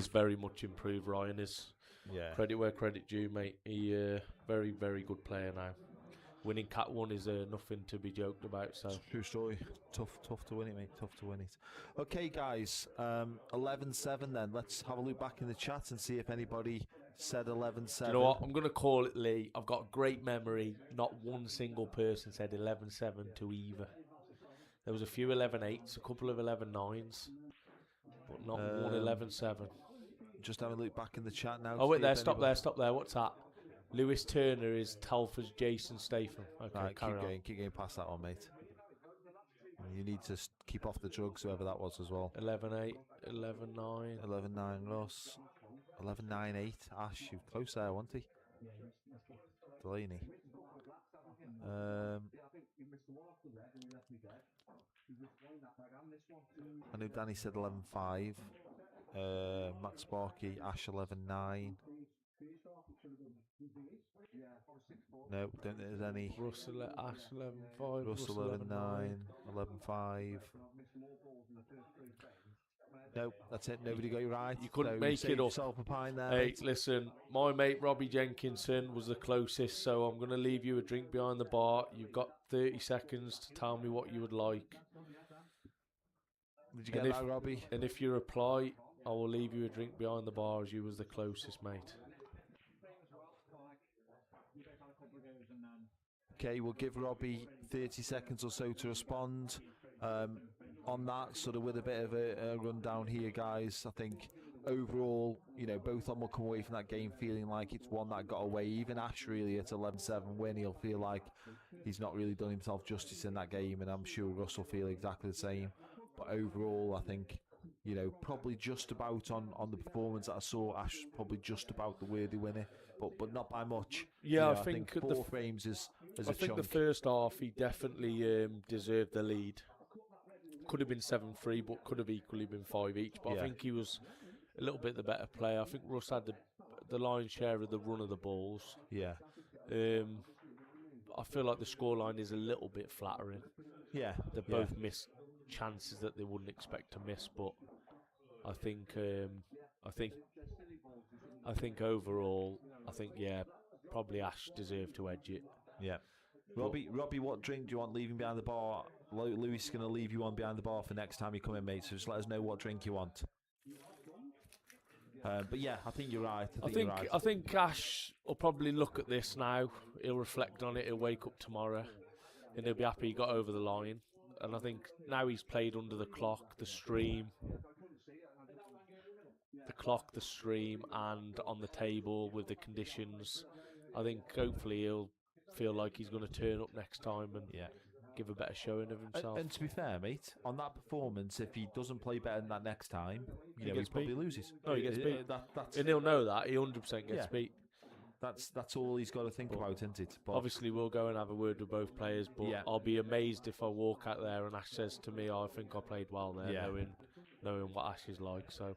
[SPEAKER 3] very much improved. Ryan is.
[SPEAKER 2] Yeah.
[SPEAKER 3] Credit where credit due, mate. He very, very good player now. Winning Cat 1 is nothing to be joked about. So
[SPEAKER 2] True story. Tough to win it, mate. Tough to win it. Okay, guys. 11-7 then. Let's have a look back in the chat and see if anybody said 11-7.
[SPEAKER 3] you know what? I'm going to call it Lee. I've got a great memory. Not one single person said 11-7 to either. There was a few 11-8s, a couple of 11-9s, but not one 11-7.
[SPEAKER 2] Just having a look back in the chat now.
[SPEAKER 3] Oh, wait there. Stop there. What's that? Lewis Turner is Telford's Jason Statham. Okay,
[SPEAKER 2] Right,
[SPEAKER 3] carry on.
[SPEAKER 2] keep going past that one, mate. And you need to keep off the drugs, whoever that was as well.
[SPEAKER 3] 11-8, 11-9.
[SPEAKER 2] 11-9 Russ. 11-9-8 Ash. You close there, wasn't he? Delaney. I know Danny said 11-5. Matt Sparky, Ash 11-9. No, don't think there's any.
[SPEAKER 3] Russell Ash 11-5.
[SPEAKER 2] Russell 11-9, 11-5. No, that's it. Nobody got you right.
[SPEAKER 3] You couldn't
[SPEAKER 2] so
[SPEAKER 3] make
[SPEAKER 2] save
[SPEAKER 3] it up.
[SPEAKER 2] Yourself a pint there.
[SPEAKER 3] Hey,
[SPEAKER 2] Mate.
[SPEAKER 3] listen, my mate Robbie Jenkinson was the closest, so I'm going to leave you a drink behind the bar. You've got 30 seconds to tell me what you would like.
[SPEAKER 2] Did you get that, Robbie?
[SPEAKER 3] And if you reply, I will leave you a drink behind the bar as you was the closest, mate.
[SPEAKER 2] Okay, we'll give Robbie 30 seconds or so to respond. On that, sort of with a bit of a rundown here, guys. I think overall, both of them will come away from that game feeling like it's one that got away. Even Ash, really, at 11-7 win, he'll feel like he's not really done himself justice in that game, and I'm sure Russ will feel exactly the same. But overall, I think, probably just about on the performance that I saw, Ash probably just about the worthy winner, but not by much.
[SPEAKER 3] Yeah,
[SPEAKER 2] I
[SPEAKER 3] think
[SPEAKER 2] think 4 frames is a
[SPEAKER 3] I think
[SPEAKER 2] chunk.
[SPEAKER 3] the first half he definitely deserved the lead. Could have been 7-3, but could have equally been 5 each. But I think he was a little bit the better player. I think Russ had the lion's share of the run of the balls.
[SPEAKER 2] Yeah.
[SPEAKER 3] I feel like the scoreline is a little bit flattering.
[SPEAKER 2] Yeah.
[SPEAKER 3] They both missed chances that they wouldn't expect to miss, but I think overall, probably Ash deserved to edge it.
[SPEAKER 2] Yeah. Robbie, what drink do you want leaving behind the bar? Louis is going to leave you one behind the bar for next time you come in, mate. So just let us know what drink you want. But yeah, I think you're right.
[SPEAKER 3] I think Ash will probably look at this now. He'll reflect on it. He'll wake up tomorrow, and he'll be happy he got over the line. And I think now he's played under the clock, the stream, and on the table with the conditions. I think hopefully he'll feel like he's going to turn up next time and give a better showing of himself.
[SPEAKER 2] And to be fair, mate, on that performance, if he doesn't play better than that next time, he probably loses.
[SPEAKER 3] No, he gets beat.
[SPEAKER 2] That's
[SPEAKER 3] and he'll know that. He 100% gets beat.
[SPEAKER 2] That's all he's got to think about, isn't it? But
[SPEAKER 3] obviously, we'll go and have a word with both players, but I'll be amazed if I walk out there and Ash says to me, I think I played well there, knowing what Ash is like. So,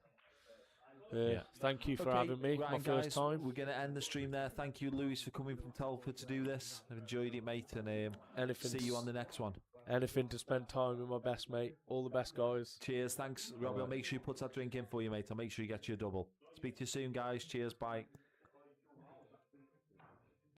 [SPEAKER 3] thank you for having me.
[SPEAKER 2] Right,
[SPEAKER 3] my first
[SPEAKER 2] guys,
[SPEAKER 3] time.
[SPEAKER 2] We're going to end the stream there. Thank you, Lewis, for coming from Telford to do this. I've enjoyed it, mate, and see you on the next one.
[SPEAKER 3] Anything to spend time with my best mate. All the best, guys.
[SPEAKER 2] Cheers. Thanks, Robbie. I'll make sure he puts that drink in for you, mate. I'll make sure he gets you a double. Speak to you soon, guys. Cheers. Bye.